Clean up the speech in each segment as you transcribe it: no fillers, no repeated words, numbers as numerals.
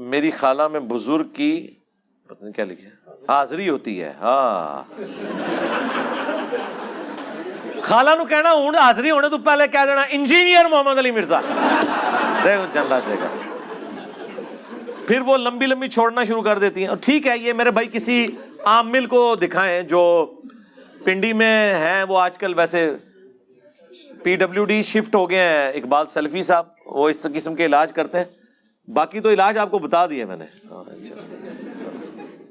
میری خالہ میں بزرگ کی پتہ نہیں کیا لکھا ہے حاضری ہوتی ہے. ہاں خالہ نو کہنا ہوں حاضری ہونے تو پہلے کہہ دینا انجینئر محمد علی مرزا دیکھو جنڈا سے کا. پھر وہ لمبی لمبی چھوڑنا شروع کر دیتی ہیں. اور ٹھیک ہے یہ میرے بھائی کسی عامل کو دکھائیں جو پنڈی میں ہیں. وہ آج کل ویسے پی ڈبلیو ڈی شفٹ ہو گئے ہیں. اقبال سلفی صاحب وہ اس قسم کے علاج کرتے ہیں. باقی تو علاج آپ کو بتا دیا میں نے.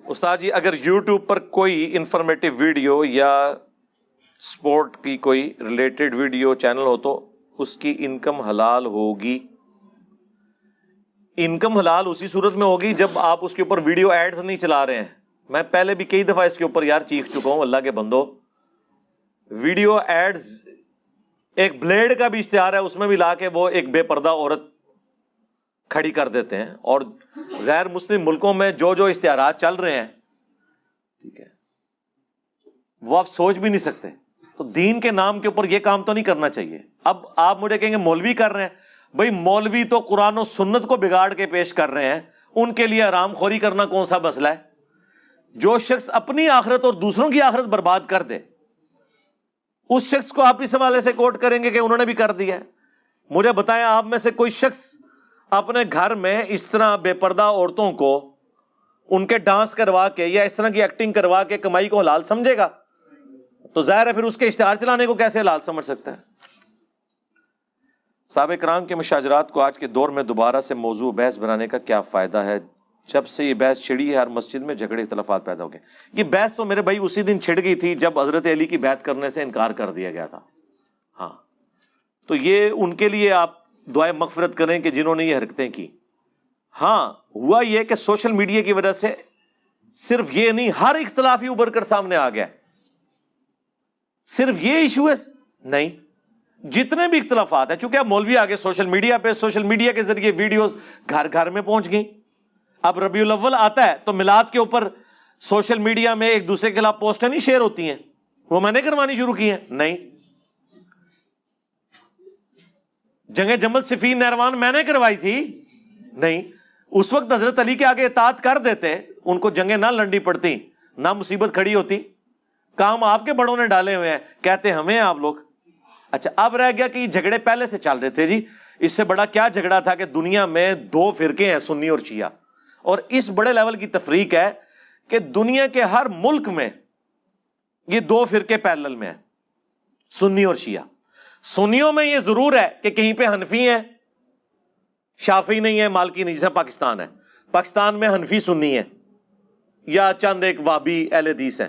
استاد جی اگر یوٹیوب پر کوئی انفارمیٹو ویڈیو یا سپورٹ کی کوئی ریلیٹڈ ویڈیو چینل ہو تو اس کی انکم حلال ہوگی؟ انکم حلال اسی صورت میں ہوگی جب آپ اس کے اوپر ویڈیو ایڈز نہیں چلا رہے ہیں. میں پہلے بھی کئی دفعہ اس کے اوپر یار چیخ چکا ہوں. اللہ کے بندو ویڈیو ایڈز ایک بلیڈ کا بھی اشتہار ہے اس میں بھی لا کے وہ ایک بے پردہ عورت کھڑی کر دیتے ہیں. اور غیر مسلم ملکوں میں جو جو اشتہارات چل رہے ہیں ٹھیک ہے وہ آپ سوچ بھی نہیں سکتے. تو دین کے نام کے اوپر یہ کام تو نہیں کرنا چاہیے. اب آپ مجھے کہیں گے مولوی کر رہے ہیں. بھائی مولوی تو قرآن و سنت کو بگاڑ کے پیش کر رہے ہیں. ان کے لیے حرام خوری کرنا کون سا مسئلہ ہے؟ جو شخص اپنی آخرت اور دوسروں کی آخرت برباد کر دے اس شخص کو آپ اس حوالے سے کوٹ کریں گے کہ انہوں نے بھی کر دیا ہے. مجھے بتائیں آپ میں سے کوئی شخص اپنے گھر میں اس طرح بے پردہ عورتوں کو ان کے ڈانس کروا کے یا اس طرح کی ایکٹنگ کروا کے کمائی کو حلال سمجھے گا؟ تو ظاہر ہے پھر اس کے اشتہار چلانے کو کیسے حلال سمجھ سکتا ہے؟ صحابہ کرام کے مشاجرات کو آج کے دور میں دوبارہ سے موضوع بحث بنانے کا کیا فائدہ ہے؟ جب سے یہ بحث چھڑی ہے ہر مسجد میں جھگڑے اختلافات پیدا ہو گئے. یہ بحث تو میرے بھائی اسی دن چھڑ گئی تھی جب حضرت علی کی بیعت کرنے سے انکار کر دیا گیا تھا. ہاں تو یہ ان کے لیے آپ دعائیں مغفرت کریں کہ جنہوں نے یہ حرکتیں کی. ہاں ہوا یہ کہ سوشل میڈیا کی وجہ سے صرف یہ نہیں ہر اختلاف ہی ابھر کر سامنے آ گیا. صرف یہ ایشو ہے نہیں جتنے بھی اختلافات ہیں چونکہ اب مولوی آگے سوشل میڈیا پہ سوشل میڈیا کے ذریعے ویڈیوز گھر گھر میں پہنچ گئیں. اب ربیع الاول آتا ہے تو میلاد کے اوپر سوشل میڈیا میں ایک دوسرے کے خلاف پوسٹیں نہیں شیئر ہوتی ہیں. وہ میں نے کروانی شروع کی ہیں؟ نہیں. جنگ جمل صفین نہروان میں نے کروائی تھی؟ نہیں. اس وقت حضرت علی کے آگے اطاعت کر دیتے ان کو جنگیں نہ لڑنی پڑتی نہ مصیبت کھڑی ہوتی. کام آپ کے بڑوں نے ڈالے ہوئے ہیں کہتے ہمیں آپ لوگ. اچھا اب رہ گیا کہ یہ جھگڑے پہلے سے چل رہے تھے جی. اس سے بڑا کیا جھگڑا تھا کہ دنیا میں دو فرقے ہیں سنی اور شیعہ. اور اس بڑے لیول کی تفریق ہے کہ دنیا کے ہر ملک میں یہ دو فرقے پیرلل میں ہیں سنی اور شیعہ. سنیوں میں یہ ضرور ہے کہ کہیں پہ حنفی ہیں شافعی نہیں ہے مالکی نہیں. جیسے پاکستان ہے پاکستان میں حنفی سنی ہے یا چند ایک وابی اہل حدیث ہیں.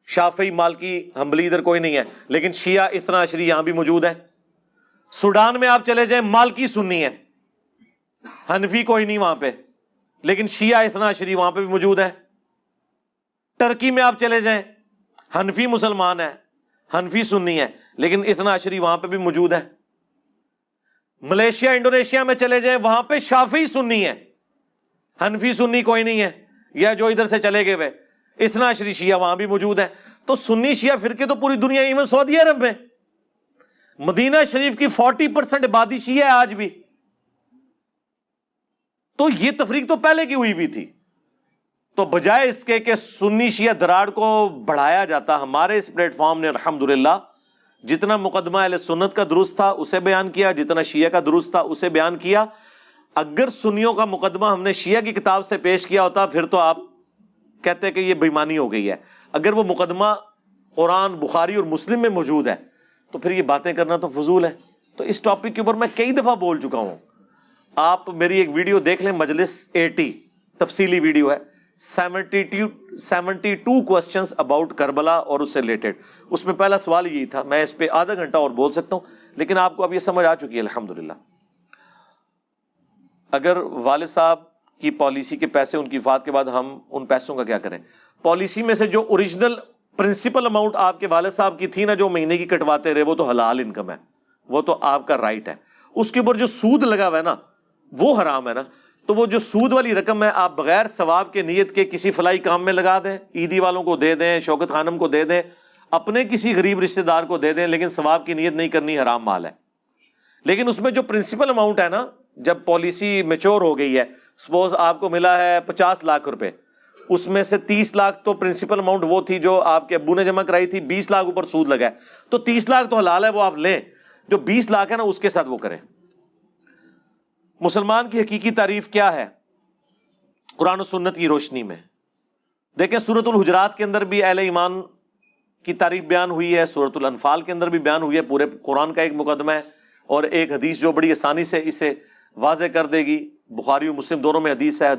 شافعی مالکی حنبلی ادھر کوئی نہیں ہے. لیکن شیعہ اثنا عشری یہاں بھی موجود ہے. سوڈان میں آپ چلے جائیں مالکی سنی ہے حنفی کوئی نہیں وہاں پہ لیکن شیعہ اثنا عشری وہاں پہ بھی موجود ہے. ٹرکی میں آپ چلے جائیں حنفی مسلمان ہے حنفی سنی ہے لیکن اثنا عشری وہاں پہ بھی موجود ہے. ملیشیا انڈونیشیا میں چلے جائیں وہاں پہ شافعی سنی ہے حنفی سنی کوئی نہیں ہے. یا جو ادھر سے چلے گئے اثنا عشری شیعہ وہاں بھی موجود ہے. تو سنی شیعہ فرقے تو پوری دنیا ایون سعودی عرب میں مدینہ شریف کی 40% آبادی شیعہ ہے آج بھی. تو یہ تفریق تو پہلے کی ہوئی بھی تھی. تو بجائے اس کے کہ سنی شیعہ دراڑ کو بڑھایا جاتا ہمارے اس پلیٹ فارم نے الحمدللہ جتنا مقدمہ اہل سنت کا درست تھا اسے بیان کیا جتنا شیعہ کا درست تھا اسے بیان کیا. اگر سنیوں کا مقدمہ ہم نے شیعہ کی کتاب سے پیش کیا ہوتا پھر تو آپ کہتے کہ یہ بےمانی ہو گئی ہے. اگر وہ مقدمہ قرآن بخاری اور مسلم میں موجود ہے تو پھر یہ باتیں کرنا تو فضول ہے. تو اس ٹاپک کے اوپر میں کئی دفعہ بول چکا ہوں. آپ میری ایک ویڈیو دیکھ لیں مجلس 80 تفصیلی ویڈیو ہے 72 questions about کربلا اور اس سے ریلیٹڈ. اس میں پہلا سوال یہی تھا. میں اس پہ آدھا گھنٹہ اور بول سکتا ہوں لیکن آپ کو اب یہ سمجھ آ چکی ہے الحمدللہ. اگر والد صاحب کی پالیسی کے پیسے ان کی وفات کے بعد ہم ان پیسوں کا کیا کریں؟ پالیسی میں سے جو اوریجنل پرنسپل اماؤنٹ آپ کے والد صاحب کی تھی نا جو مہینے کی کٹواتے رہے وہ تو حلال انکم ہے وہ تو آپ کا رائٹ ہے. اس کے اوپر جو سود لگا ہوا ہے نا وہ حرام ہے نا. تو وہ جو سود والی رقم ہے آپ بغیر ثواب کے نیت کے کسی فلاحی کام میں لگا دیں عیدی والوں کو دے دیں شوکت خانم کو دے دیں اپنے کسی غریب رشتہ دار کو دے دیں لیکن ثواب کی نیت نہیں کرنی حرام مال ہے. لیکن اس میں جو پرنسپل اماؤنٹ ہے نا جب پالیسی میچور ہو گئی ہے، سپوز آپ کو ملا ہے 50 لاکھ روپے، اس میں سے 30 لاکھ تو پرنسپل اماؤنٹ وہ تھی جو آپ کے ابو نے جمع کرائی تھی، 20 لاکھ اوپر سود لگا ہے، تو 30 لاکھ تو حلال ہے، وہ آپ لیں، جو 20 لاکھ ہے نا اس کے ساتھ وہ کریں۔ مسلمان کی حقیقی تعریف کیا ہے قرآن و سنت کی روشنی میں؟ دیکھیں سورۃ الحجرات کے اندر بھی اہل ایمان کی تعریف بیان ہوئی ہے، سورۃ الانفال کے اندر بھی بیان ہوئی ہے، پورے قرآن کا ایک مقدمہ ہے، اور ایک حدیث جو بڑی آسانی سے اسے واضح کر دے گی، بخاری و مسلم دونوں میں حدیث ہے،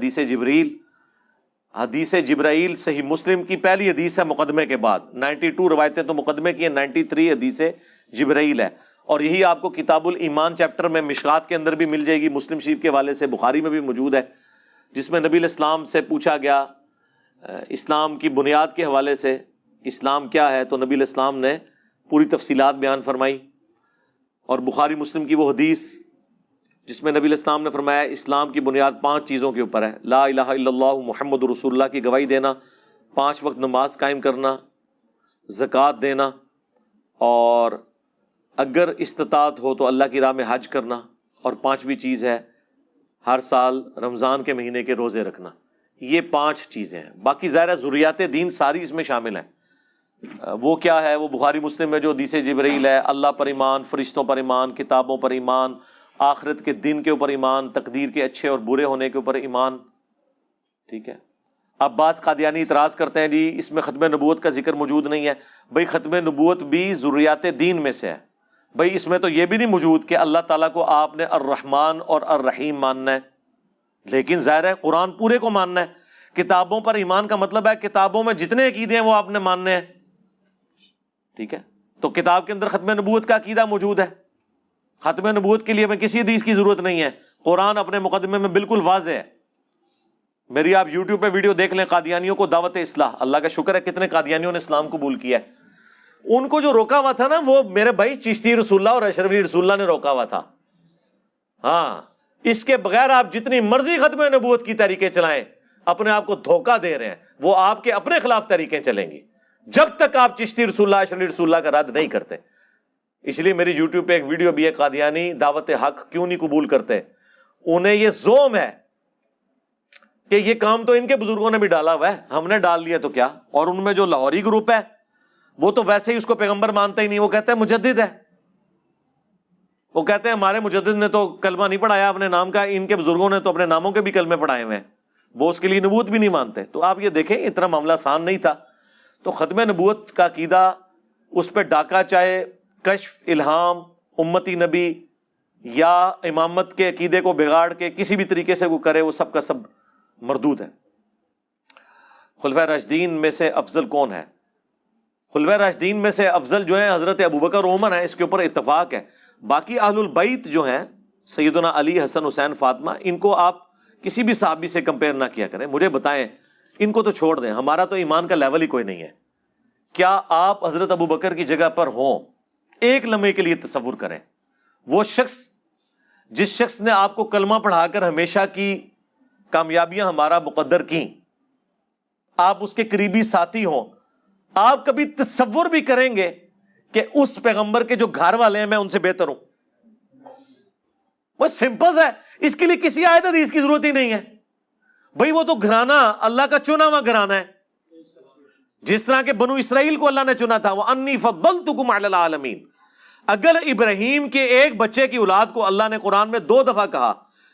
حدیث جبرائیل صحیح مسلم کی پہلی حدیث ہے مقدمے کے بعد، 92 روایتیں تو مقدمے کی ہیں، 93 حدیث جبرائیل ہے، اور یہی آپ کو کتاب الایمان چیپٹر میں مشکات کے اندر بھی مل جائے گی، مسلم شریف کے حوالے سے، بخاری میں بھی موجود ہے، جس میں نبی علیہ السلام سے پوچھا گیا اسلام کی بنیاد کے حوالے سے، اسلام کیا ہے، تو نبی علیہ السلام نے پوری تفصیلات بیان فرمائی، اور بخاری مسلم کی وہ حدیث جس میں نبی علیہ السلام نے فرمایا اسلام کی بنیاد 5 چیزوں کے اوپر ہے، لا الہ الا اللہ محمد رسول اللہ کی گواہی دینا، 5 وقت نماز قائم کرنا، زکوٰۃ دینا، اور اگر استطاعت ہو تو اللہ کی راہ میں حج کرنا، اور 5ویں چیز ہے ہر سال رمضان کے مہینے کے روزے رکھنا۔ یہ 5 چیزیں ہیں، باقی ظاہر ضروریات دین ساری اس میں شامل ہیں۔ وہ کیا ہے؟ وہ بخاری مسلم میں جو حدیث جبرائیل ہے، اللہ پر ایمان، فرشتوں پر ایمان، کتابوں پر ایمان، آخرت کے دن کے اوپر ایمان، تقدیر کے اچھے اور برے ہونے کے اوپر ایمان، ٹھیک ہے۔ اب بعض قادیانی اعتراض کرتے ہیں جی اس میں ختم نبوت کا ذکر موجود نہیں ہے۔ بھئی ختم نبوت بھی ضروریات دین میں سے ہے، بھئی اس میں تو یہ بھی نہیں موجود کہ اللہ تعالیٰ کو آپ نے الرحمن اور الرحیم ماننا ہے، لیکن ظاہر ہے قرآن پورے کو ماننا ہے۔ کتابوں پر ایمان کا مطلب ہے کتابوں میں جتنے عقیدے ہیں وہ آپ نے ماننے ہیں، ٹھیک ہے۔ تو کتاب کے اندر ختم نبوت کا عقیدہ موجود ہے، ختم نبوت کے لیے ہمیں کسی حدیث کی ضرورت نہیں ہے، قرآن اپنے مقدمے میں بالکل واضح ہے۔ میری آپ یوٹیوب پہ ویڈیو دیکھ لیں، قادیانیوں کو دعوت اصلاح، اللہ کا شکر ہے کتنے قادیانیوں نے اسلام قبول کیا ہے۔ ان کو جو روکا ہوا تھا نا وہ میرے بھائی چشتی رسول اللہ اور اشرفی رسول اللہ نے روکا ہوا تھا۔ ہاں، اس کے بغیر آپ جتنی مرضی ختم نبوت کی طریقے چلائیں اپنے آپ کو دھوکہ دے رہے ہیں، وہ آپ کے اپنے خلاف طریقیں چلیں گی جب تک آپ چشتی رسول اللہ اشرفی رسول اللہ کا رد نہیں کرتے۔ اس لیے میری یوٹیوب پہ ایک ویڈیو بھی ہے، قادیانی دعوت حق کیوں نہیں قبول کرتے؟ انہیں یہ زوم ہے کہ یہ کام تو ان کے بزرگوں نے بھی ڈالا ہوا ہے، ہم نے ڈال لیا تو کیا؟ اور ان میں جو لاہوری گروپ ہے وہ تو ویسے ہی اس کو پیغمبر مانتا ہی نہیں، وہ کہتے ہیں مجدد ہے، وہ کہتے ہیں ہمارے مجدد نے تو کلمہ نہیں پڑھایا اپنے نام کا، ان کے بزرگوں نے تو اپنے ناموں کے بھی کلمے پڑھائے ہوئے ہیں، وہ اس کے لیے نبوت بھی نہیں مانتے۔ تو آپ یہ دیکھیں اتنا معاملہ آسان نہیں تھا۔ تو ختم نبوت کا عقیدہ، اس پہ ڈاکہ چاہے کشف، الہام، امتی نبی یا امامت کے عقیدے کو بگاڑ کے کسی بھی طریقے سے وہ کرے، وہ سب کا سب مردود ہے۔ خلفائے راشدین میں سے افضل کون ہے؟ خلفائے راشدین میں سے افضل جو ہیں حضرت ابوبکر و عمر ہیں، اس کے اوپر اتفاق ہے۔ باقی اہل البیت جو ہیں سیدنا علی، حسن، حسین، فاطمہ، ان کو آپ کسی بھی صحابی سے کمپیئر نہ کیا کریں۔ مجھے بتائیں، ان کو تو چھوڑ دیں، ہمارا تو ایمان کا لیول ہی کوئی نہیں ہے۔ کیا آپ حضرت ابوبکر کی جگہ پر ہوں؟ ایک لمحے کے لیے تصور کریں، وہ شخص جس شخص نے آپ کو کلمہ پڑھا کر ہمیشہ کی کامیابیاں ہمارا مقدر کی، آپ اس کے قریبی ساتھی ہوں، آپ کبھی تصور بھی کریں گے کہ اس پیغمبر کے جو گھر والے ہیں میں ان سے بہتر ہوں؟ وہ سمپل ہے، اس کے لیے کسی آیت حدیث کی ضرورت ہی نہیں ہے۔ بھئی وہ تو گھرانہ اللہ کا چنا ہوا گھرانہ ہے، جس طرح کہ بنو اسرائیل کو اللہ نے چنا تھا، وَأَنِّي فَضَّلْتُكُمْ عَلَى الْعَالَمِينَ۔ اگر ابراہیم کے ایک بچے کی اولاد کو اللہ نے قرآن میں 2 دفعہ کہا،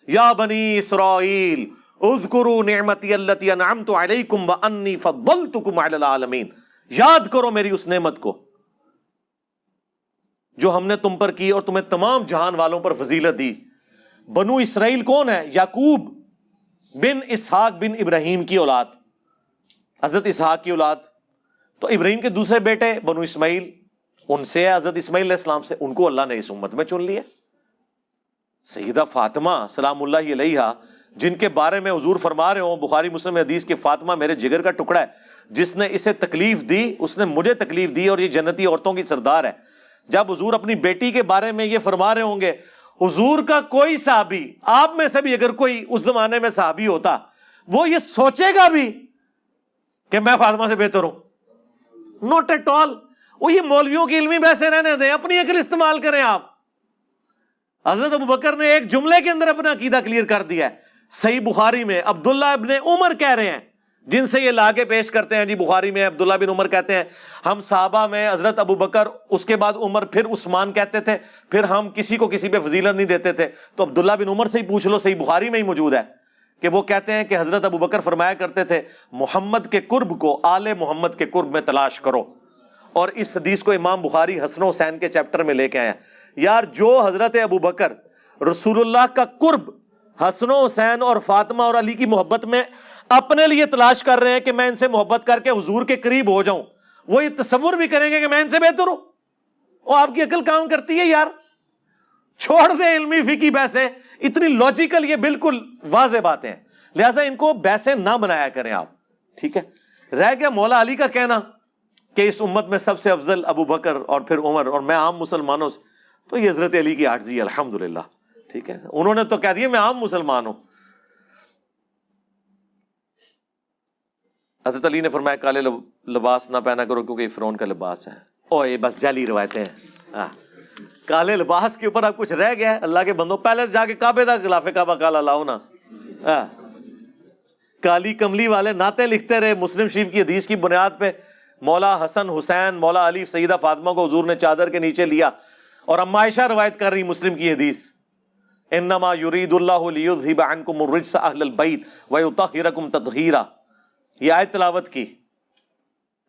یا بنی اسرائیل اذکروا نعمتی التی انعمت علیکم وانی فضلتکم علی العالمین، یاد کرو میری اس نعمت کو جو ہم نے تم پر کی اور تمہیں تمام جہان والوں پر فضیلت دی۔ بنو اسرائیل کون ہے؟ یعقوب بن اسحاق بن ابراہیم کی اولاد، حضرت اسحاق کی اولاد۔ تو ابراہیم کے دوسرے بیٹے بنو اسماعیل، ان سے ہے حضرت اسماعیل علیہ السلام سے، ان کو اللہ نے اس امت میں چن لیا۔ سیدہ فاطمہ سلام اللہ علیہا، جن کے بارے میں حضور فرما رہے ہوں بخاری مسلم حدیث کہ فاطمہ میرے جگر کا ٹکڑا ہے، جس نے اسے تکلیف دی اس نے مجھے تکلیف دی، اور یہ جنتی عورتوں کی سردار ہے۔ جب حضور اپنی بیٹی کے بارے میں یہ فرما رہے ہوں گے، حضور کا کوئی صحابی، آپ میں سے بھی اگر کوئی اس زمانے میں صحابی ہوتا، وہ یہ سوچے گا بھی کہ میں فاطمہ سے بہتر ہوں؟ Not at all. وہ یہ مولویوں کی علمی بحثیں رہنے دیں، اپنی عقل استعمال کریں آپ۔ حضرت ابوبکر نے ایک جملے کے اندر اپنا عقیدہ کلیئر کر دیا ہے. صحیح بخاری میں عبداللہ ابن عمر کہہ رہے ہیں, جن سے یہ لا کے پیش کرتے ہیں, جی بخاری میں عبداللہ بن عمر کہتے ہیں ہم صحابہ میں حضرت ابوبکر, اس کے بعد عمر, پھر عثمان کہتے تھے, پھر ہم کسی کو کسی پہ فضیلت نہیں دیتے تھے. تو عبداللہ بن عمر سے ہی پوچھ لو, صحیح بخاری میں ہی موجود ہے کہ وہ کہتے ہیں کہ حضرت ابوبکر فرمایا کرتے تھے محمد کے قرب کو آل محمد کے قرب میں تلاش کرو. اور اس حدیث کو امام بخاری حسن و حسین کے چیپٹر میں لے کے آئے ہیں. یار جو حضرت ابوبکر رسول اللہ کا قرب حسن و حسین اور فاطمہ اور علی کی محبت میں اپنے لیے تلاش کر رہے ہیں کہ میں ان سے محبت کر کے حضور کے قریب ہو جاؤں, وہ یہ تصور بھی کریں گے کہ میں ان سے بہتر ہوں؟ اور آپ کی عقل کام کرتی ہے یار؟ چھوڑ دیں علمی فقہی بحثیں, اتنی لاجیکل یہ بالکل واضح باتیں ہیں, لہٰذا ان کو بحثیں نہ بنایا کریں آپ, ٹھیک ہے. رہ گیا مولا علی کا کہنا کہ اس امت میں سب سے افضل ابو بکر اور پھر عمر, اور میں عام مسلمانوں سے, تو یہ حضرت علی کی عاجزی ہے الحمدللہ, ٹھیک ہے. انہوں نے تو کہہ دیا میں عام مسلمان ہوں. حضرت علی نے فرمایا کالے لباس نہ پہنا کرو کیونکہ یہ فرعون کا لباس ہے. او یہ بس جعلی روایتیں ہیں. کالے لباس کے اوپر اب کچھ رہ گیا ہے؟ اللہ کے بندو پہلے جا کے کعبے دا غلاف کعبہ کالا لاؤ نا. کالی کملی والے نعتیں لکھتے رہے. مسلم شریف کی حدیث کی بنیاد پہ مولا حسن حسین, مولا علی, سیدہ فاطمہ کو حضور نے چادر کے نیچے لیا. اور اما عائشہ روایت کر رہی مسلم کی حدیث, انما یرید اللہ لیذھب عنکم الرجس اہل البیت ویطہرکم تطہیرا. یہ آیت تلاوت کی.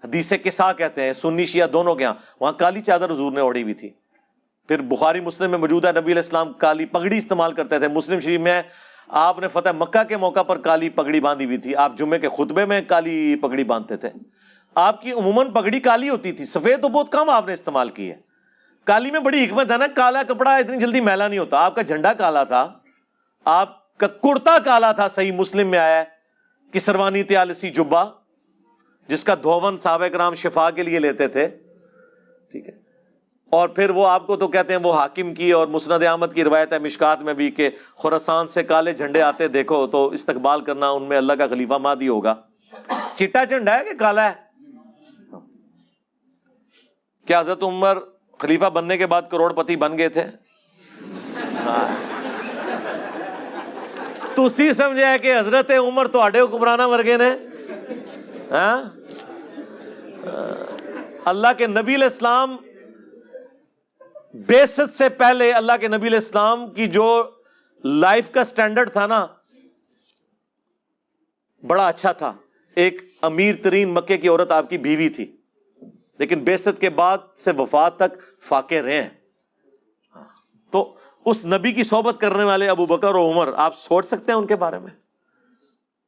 حدیث قصہ کہتے ہیں, سنی شیعہ دونوں کے یہاں, وہاں کالی چادر حضور نے اوڑھی ہوئی تھی. پھر بخاری مسلم میں موجود ہے نبی علیہ السلام کالی پگڑی استعمال کرتے تھے. مسلم شریف میں آپ نے فتح مکہ کے موقع پر کالی پگڑی باندھی ہوئی تھی. آپ جمعے کے خطبے میں کالی پگڑی باندھتے تھے. آپ کی عموماً پگڑی کالی ہوتی تھی, سفید تو بہت کم آپ نے استعمال کی ہے. کالی میں بڑی حکمت ہے نا, کالا کپڑا اتنی جلدی میلا نہیں ہوتا. آپ کا جھنڈا کالا تھا, آپ کا کرتا کالا تھا, صحیح مسلم میں آیا ہے کسروانی تیالسی جبہ جس کا دھون صحابہ کرام شفا کے لیے لیتے تھے, ٹھیک ہے. اور پھر وہ آپ کو تو کہتے ہیں وہ حاکم کی اور مسند احمد کی روایت ہے مشکات میں بھی کہ خراسان سے کالے جھنڈے آتے دیکھو تو استقبال کرنا, ان میں اللہ کا خلیفہ مہدی ہوگا. چٹا جھنڈا ہے کہ کالا ہے؟ کیا حضرت عمر خلیفہ بننے کے بعد کروڑ پتی بن گئے تھے؟ تو اسی سمجھا ہے کہ حضرت عمر تو آڈے حکمرانہ ورگے نے. اللہ کے نبی علیہ السلام بعثت سے پہلے اللہ کے نبی علیہ السلام کی جو لائف کا سٹینڈرڈ تھا نا, بڑا اچھا تھا. ایک امیر ترین مکے کی عورت آپ کی بیوی تھی, لیکن بعثت کے بعد سے وفات تک فاقے رہے ہیں. تو اس نبی کی صحبت کرنے والے ابو بکر اور عمر, آپ سوچ سکتے ہیں ان کے بارے میں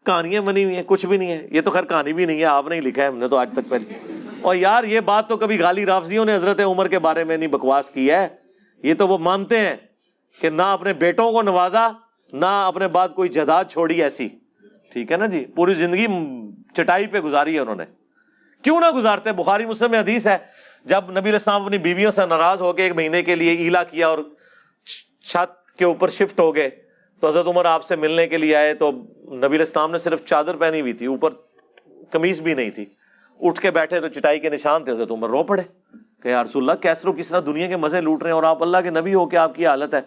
کہانیاں بنی ہوئی ہیں؟ کچھ بھی نہیں ہے. یہ تو خیر کہانی بھی نہیں ہے, آپ نے ہی لکھا ہے, ہم نے تو آج تک پہلے. اور یار یہ بات تو کبھی غالی رافضیوں نے حضرت عمر کے بارے میں نہیں بکواس کی ہے. یہ تو وہ مانتے ہیں کہ نہ اپنے بیٹوں کو نوازا, نہ اپنے بعد کوئی جائیداد چھوڑی ایسی, ٹھیک ہے نا جی. پوری زندگی چٹائی پہ گزاری ہے انہوں نے. کیوں نہ گزارتے؟ بخاری مسلم میں حدیث ہے جب نبی علیہ السلام اپنی بیویوں سے ناراض ہو کے 1 مہینے کے لیے ایلا کیا اور چھت کے اوپر شفٹ ہو گئے, تو حضرت عمر آپ سے ملنے کے لیے آئے, تو نبی علیہ السلام نے صرف چادر پہنی ہوئی تھی, اوپر قمیص بھی نہیں تھی. اٹھ کے بیٹھے تو چٹائی کے نشان تھے. حضرت عمر رو پڑے کہ یا رسول اللہ کیسر و کسرا دنیا کے مزے لوٹ رہے ہیں اور آپ اللہ کے نبی ہو کے آپ کی حالت ہے.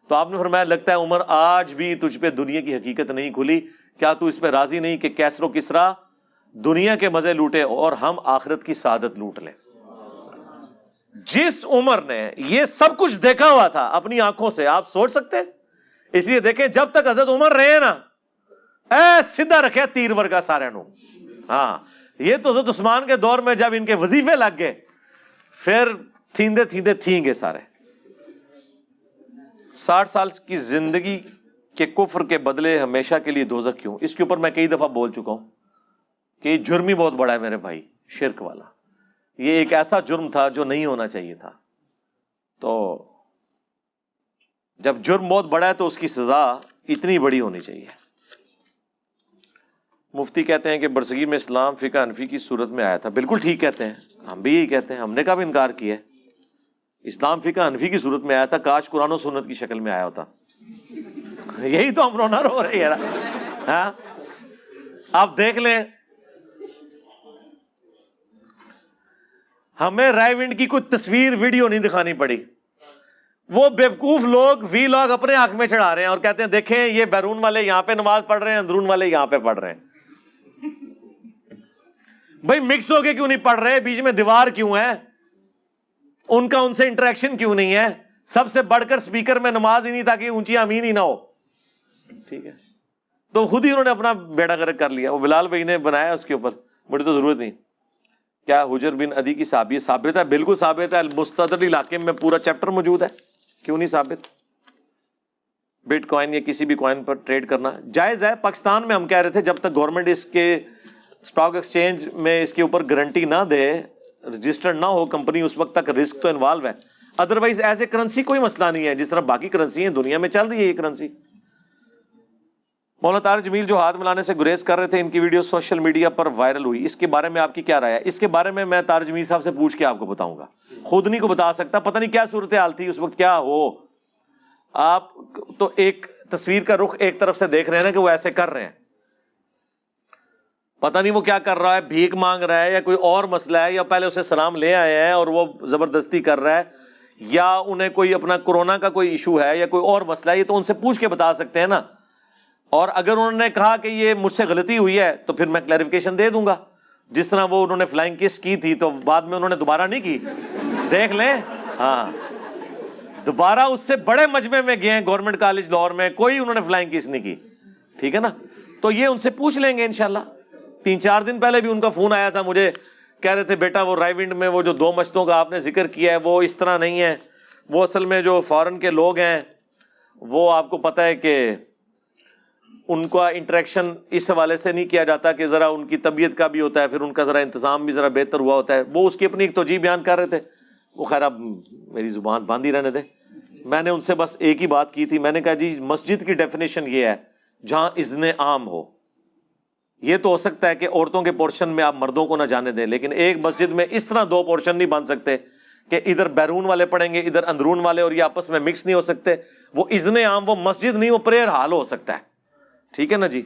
تو آپ نے فرمایا لگتا ہے عمر آج بھی تجھ پہ دنیا کی حقیقت نہیں کھلی, کیا تو اس پہ راضی نہیں کہ کیسر و کسرا دنیا کے مزے لوٹے اور ہم آخرت کی سعادت لوٹ لیں. جس عمر نے یہ سب کچھ دیکھا ہوا تھا اپنی آنکھوں سے, آپ سوچ سکتے؟ اس لیے دیکھیں جب تک حضرت عمر رہے نا, اے سیدھا رکھے تیر ورگا سارے نو. ہاں یہ تو حضرت عثمان کے دور میں جب ان کے وظیفے لگ گئے پھر تھیندے تھیندے تھیں گے سارے. 60 سال کی زندگی کے کفر کے بدلے ہمیشہ کے لیے دوزخ کیوں؟ اس کے اوپر میں کئی دفعہ بول چکا ہوں کہ یہ جرم ہی بہت بڑا ہے میرے بھائی, شرک والا. یہ ایک ایسا جرم تھا جو نہیں ہونا چاہیے تھا. تو جب جرم بہت بڑا ہے تو اس کی سزا اتنی بڑی ہونی چاہیے. مفتی کہتے ہیں کہ برصغیر میں اسلام فقہ حنفی کی صورت میں آیا تھا. بالکل ٹھیک کہتے ہیں, ہم بھی یہی کہتے ہیں, ہم نے کب انکار کیا ہے. اسلام فقہ حنفی کی صورت میں آیا تھا, کاش قرآن و سنت کی شکل میں آیا ہوتا. یہی تو ہم رونا رو رہے ہیں. ہاں آپ دیکھ لیں, ہمیں رائے ونڈ کی کوئی تصویر ویڈیو نہیں دکھانی پڑی. وہ بیوقوف لوگ وی لاگ اپنے آنکھ میں چڑھا رہے ہیں اور کہتے ہیں دیکھیں یہ بیرون والے یہاں پہ نماز پڑھ رہے ہیں، اندرون والے یہاں پہ پڑھ رہے ہیں۔ بھائی مکس ہو کے کیوں نہیں پڑھ رہے؟ بیچ میں دیوار کیوں ہے؟ ان کا ان سے انٹریکشن کیوں نہیں ہے؟ سب سے بڑھ کر سپیکر میں نماز ہی نہیں تاکہ اونچی آمین ہی نہ ہو، ٹھیک ہے؟ تو خود ہی انہوں نے اپنا بیڑا غرق کر لیا۔ وہ بلال بھائی نے بنایا اس کے اوپر، بڑی تو ضرورت نہیں۔ کیا حجر بن عدی کی صحابی ثابت ہے؟ بالکل ثابت ہے، المستدل علاقے میں پورا چیپٹر موجود ہے، کیوں نہیں ثابت؟ بٹ کوائن یا کسی بھی کوائن پر ٹریڈ کرنا جائز ہے۔ پاکستان میں ہم کہہ رہے تھے جب تک گورنمنٹ اس کے اسٹاک ایکسچینج میں اس کے اوپر گارنٹی نہ دے، رجسٹرڈ نہ ہو کمپنی، اس وقت تک رسک تو انوالو ہے۔ ادروائز ایز اے کرنسی کوئی مسئلہ نہیں ہے، جس طرح باقی کرنسی ہیں دنیا میں چل رہی ہے یہ کرنسی۔ مولانا طارق جمیل جو ہاتھ ملانے سے گریز کر رہے تھے، ان کی ویڈیو سوشل میڈیا پر وائرل ہوئی، اس کے بارے میں آپ کی کیا رائے ہے؟ اس کے بارے میں طارق جمیل صاحب سے پوچھ کے آپ کو بتاؤں گا، خود نہیں کو بتا سکتا، پتہ نہیں کیا صورتحال تھی اس وقت، کیا ہو۔ آپ تو ایک تصویر کا رخ ایک طرف سے دیکھ رہے ہیں نا کہ وہ ایسے کر رہے ہیں، پتہ نہیں وہ کیا کر رہا ہے، بھیک مانگ رہا ہے یا کوئی اور مسئلہ ہے، یا پہلے اسے سلام لے آئے ہیں اور وہ زبردستی کر رہا ہے، یا انہیں کوئی اپنا کورونا کا کوئی ایشو ہے یا کوئی اور مسئلہ ہے، یہ تو ان سے پوچھ کے بتا سکتے ہیں نا۔ اور اگر انہوں نے کہا کہ یہ مجھ سے غلطی ہوئی ہے تو پھر میں کلیریفیکیشن دے دوں گا، جس طرح وہ انہوں نے فلائنگ کس کی تھی تو بعد میں انہوں نے دوبارہ نہیں کی، دیکھ لیں۔ ہاں دوبارہ اس سے بڑے مجمع میں گئے ہیں گورنمنٹ کالج لاہور میں، کوئی انہوں نے فلائنگ کس نہیں کی، ٹھیک ہے نا۔ تو یہ ان سے پوچھ لیں گے انشاءاللہ۔ 3-4 دن پہلے بھی ان کا فون آیا تھا مجھے، کہہ رہے تھے بیٹا وہ رائے ونڈ میں وہ جو 2 مشتوں کا آپ نے ذکر کیا ہے وہ اس طرح نہیں ہے، وہ اصل میں جو فارن کے لوگ ہیں وہ آپ کو پتہ ہے کہ ان کا انٹریکشن اس حوالے سے نہیں کیا جاتا کہ ذرا ان کی طبیعت کا بھی ہوتا ہے، پھر ان کا ذرا انتظام بھی ذرا بہتر ہوا ہوتا ہے۔ وہ اس کی اپنی ایک توجیہ بیان کر رہے تھے، وہ خیر اب میری زبان باندھ ہی رہنے دے۔ میں نے ان سے بس ایک ہی بات کی تھی، میں نے کہا جی مسجد کی ڈیفینیشن یہ ہے جہاں اذن عام ہو۔ یہ تو ہو سکتا ہے کہ عورتوں کے پورشن میں آپ مردوں کو نہ جانے دیں، لیکن ایک مسجد میں اس طرح 2 پورشن نہیں بن سکتے کہ ادھر بیرون والے پڑھیں گے ادھر اندرون والے، اور یہ آپس میں مکس نہیں ہو سکتے۔ وہ اذن عام، وہ مسجد نہیں، وہ پریئر ہال ہو سکتا ہے، ٹھیک ہے نا جی۔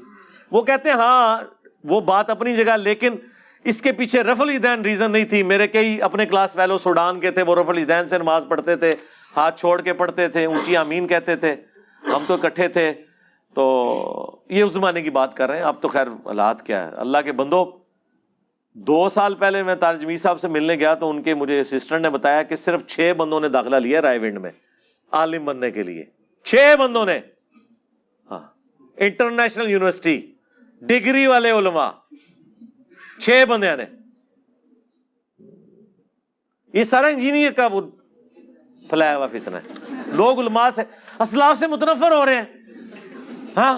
وہ کہتے ہیں ہاں وہ بات اپنی جگہ، لیکن اس کے پیچھے رفع الیدین ریزن نہیں تھی۔ میرے کئی اپنے کلاس فیلو سوڈان کے تھے، وہ رفع الیدین سے نماز پڑھتے تھے، ہاتھ چھوڑ کے پڑھتے تھے، اونچی آمین کہتے تھے، ہم تو اکٹھے تھے۔ تو یہ اس زمانے کی بات کر رہے ہیں، اب تو خیر حالات کیا ہے۔ اللہ کے بندو، 2 سال پہلے میں طارق جمیل صاحب سے ملنے گیا تو ان کے مجھے اسسٹنٹ نے بتایا کہ صرف 6 بندوں نے داخلہ لیا رائے ونڈ میں عالم بننے کے لیے، 6 بندوں نے، ہاں انٹرنیشنل یونیورسٹی ڈگری والے علماء، 6 بندے نے۔ یہ سارا انجینئر کا وہ پھیلایا ہوا فتنہ ہے، لوگ علماء سے اسلاف سے متنفر ہو رہے ہیں۔ ہاں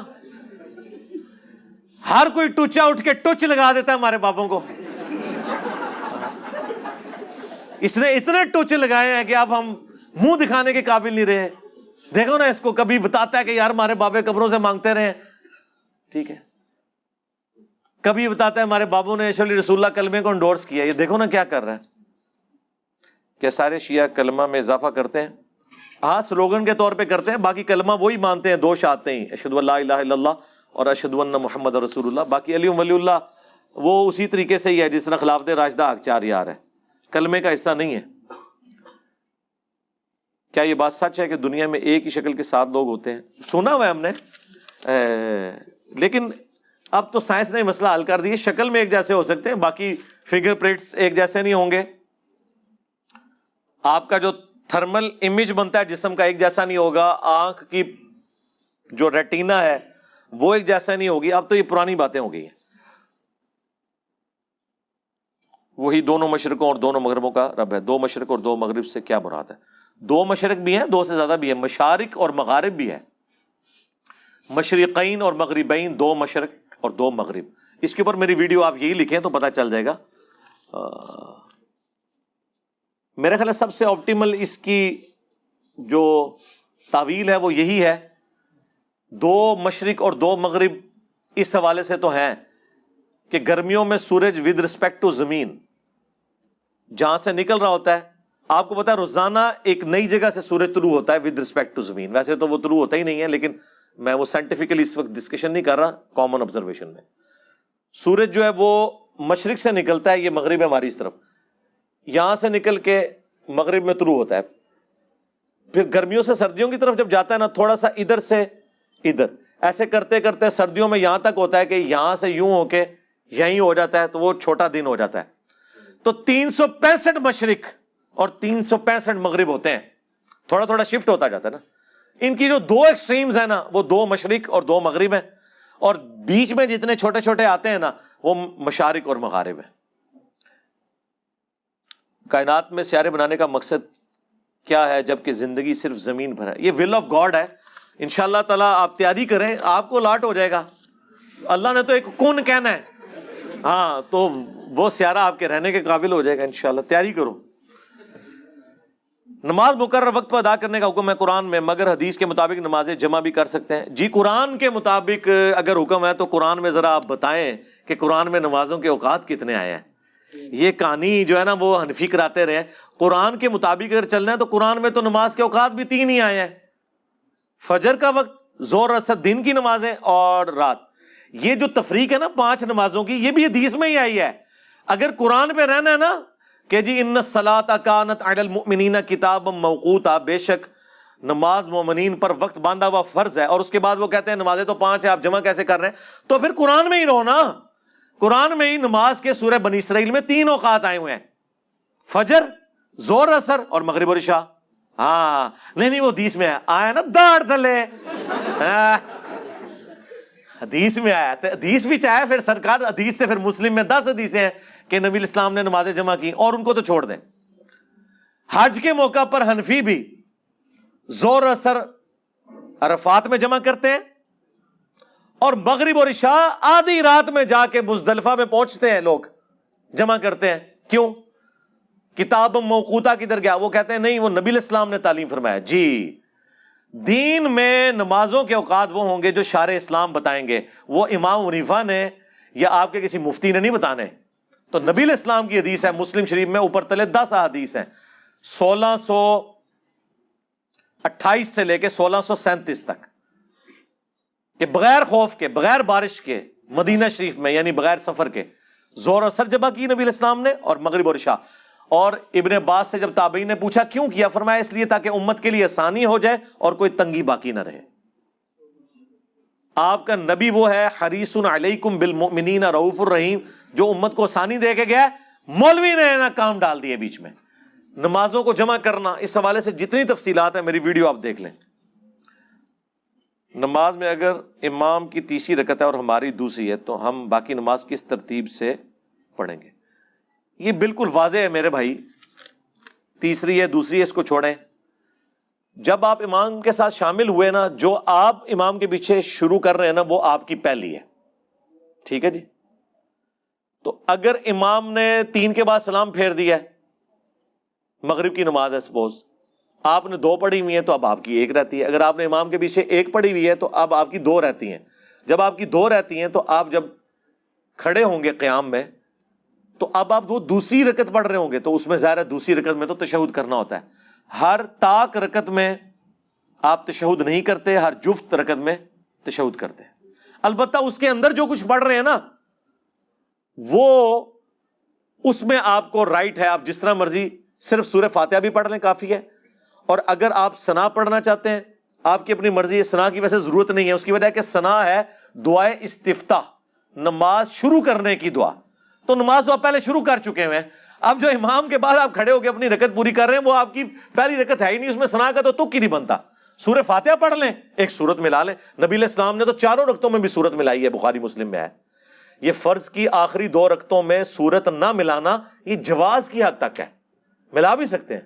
ہر کوئی ٹوچا اٹھ کے ٹچ لگا دیتا ہے ہمارے بابوں کو، اس نے اتنے ٹچ لگائے ہیں کہ اب ہم منہ دکھانے کے قابل نہیں رہے۔ دیکھو نا اس کو، کبھی بتاتا ہے کہ یار ہمارے بابے قبروں سے مانگتے رہے، ٹھیک ہے، کبھی بتاتا ہے ہمارے بابوں نے اشرف علی رسول اللہ کلمے کو انڈورس کیا۔ یہ دیکھو نا کیا کر رہا ہے۔ کیا سارے شیعہ کلمہ میں اضافہ کرتے ہیں؟ ہاں سلوگن کے طور پہ کرتے ہیں، باقی کلمہ وہی مانتے ہیں، 2 شہادتیں، اشہد ان لا الہ الا اللہ اور اشہد ان محمد رسول اللہ۔ باقی علی ولی اللہ وہ اسی طریقے سے ہی ہے جس طرح خلافت راشدہ حق 4 یار ہے، کلمے کا حصہ نہیں ہے۔ کیا یہ بات سچ ہے کہ دنیا میں ایک ہی شکل کے 7 لوگ ہوتے ہیں؟ سنا ہوا ہے ہم نے، لیکن اب تو سائنس نے مسئلہ حل کر دیا، شکل میں ایک جیسے ہو سکتے ہیں، باقی فگر پرنٹس ایک جیسے نہیں ہوں گے۔ آپ کا جو تھرمل امیج بنتا ہے جسم کا ایک جیسا نہیں ہوگا، آنکھ کی جو ریٹینا ہے وہ ایک جیسا نہیں ہوگی۔ اب تو یہ پرانی باتیں ہو گئی ہیں۔ وہی دونوں مشرقوں اور دونوں مغربوں کا رب ہے۔ 2 مشرق اور 2 مغرب سے کیا مراد ہے؟ 2 مشرق بھی ہیں، 2 سے زیادہ بھی ہیں، مشارق اور مغارب بھی ہے، مشرقین اور مغربین، 2 مشرق اور 2 مغرب۔ اس کے اوپر میری ویڈیو آپ یہی لکھیں تو پتہ چل جائے گا۔ میرا خیال ہے سب سے آپٹیمل اس کی جو تعویل ہے وہ یہی ہے، 2 مشرق اور 2 مغرب اس حوالے سے تو ہیں کہ گرمیوں میں سورج ود رسپیکٹ ٹو زمین جہاں سے نکل رہا ہوتا ہے، آپ کو پتا ہے روزانہ ایک نئی جگہ سے سورج طلوع ہوتا ہے ود رسپیکٹ ٹو زمین۔ ویسے تو وہ طلوع ہوتا ہی نہیں ہے، لیکن میں وہ سائنٹیفکلی اس وقت ڈسکشن نہیں کر رہا، کامن آبزرویشن میں سورج جو ہے وہ مشرق سے نکلتا ہے، یہ مغرب ہے ہماری اس طرف، یہاں سے نکل کے مغرب میں طلوع ہوتا ہے، پھر گرمیوں سے سردیوں کی طرف جب جاتا ہے نا، تھوڑا سا ادھر سے ادھر ایسے کرتے کرتے سردیوں میں یہاں تک ہوتا ہے کہ یہاں سے یوں ہو کے یہیں ہو جاتا ہے، تو وہ چھوٹا دن ہو جاتا ہے. تو 365 مشرق اور 365 مغرب ہوتے ہیں، تھوڑا تھوڑا شفٹ ہوتا جاتا ہے نا. ان کی جو دو ایکسٹریمز ہیں نا، وہ 2 مشرق اور 2 مغرب ہیں، اور بیچ میں جتنے چھوٹے چھوٹے آتے ہیں نا، وہ مشارق اور مغارب ہیں. کائنات میں سیارے بنانے کا مقصد کیا ہے جبکہ زندگی صرف زمین پر ہے؟ یہ ول آف گاڈ ہے. انشاءاللہ تعالیٰ آپ تیاری کریں، آپ کو لاٹ ہو جائے گا. اللہ نے تو ایک کن کہنا ہے، ہاں، تو وہ سیارہ آپ کے رہنے کے قابل ہو جائے گا انشاءاللہ. تیاری کرو. نماز مقرر وقت پر ادا کرنے کا حکم ہے قرآن میں، مگر حدیث کے مطابق نمازیں جمع بھی کر سکتے ہیں. جی قرآن کے مطابق اگر حکم ہے تو قرآن میں ذرا آپ بتائیں کہ قرآن میں نمازوں کے اوقات کتنے آئے ہیں. یہ کہانی جو ہے نا وہ حنفی کراتے رہے. قرآن کے مطابق اگر چلنا ہے تو قرآن میں تو نماز کے اوقات بھی 3 ہی آئے ہیں. فجر کا وقت، ظہر اثر دن کی نمازیں، اور رات. یہ جو تفریق ہے نا 5 نمازوں کی، یہ بھی حدیث میں ہی آئی ہے. اگر قرآن پہ رہنا ہے نا کہ جی ان الصلاۃ کانت علی المؤمنین کتابا موقوتا، بے شک نماز مومنین پر وقت باندھا ہوا فرض ہے، اور اس کے بعد وہ کہتے ہیں نمازیں تو 5 ہیں، آپ جمع کیسے کر رہے ہیں؟ تو پھر قرآن میں ہی رہو نا. قرآن میں ہی نماز کے سورہ بنی اسرائیل میں 3 اوقات آئے ہوئے ہیں، فجر، ظہر اثر اور مغرب اور عشاء. ہاں نہیں وہ حدیث میں آیا نا داڑ تلے، حدیث میں آیا. حدیث بھی چاہے پھر سرکار، حدیث تھے پھر مسلم میں 10 حدیثیں ہیں کہ نبی الاسلام نے نمازیں جمع کی، اور ان کو تو چھوڑ دیں. حج کے موقع پر حنفی بھی ظہر اثر عرفات میں جمع کرتے ہیں، اور مغرب اور عشاء آدھی رات میں جا کے مزدلفہ میں پہنچتے ہیں، لوگ جمع کرتے ہیں. کیوں؟ کتاب موقوتا کدھر گیا؟ وہ کہتے ہیں نہیں، وہ نبی الاسلام نے تعلیم فرمایا. جی دین میں نمازوں کے اوقات وہ ہوں گے جو شارع اسلام بتائیں گے، وہ امام حنیفہ نے یا آپ کے کسی مفتی نے نہیں بتانے. تو نبی الاسلام کی حدیث ہے مسلم شریف میں، اوپر تلے 10 احادیث ہیں، 1628 سے لے کے 1637 تک، کہ بغیر خوف کے، بغیر بارش کے، مدینہ شریف میں، یعنی بغیر سفر کے، ظہر اثر جمع کی نبی الاسلام نے، اور مغرب اور عشاء. اور ابن عباس سے جب تابعین نے پوچھا کیوں کیا، فرمایا اس لیے تاکہ امت کے لیے آسانی ہو جائے اور کوئی تنگی باقی نہ رہے. آپ کا نبی وہ ہے حریص علیکم بالمؤمنین رؤوف الرحیم، جو امت کو آسانی دے کے گیا. مولوی نے نا کام ڈال دیے بیچ میں. نمازوں کو جمع کرنا، اس حوالے سے جتنی تفصیلات ہیں میری ویڈیو آپ دیکھ لیں. نماز میں اگر امام کی تیسری رکعت ہے اور ہماری دوسری ہے تو ہم باقی نماز کس ترتیب سے پڑھیں گے؟ یہ بالکل واضح ہے میرے بھائی، تیسری ہے دوسری ہے، اس کو چھوڑیں. جب آپ امام کے ساتھ شامل ہوئے نا، جو آپ امام کے پیچھے شروع کر رہے ہیں نا، وہ آپ کی پہلی ہے. ٹھیک ہے جی؟ تو اگر امام نے 3 کے بعد سلام پھیر دیا ہے، مغرب کی نماز ہے سپوز، آپ نے 2 پڑھی ہوئی ہیں تو اب آپ کی 1 رہتی ہے. اگر آپ نے امام کے پیچھے 1 پڑھی ہوئی ہے تو اب آپ کی 2 رہتی ہیں. جب آپ کی 2 رہتی ہیں تو آپ جب کھڑے ہوں گے قیام میں تو اب آپ وہ دوسری رکعت پڑھ رہے ہوں گے، تو اس میں ظاہر ہے دوسری رکعت میں تو تشہد کرنا ہوتا ہے. ہر طاق رکعت میں آپ تشہد نہیں کرتے، ہر جفت رکعت میں تشہد کرتے ہیں. البتہ اس کے اندر جو کچھ پڑھ رہے ہیں نا، وہ اس میں آپ کو رائٹ ہے، آپ جس طرح مرضی صرف سورہ فاتحہ بھی پڑھ لیں کافی ہے. اور اگر آپ ثنا پڑھنا چاہتے ہیں، آپ کی اپنی مرضی ہے. ثنا کی ویسے ضرورت نہیں ہے، اس کی وجہ کہ ثنا ہے دعائے استفتاح، نماز شروع کرنے کی دعا. تو نماز تو آپ پہلے شروع کر چکے ہیں. اب جو امام کے بعد آپ کھڑے ہو کے اپنی رکعت پوری کر رہے ہیں، وہ آپ کی پہلی رکعت ہے ہی نہیں، اس میں ثنا کا تو تک ہی نہیں بنتا. سورہ فاتحہ پڑھ لیں، ایک سورت ملا لیں. نبی علیہ السلام نے تو 4 رکعتوں میں بھی سورت ملائی ہے، بخاری مسلم میں ہے. یہ فرض کی آخری 2 رکعتوں میں سورت نہ ملانا یہ جواز کی حد تک ہے، ملا بھی سکتے ہیں.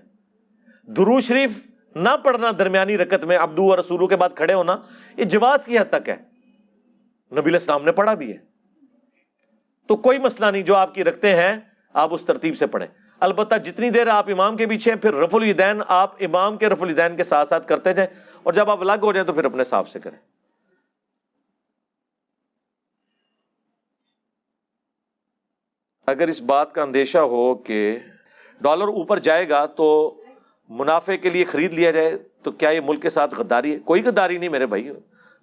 درود شریف نہ پڑھنا درمیانی رکعت میں، عبدو و رسولو کے بعد کھڑے ہونا، یہ جواز کی حد تک ہے، نبی علیہ السلام نے پڑھا بھی ہے. تو کوئی مسئلہ نہیں، جو آپ کی رکھتے ہیں آپ اس ترتیب سے پڑھیں. البتہ جتنی دیر آپ امام کے پیچھے ہیں، پھر رفع الیدین آپ امام کے رفع الیدین کے ساتھ ساتھ کرتے جائیں، اور جب آپ الگ ہو جائیں تو پھر اپنے حساب سے کریں. اگر اس بات کا اندیشہ ہو کہ ڈالر اوپر جائے گا تو منافع کے لیے خرید لیا جائے تو کیا یہ ملک کے ساتھ غداری ہے؟ کوئی غداری نہیں میرے بھائی،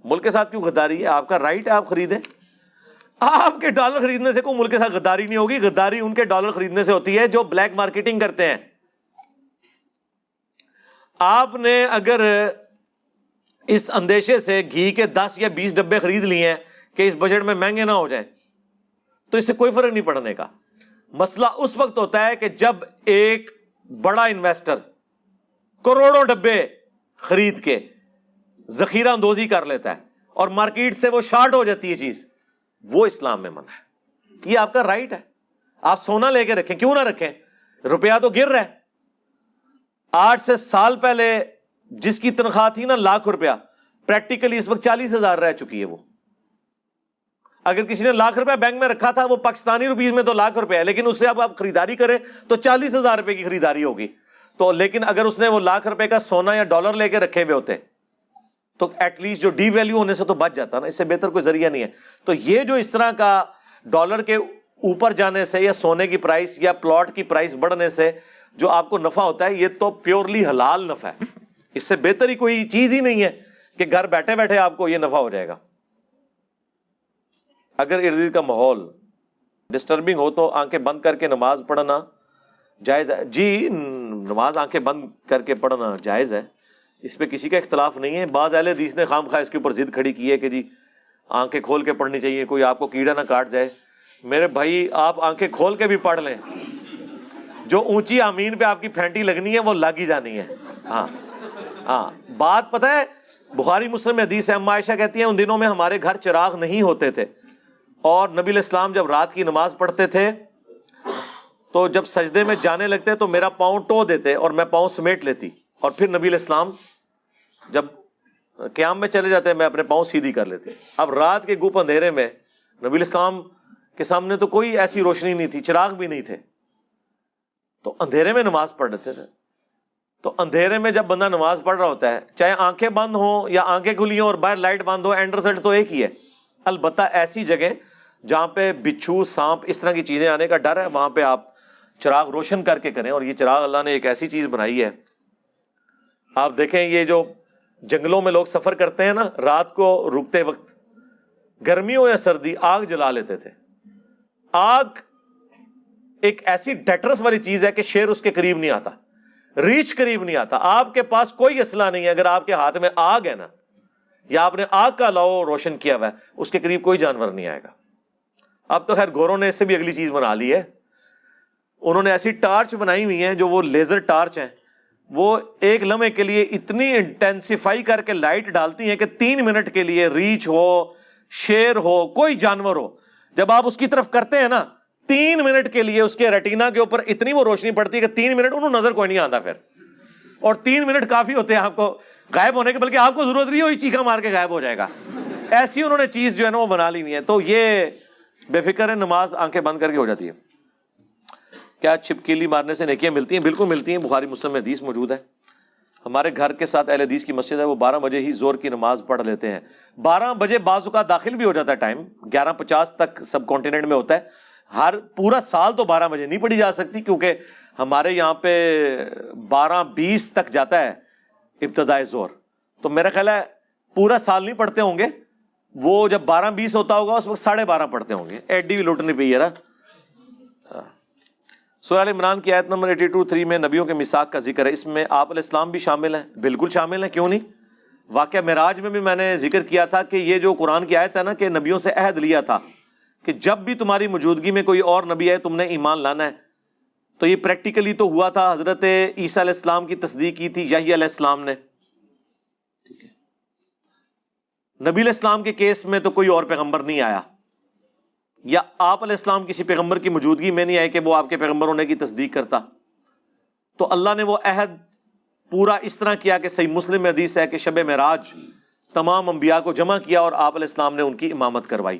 ملک کے ساتھ کیوں غداری ہے؟ آپ کا رائٹ ہے، آپ خریدیں. آپ کے ڈالر خریدنے سے کوئی ملک کے ساتھ غداری نہیں ہوگی. غداری ان کے ڈالر خریدنے سے ہوتی ہے جو بلیک مارکیٹنگ کرتے ہیں. آپ نے اگر اس اندیشے سے گھی کے 10 یا 20 ڈبے خرید لیے ہیں کہ اس بجٹ میں مہنگے نہ ہو جائیں تو اس سے کوئی فرق نہیں پڑنے کا. مسئلہ اس وقت ہوتا ہے کہ جب ایک بڑا انویسٹر کروڑوں ڈبے خرید کے ذخیرہ اندوزی کر لیتا ہے اور مارکیٹ سے وہ شارٹ ہو جاتی ہے چیز, وہ اسلام میں منع ہے. یہ آپ کا رائٹ ہے, آپ سونا لے کے رکھیں, کیوں نہ رکھیں, روپیہ تو گر رہا ہے. 8 سے سال پہلے جس کی تنخواہ تھی نا ₹1,00,000, پریکٹیکلی اس وقت 40,000 رہ چکی ہے. وہ اگر کسی نے ₹1,00,000 بینک میں رکھا تھا, وہ پاکستانی روپیز میں تو ₹1,00,000 ہے, لیکن اس سے اب آپ خریداری کریں تو ₹40,000 کی خریداری ہوگی. تو لیکن اگر اس نے وہ ₹1,00,000 کا سونا یا ڈالر لے کے رکھے ہوئے ہوتے تو ایٹ لیسٹ جو ڈی ویلیو ہونے سے تو بچ جاتا نا. اس سے بہتر کوئی ذریعہ نہیں ہے. تو یہ جو اس طرح کا ڈالر کے اوپر جانے سے یا سونے کی پرائس یا پلاٹ کی پرائس بڑھنے سے جو آپ کو نفع ہوتا ہے, یہ تو پیورلی حلال نفع ہے. اس سے بہتر ہی کوئی چیز ہی نہیں ہے کہ گھر بیٹھے بیٹھے آپ کو یہ نفع ہو جائے گا. اگر ارد گرد کا ماحول ڈسٹربنگ ہو تو آنکھیں بند کر کے نماز پڑھنا جائز ہے. جی, نماز آنکھیں بند کر کے پڑھنا جائز ہے, اس پہ کسی کا اختلاف نہیں ہے. بعض اہل حدیث نے خام خواہ اس کے اوپر ضد کھڑی کی ہے کہ جی آنکھیں کھول کے پڑھنی چاہیے, کوئی آپ کو کیڑا نہ کاٹ جائے. میرے بھائی, آپ آنکھیں کھول کے بھی پڑھ لیں, جو اونچی آمین پہ آپ کی پھینٹی لگنی ہے وہ لگ ہی جانی ہے. ہاں بات پتہ ہے, بخاری مسلم میں حدیث ہے, اما عائشہ کہتی ہیں ان دنوں میں ہمارے گھر چراغ نہیں ہوتے تھے اور نبی علیہ السلام جب رات کی نماز پڑھتے تھے تو جب سجدے میں جانے لگتے تو میرا پاؤں ٹو دیتے اور میں پاؤں سمیٹ لیتی, اور پھر نبی علیہ السلام جب قیام میں چلے جاتے میں اپنے پاؤں سیدھی کر لیتے. اب رات کے گپ اندھیرے میں نبی علیہ السلام کے سامنے تو کوئی ایسی روشنی نہیں تھی, چراغ بھی نہیں تھے, تو اندھیرے میں نماز پڑھ رہے تھے. تو اندھیرے میں جب بندہ نماز پڑھ رہا ہوتا ہے, چاہے آنکھیں بند ہوں یا آنکھیں کھلی ہوں اور باہر لائٹ بند ہو, اینڈ رزلٹ تو ایک ہی ہے. البتہ ایسی جگہ جہاں پہ بچھو, سانپ, اس طرح کی چیزیں آنے کا ڈر ہے, وہاں پہ آپ چراغ روشن کر کے کریں. اور یہ چراغ اللہ نے ایک ایسی چیز بنائی ہے, آپ دیکھیں یہ جو جنگلوں میں لوگ سفر کرتے ہیں نا, رات کو رکتے وقت گرمی ہو یا سردی آگ جلا لیتے تھے. آگ ایک ایسی ڈیٹرس والی چیز ہے کہ شیر اس کے قریب نہیں آتا, ریچ قریب نہیں آتا. آپ کے پاس کوئی اسلحہ نہیں ہے, اگر آپ کے ہاتھ میں آگ ہے نا یا آپ نے آگ کا لو روشن کیا ہوا ہے, اس کے قریب کوئی جانور نہیں آئے گا. اب تو خیر گوروں نے اس سے بھی اگلی چیز بنا لی ہے, انہوں نے ایسی ٹارچ بنائی ہوئی ہیں جو وہ لیزر ٹارچ ہیں, وہ ایک لمحے کے لیے اتنی انٹینسیفائی کر کے لائٹ ڈالتی ہیں کہ 3 منٹ کے لیے ریچھ ہو, شیر ہو, کوئی جانور ہو, جب آپ اس کی طرف کرتے ہیں نا 3 منٹ کے لیے اس کے ریٹینا کے اوپر اتنی وہ روشنی پڑتی ہے کہ 3 منٹ انہوں نظر کوئی نہیں آتا پھر, اور 3 منٹ کافی ہوتے ہیں آپ کو غائب ہونے کے, بلکہ آپ کو ضرورت نہیں ہوئی چیخا مار کے غائب ہو جائے گا. ایسی انہوں نے چیز جو ہے نا وہ بنا لی ہوئی ہے. تو یہ بے فکر ہے, نماز آنکھیں بند کر کے ہو جاتی ہے. کیا چھپکلی مارنے سے نیکیاں ملتی ہیں؟ بالکل ملتی ہیں, بخاری مسلم میں حدیث موجود ہے. ہمارے گھر کے ساتھ اہل حدیث کی مسجد ہے, وہ 12 بجے ہی زور کی نماز پڑھ لیتے ہیں. 12 بجے بعض اوقات داخل بھی ہو جاتا ہے ٹائم, 11:50 تک سب کانٹیننٹ میں ہوتا ہے. ہر پورا سال تو 12 بجے نہیں پڑھی جا سکتی, کیونکہ ہمارے یہاں پہ 12:20 تک جاتا ہے ابتدائے زور, تو میرا خیال ہے پورا سال نہیں پڑھتے ہوں گے, وہ جب 12:20 ہوتا ہوگا اس وقت 12:30 پڑھتے ہوں گے. ایڈی بھی لوٹنی پہ یار. سورہ ال عمران کی آیت نمبر 82:3 میں نبیوں کے میثاق کا ذکر ہے, اس میں آپ علیہ السلام بھی شامل ہیں. بالکل شامل ہیں, کیوں نہیں. واقعہ معراج میں بھی میں نے ذکر کیا تھا کہ یہ جو قرآن کی آیت ہے نا کہ نبیوں سے عہد لیا تھا کہ جب بھی تمہاری موجودگی میں کوئی اور نبی ہے تم نے ایمان لانا ہے. تو یہ پریکٹیکلی تو ہوا تھا, حضرت عیسیٰ علیہ السلام کی تصدیق کی تھی یحییٰ علیہ السلام نے. ٹھیک ہے, نبی علیہ السلام کے کیس میں تو کوئی اور پیغمبر نہیں آیا, یا آپ علیہ السلام کسی پیغمبر کی موجودگی میں نہیں آئے کہ وہ آپ کے پیغمبر ہونے کی تصدیق کرتا. تو اللہ نے وہ عہد پورا اس طرح کیا کہ صحیح مسلم میں حدیث ہے کہ شب معراج تمام انبیاء کو جمع کیا اور آپ علیہ السلام نے ان کی امامت کروائی.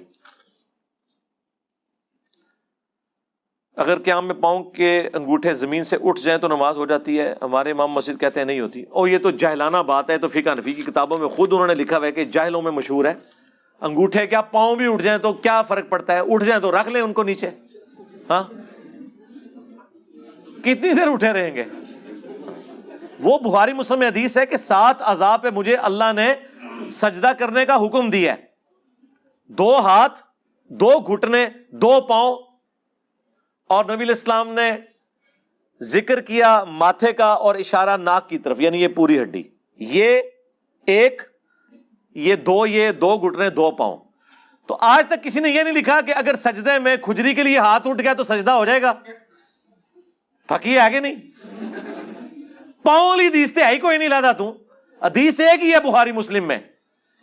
اگر قیام میں پاؤں کے انگوٹھے زمین سے اٹھ جائیں تو نماز ہو جاتی ہے. ہمارے امام مسجد کہتے ہیں نہیں ہوتی. اور یہ تو جاہلانہ بات ہے, تو فقہ حنفی کی کتابوں میں خود انہوں نے لکھا ہوا ہے کہ جاہلوں میں مشہور ہے. انگوٹھے کیا پاؤں بھی اٹھ جائیں تو کیا فرق پڑتا ہے, اٹھ جائیں تو رکھ لیں ان کو نیچے. ہاں کتنی دیر اٹھے رہیں گے. وہ بخاری مسلم میں حدیث ہے کہ 7 اعضاء پہ مجھے اللہ نے سجدہ کرنے کا حکم دیا ہے, 2 ہاتھ, 2 گھٹنے, 2 پاؤں. اور نبی علیہ السلام نے ذکر کیا ماتھے کا اور اشارہ ناک کی طرف، یعنی یہ پوری ہڈی، یہ ایک، یہ دو گھٹنے، دو پاؤں. تو آج تک کسی نے یہ نہیں لکھا کہ اگر سجدے میں کھجری کے لیے ہاتھ اٹھ گیا تو سجدہ ہو جائے گا. پھکی ہے کہ نہیں؟ پاؤں والی حدیث تے ہی کوئی نہیں لادا تو. حدیث ایک ہی ہے بخاری مسلم میں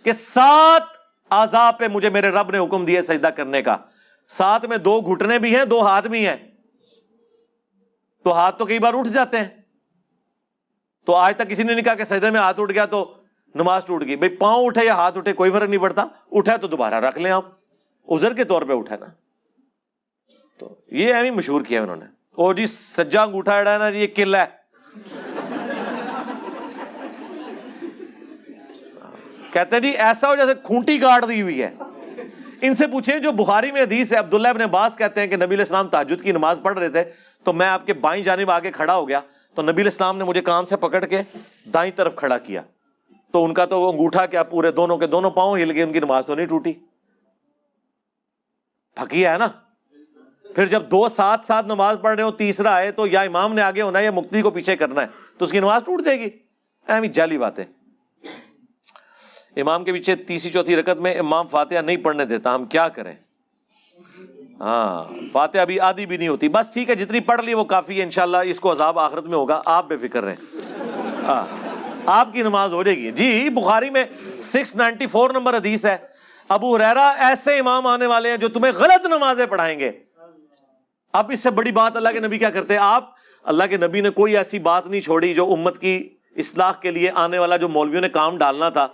کہ 7 اعضاء پہ مجھے میرے رب نے حکم دیا سجدہ کرنے کا. 7 میں 2 گھٹنے بھی ہیں، 2 ہاتھ بھی ہیں. تو ہاتھ تو کئی بار اٹھ جاتے ہیں. تو آج تک کسی نے نہیں کہا کہ سجدے میں ہاتھ اٹھ گیا تو نماز ٹوٹ گئی. بھئی پاؤں اٹھے یا ہاتھ اٹھے کوئی فرق نہیں پڑتا، اٹھا تو دوبارہ رکھ لیں آپ، عذر کے طور پہ اٹھا نا. تو یہ ایویں مشہور کیا انہوں نے. او جی سجا انگوٹھا اڑا ہے نا جی یہ قلعہ ہے. کہتے ہیں جی ایسا ہو جیسے کھونٹی گاڑ دی ہوئی ہے. ان سے پوچھیں جو بخاری میں حدیث ہے، عبداللہ ابن عباس کہتے ہیں کہ نبی علیہ السلام تہجد کی نماز پڑھ رہے تھے تو میں آپ کے بائیں جانب آگے کھڑا ہو گیا تو نبی علیہ السلام نے مجھے کان سے پکڑ کے دائیں طرف کھڑا کیا تو ان کا تو انگوٹھا کیا پورے دونوں کے دونوں پاؤں ہل گئے، ان کی نماز تو نہیں ٹوٹی. پھکی ہے نا. پھر جب 2 ساتھ نماز پڑھ رہے ہو، تیسرا ہے تو یا امام نے آگے ہونا ہے یا مقتدی کو پیچھے کرنا ہے، تو اس کی نماز ٹوٹ جائے گی. ایویں جعلی باتیں. امام کے پیچھے تیسری چوتھی رکعت میں امام فاتحہ نہیں پڑھنے دیتا، ہم کیا کریں؟ ہاں فاتحہ ابھی آدھی بھی نہیں ہوتی. بس ٹھیک ہے جتنی پڑھ لی وہ کافی ہے، انشاءاللہ اس کو عذاب آخرت میں ہوگا، آپ بے فکر رہیں. آپ کی نماز ہو جائے گی. جی بخاری میں 694 نمبر حدیث ہے، ابو ہریرہ ایسے امام آنے والے ہیں جو تمہیں غلط نمازیں پڑھائیں گے. اب اس سے بڑی بات اللہ کے نبی کیا کرتے ہیں؟ اللہ کے نبی نے کوئی ایسی بات نہیں چھوڑی جو امت کی اصلاح کے لیے آنے والا جو مولویوں نے کام ڈالنا تھا.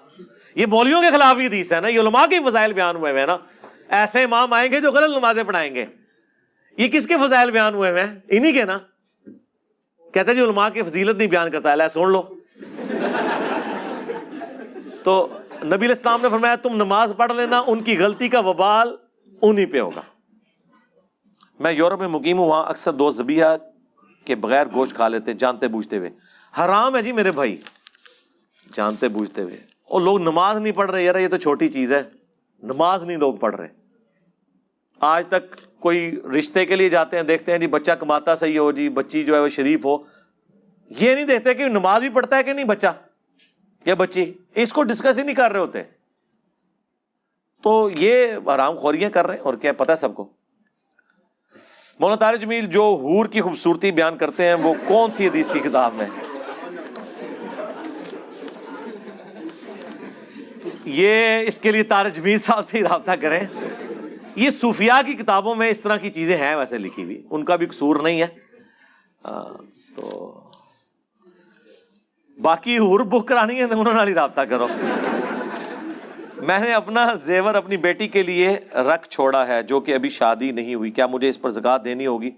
یہ مولویوں کے خلاف ہی حدیث ہے نا، یہ علماء کے فضائل بیان ہوئے ہیں نا. ایسے امام آئیں گے جو غلط نمازیں پڑھائیں گے. یہ کس کے فضائل بیان ہوئے ہیں؟ انہی کے نا. کہتے ہیں جی علماء کی فضیلت نہیں بیان کرتا ہے، سن لو. تو نبی علیہ السلام نے فرمایا تم نماز پڑھ لینا، ان کی غلطی کا وبال انہی پہ ہوگا. میں یورپ میں مقیم ہوں، وہاں اکثر دوست ذبیحہ کے بغیر گوشت کھا لیتے جانتے بوجھتے ہوئے. حرام ہے جی میرے بھائی، جانتے بوجھتے ہوئے. اور لوگ نماز نہیں پڑھ رہے، یار یہ تو چھوٹی چیز ہے، نماز نہیں لوگ پڑھ رہے. آج تک کوئی رشتے کے لیے جاتے ہیں، دیکھتے ہیں جی بچہ کماتا صحیح ہو، جی بچی جو ہے وہ شریف ہو. یہ نہیں دیکھتے کہ نماز بھی پڑھتا ہے کہ نہیں بچہ یا بچی، اس کو ڈسکس ہی نہیں کر رہے ہوتے. تو یہ حرام خوریاں کر رہے ہیں. اور کیا پتہ ہے سب کو. مولانا طارق جمیل جو حور کی خوبصورتی بیان کرتے ہیں وہ کون سی حدیث کی کتاب میں؟ یہ اس کے لیے طارق جمیل صاحب سے ہی رابطہ کریں. یہ صوفیاء کی کتابوں میں اس طرح کی چیزیں ہیں ویسے لکھی ہوئی، ان کا بھی قصور نہیں ہے. تو باقی حور بک کرانی ہے تو انہوں نے رابطہ کرو. میں نے اپنا زیور اپنی بیٹی کے لیے رکھ چھوڑا ہے جو کہ ابھی شادی نہیں ہوئی، کیا مجھے اس پر زکوٰۃ دینی ہوگی؟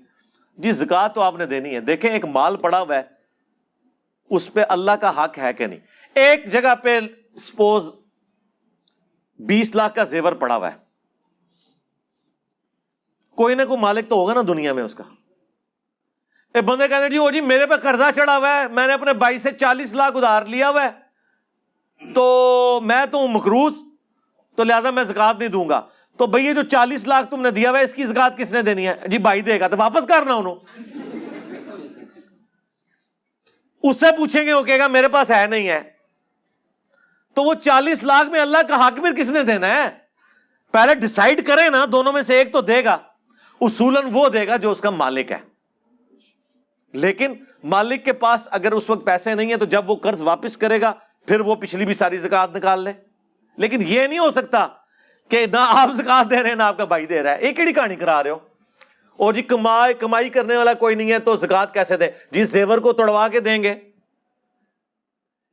جی زکوٰۃ تو آپ نے دینی ہے. دیکھیں ایک مال پڑا ہوا ہے، اس پہ اللہ کا حق ہے کہ نہیں. ایک جگہ پہ سپوز 20 لاکھ کا زیور پڑا ہوا ہے، کوئی نہ کوئی مالک تو ہوگا نا دنیا میں اس کا. ایک بندے کہتے ہیں جی وہ جی میرے پہ قرضہ چڑھا ہوا ہے، میں نے اپنے بھائی سے 40 لاکھ ادھار لیا ہوا ہے، تو میں تو مقروض، تو لہٰذا میں زکوٰۃ نہیں دوں گا. تو بھئی یہ جو 40 لاکھ تم نے دیا ہوا ہے اس کی زکوٰۃ کس نے دینی ہے؟ جی بھائی دے گا. تو واپس کرنا انہوں. اس سے پوچھیں گے وہ کہے گا میرے پاس ہے نہیں ہے. تو وہ 40 لاکھ میں اللہ کا حق پھر کس نے دینا ہے؟ پہلے ڈیسائیڈ کریں نا، دونوں میں سے ایک تو دے گا. اصولاً وہ دے گا جو اس کا مالک ہے. لیکن مالک کے پاس اگر اس وقت پیسے نہیں ہیں تو جب وہ قرض واپس کرے گا پھر وہ پچھلی بھی ساری زکوٰۃ نکال لے. لیکن یہ نہیں ہو سکتا کہ نہ آپ زکوٰۃ دے رہے ہیں نہ آپ کا بھائی دے رہا ہے. ایک ہی کہانی کرا رہے ہو. اور جی کمائی کرنے والا کوئی نہیں ہے تو زکوٰۃ کیسے دیں؟ جی زیور کو توڑوا کے دیں گے.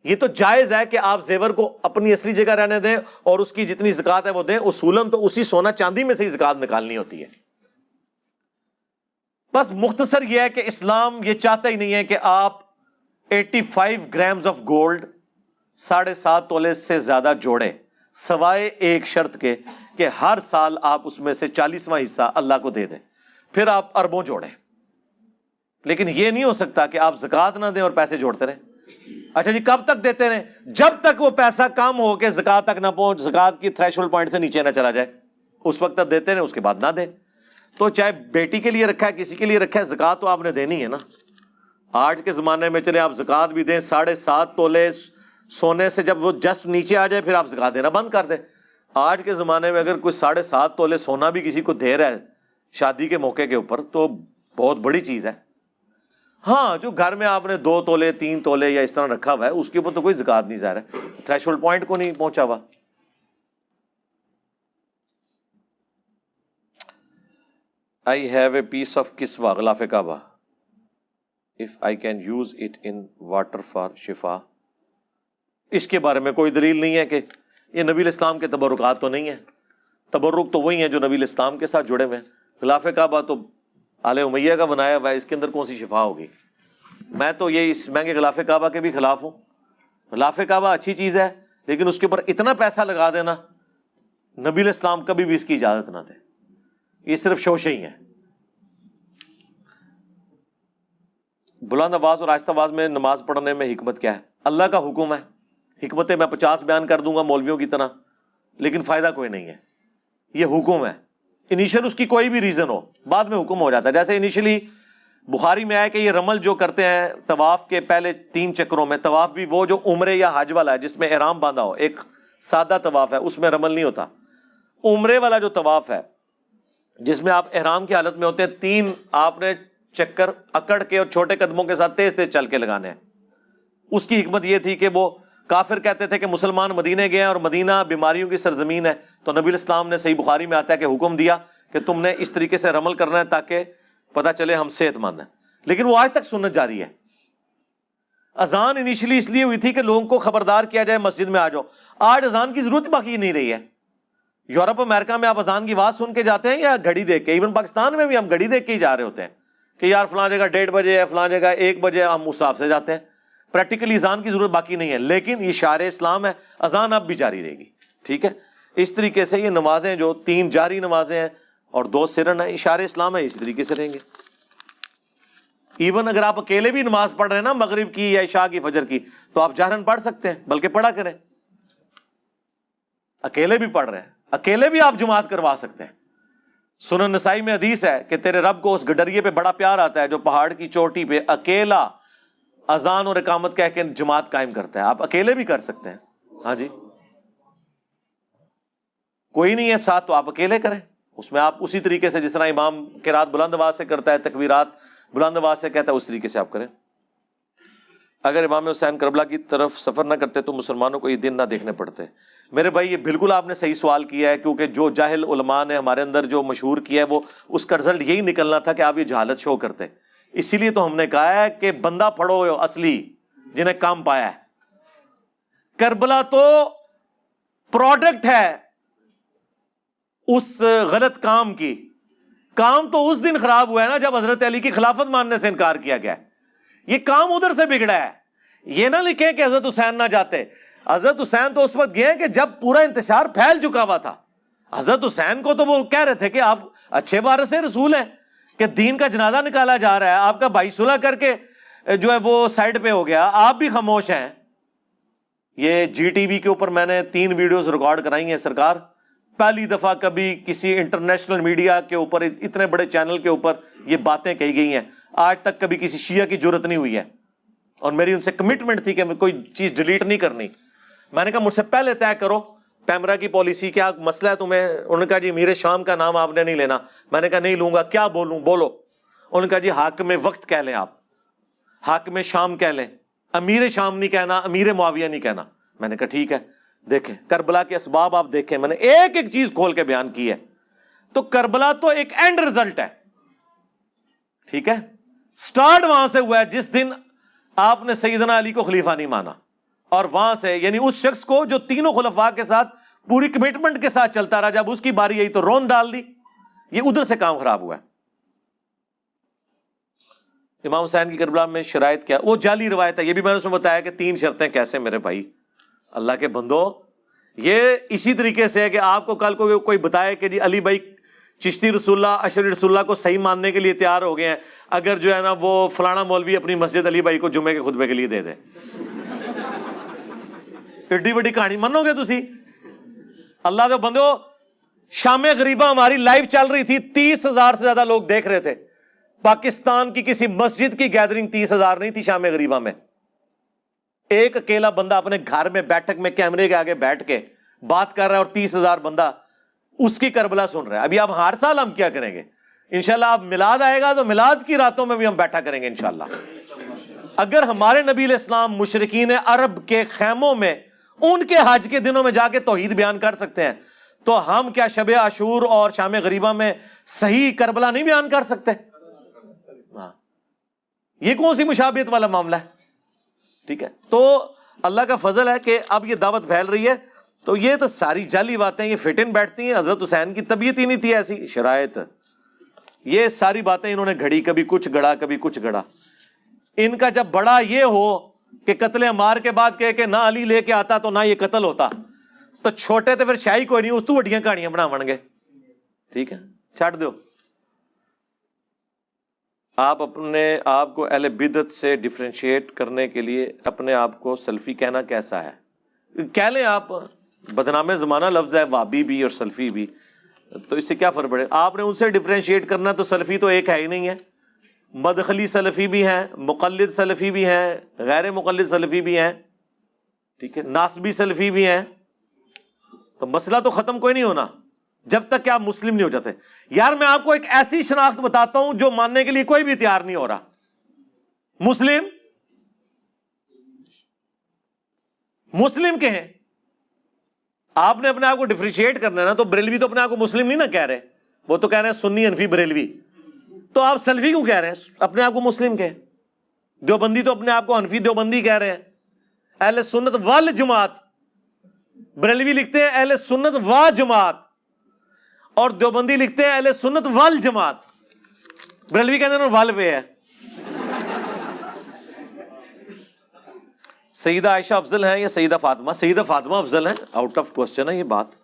یہ تو جائز ہے کہ آپ زیور کو اپنی اصلی جگہ رہنے دیں اور اس کی جتنی زکوٰۃ ہے وہ دیں. اصولاً تو اسی سونا چاندی میں سے ہی زکوٰۃ نکالنی ہوتی ہے. بس مختصر یہ ہے کہ اسلام یہ چاہتا ہی نہیں ہے کہ آپ 85 گرامز آف گولڈ 7.5 تولے سے زیادہ جوڑیں، سوائے ایک شرط کے کہ ہر سال آپ اس میں سے 40واں حصہ اللہ کو دے دیں، پھر آپ اربوں جوڑیں. لیکن یہ نہیں ہو سکتا کہ آپ زکوٰۃ نہ دیں اور پیسے جوڑتے رہیں. اچھا جی کب تک دیتے رہیں؟ جب تک وہ پیسہ کم ہو کے زکوٰۃ تک نہ پہنچ، زکوٰۃ کی تھریشولڈ پوائنٹ سے نیچے نہ چلا جائے، اس وقت تک دیتے رہیں، اس کے بعد نہ دیں. تو چاہے بیٹی کے لیے رکھا ہے کسی کے لیے رکھا ہے، زکوٰۃ تو آپ نے دینی ہے نا. آج کے زمانے میں چلے آپ زکوٰۃ بھی دیں 7.5 تولے سونے سے جب وہ جسٹ نیچے آ جائے پھر آپ زکوٰۃ دینا بند کر دیں. آج کے زمانے میں اگر کوئی 7.5 تولے سونا بھی کسی کو دے رہا ہے شادی کے موقع کے اوپر تو بہت بڑی چیز ہے. ہاں جو گھر میں آپ نے 2 تولے 3 تولے یا اس طرح رکھا ہوا ہے اس کے اوپر تو کوئی زکوٰۃ نہیں ظاہر ہے, تھریش ہولڈ پوائنٹ کو نہیں پہنچا ہوا. I have a piece of kiswa غلاف کعبہ, if I can use it in water for شفا. اس کے بارے میں کوئی دلیل نہیں ہے کہ یہ نبی الاسلام کے تبرکات تو نہیں ہیں. تبرک تو وہی ہیں جو نبی الاسلام کے ساتھ جڑے ہوئے ہیں. غلاف کعبہ تو آل امیہ کا بنایا ہوا ہے, اس کے اندر کون سی شفا ہوگی؟ میں تو یہ اس مہنگے غلاف کعبہ کے بھی خلاف ہوں. غلاف کعبہ اچھی چیز ہے لیکن اس کے اوپر اتنا پیسہ لگا دینا, نبی الاسلام کبھی بھی اس کی اجازت نہ دے. یہ صرف شوشے ہی ہیں. بلند آواز اور آہستہ آواز میں نماز پڑھنے میں حکمت کیا ہے؟ اللہ کا حکم ہے. حکمتیں میں 50 بیان کر دوں گا مولویوں کی طرح, لیکن فائدہ کوئی نہیں ہے. یہ حکم ہے. انیشل اس کی کوئی بھی ریزن ہو, بعد میں حکم ہو جاتا ہے. جیسے انیشلی بخاری میں آیا کہ یہ رمل جو کرتے ہیں طواف کے پہلے 3 چکروں میں, طواف بھی وہ جو عمرے یا حج والا ہے جس میں احرام باندھا ہو, ایک سادہ طواف ہے اس میں رمل نہیں ہوتا. عمرے والا جو طواف ہے جس میں آپ احرام کی حالت میں ہوتے ہیں, 3 آپ نے چکر اکڑ کے اور چھوٹے قدموں کے ساتھ تیز تیز چل کے لگانے ہیں. اس کی حکمت یہ تھی کہ وہ کافر کہتے تھے کہ مسلمان مدینے گئے ہیں اور مدینہ بیماریوں کی سرزمین ہے, تو نبی الاسلام نے صحیح بخاری میں آتا ہے کہ حکم دیا کہ تم نے اس طریقے سے رمل کرنا ہے تاکہ پتہ چلے ہم صحت مند ہیں. لیکن وہ آج تک سنت جاری ہے. اذان انیشلی اس لیے ہوئی تھی کہ لوگوں کو خبردار کیا جائے مسجد میں آ جاؤ. آج اذان کی ضرورت باقی نہیں رہی ہے. یورپ امریکہ میں آپ اذان کی آواز سن کے جاتے ہیں یا گھڑی دیکھ کے؟ ایون پاکستان میں بھی ہم گھڑی دیکھ کے ہی جا رہے ہوتے ہیں کہ یار فلاں جگہ 1:30 بجے ہے, فلاں جگہ 1 بجے, ہم اس حساب سے جاتے ہیں. پریکٹیکلی اذان کی ضرورت باقی نہیں ہے, لیکن یہ شعار اسلام ہے, اذان اب بھی جاری رہے گی. ٹھیک ہے, اس طریقے سے یہ نمازیں جو 3 جاری نمازیں ہیں اور 2 سرن ہیں, اشارے اسلام ہے, اسی طریقے سے رہیں گے. ایون اگر آپ اکیلے بھی نماز پڑھ رہے ہیں نا مغرب کی یا عشاء کی فجر کی, تو آپ جہرن پڑھ سکتے ہیں, بلکہ پڑھا کریں. اکیلے بھی پڑھ رہے ہیں, اکیلے بھی آپ جماعت کروا سکتے ہیں. سنن نسائی میں حدیث ہے کہ تیرے رب کو اس گڈریے پہ بڑا پیار آتا ہے جو پہاڑ کی چوٹی پہ اکیلا اذان اور اقامت کہہ کے جماعت قائم کرتا ہے. آپ اکیلے بھی کر سکتے ہیں. ہاں جی, کوئی نہیں ہے ساتھ تو آپ اکیلے کریں. اس میں آپ اسی طریقے سے جس طرح امام قرات بلند آواز سے کرتا ہے, تکبیرات بلند آواز سے کہتا ہے, اس طریقے سے آپ کریں. اگر امام حسین کربلا کی طرف سفر نہ کرتے تو مسلمانوں کو یہ دن نہ دیکھنے پڑتے. میرے بھائی یہ بالکل آپ نے صحیح سوال کیا ہے, کیونکہ جو جاہل علماء نے ہمارے اندر جو مشہور کیا ہے وہ اس کا رزلٹ یہی نکلنا تھا کہ آپ یہ جہالت شو کرتے. اسی لیے تو ہم نے کہا ہے کہ بندہ پڑھو اصلی جنہیں کام پایا ہے. کربلا تو پروڈکٹ ہے اس غلط کام کی. کام تو اس دن خراب ہوا ہے نا جب حضرت علی کی خلافت ماننے سے انکار کیا گیا. یہ کام ادھر سے بگڑا ہے. یہ نہ لکھیں کہ حضرت حسین نہ جاتے. حضرت حسین تو اس وقت گئے کہ جب پورا انتشار پھیل چکا ہوا تھا. حضرت حسین کو تو وہ کہہ رہے تھے کہ آپ اچھے وارث رسول ہیں کہ دین کا جنازہ نکالا جا رہا ہے, آپ کا بھائی صلح کر کے جو ہے وہ سائڈ پہ ہو گیا, آپ بھی خاموش ہیں. یہ جی ٹی وی کے اوپر میں نے 3 ویڈیوز ریکارڈ کرائی ہیں سرکار. پہلی دفعہ کبھی کسی انٹرنیشنل میڈیا کے اوپر, اتنے بڑے چینل کے اوپر یہ باتیں کہی گئی ہیں. آج تک کبھی کسی شیعہ کی جرت نہیں ہوئی ہے, اور میری ان سے کمٹمنٹ تھی کہ کوئی چیز ڈیلیٹ نہیں کرنی. میں نے کہا مجھ سے پہلے طے کرو پیمرا کی پالیسی, کیا مسئلہ ہے تمہیں؟ انہوں نے کہا جی امیر شام کا نام آپ نے نہیں لینا. میں نے کہا نہیں لوں گا. کیا بولوں؟ بولو. انہوں نے کہا جی حاکم وقت کہہ لیں, آپ حاکم شام کہہ لیں, امیر شام نہیں کہنا, امیر معاویہ نہیں کہنا. میں نے کہا ٹھیک ہے. دیکھیں کربلا کے اسباب آپ دیکھیں, میں نے ایک ایک چیز کھول کے بیان کی ہے. تو کربلا تو ایک اینڈ رزلٹ ہے. ٹھیک ہے, سٹارٹ وہاں سے ہوا ہے جس دن آپ نے سیدنا علی کو خلیفہ نہیں مانا, اور وہاں سے یعنی اس شخص کو جو تینوں خلفاء کے ساتھ پوری کمٹمنٹ کے ساتھ چلتا رہا, جب اس کی باری آئی تو رون ڈال دی. یہ ادھر سے کام خراب ہوا ہے. امام حسین کی کربلا میں شرائط کیا؟ وہ جعلی روایت ہے. یہ بھی میں نے اس میں بتایا کہ 3 شرطیں کیسے میرے بھائی اللہ کے بندو. یہ اسی طریقے سے ہے کہ آپ کو کل کو کوئی بتائے کہ جی علی بھائی چشتی رسول اللہ اشری رسول اللہ کو صحیح ماننے کے لیے تیار ہو گئے ہیں, اگر جو ہے نا وہ فلانا مولوی اپنی مسجد علی بھائی کو جمعے کے خطبے کے لیے دے دے. ایڈی بڑی کہانی منو گے تسی؟ اللہ دے بندو, شام غریبہ ہماری لائیو چل رہی تھی, 30,000 سے زیادہ لوگ دیکھ رہے تھے. پاکستان کی کسی مسجد کی گیدرنگ 30,000 نہیں تھی شام غریبہ میں. ایک اکیلا بندہ اپنے گھر میں بیٹھک میں کیمرے کے آگے بیٹھ کے بات کر رہا ہے اور 30,000 بندہ اس کی کربلا سن رہا ہے. ابھی اب ہر سال ہم کیا کریں گے انشاءاللہ. اب میلاد آئے گا تو میلاد کی راتوں میں بھی ہم بیٹھا کریں گے انشاءاللہ. اگر ہمارے نبی علیہ السلام مشرکین عرب کے خیموں میں ان کے حج کے دنوں میں جا کے توحید بیان کر سکتے ہیں تو ہم کیا شب عاشور اور شام غریبہ میں صحیح کربلا نہیں بیان کر سکتے؟ یہ کون سی مشابہت والا معاملہ ہے؟ ٹھیک ہے. تو اللہ کا فضل ہے کہ اب یہ دعوت پھیل رہی ہے. تو یہ تو ساری جعلی باتیں یہ فٹ ان بیٹھتی ہیں. حضرت حسین کی طبیعت ہی نہیں تھی ایسی شرائط. یہ ساری باتیں انہوں نے گھڑی, کبھی کچھ گڑا کبھی کچھ گڑا. ان کا جب بڑا یہ ہو کہ قتل عمار کے بعد کہے کہ نہ علی لے کے آتا تو نہ یہ قتل ہوتا, تو چھوٹے تو پھر شاہی کوئی نہیں, اس تو وڈیاں کہانیاں بنا گے. ٹھیک ہے, چھٹ دو. آپ اپنے آپ کو اہل بدعت سے ڈفرینشیٹ کرنے کے لیے اپنے آپ کو سلفی کہنا کیسا ہے؟ کہہ لیں آپ, بدنام زمانہ لفظ ہے وابی بھی اور سلفی بھی, تو اس سے کیا فرق پڑے؟ آپ نے ان سے ڈفرینشیٹ کرنا تو سلفی تو ایک ہے ہی نہیں ہے. مدخلی سلفی بھی ہیں, مقلد سلفی بھی ہیں, غیر مقلد سلفی بھی ہیں, ٹھیک ہے, ناسبی سلفی بھی ہیں. تو مسئلہ تو ختم کوئی نہیں ہونا جب تک کہ آپ مسلم نہیں ہو جاتے. یار میں آپ کو ایک ایسی شناخت بتاتا ہوں جو ماننے کے لیے کوئی بھی تیار نہیں ہو رہا. مسلم کہیں, آپ نے اپنے آپ کو ڈفرینشیٹ کرنا ہے نا. تو بریلوی تو اپنے آپ کو مسلم نہیں نا کہہ رہے, وہ تو کہہ رہے ہیں سنی حنفی بریلوی. تو آپ سلفی کیوں کہہ رہے ہیں؟ اپنے آپ کو مسلم کہیں. دیوبندی تو اپنے آپ کو حنفی دیوبندی کہہ رہے ہیں, اہل سنت والجماعت. بریلوی لکھتے ہیں اہل سنت و جماعت, اور دیوبندی لکھتے ہیں اہل سنت والجماعت. بریلوی کہتے ہیں وال پہ ہے. سیدہ عائشہ افضل ہیں یا سیدہ فاطمہ؟ سیدہ فاطمہ افضل ہیں, آؤٹ آف کوسچن ہے یہ بات.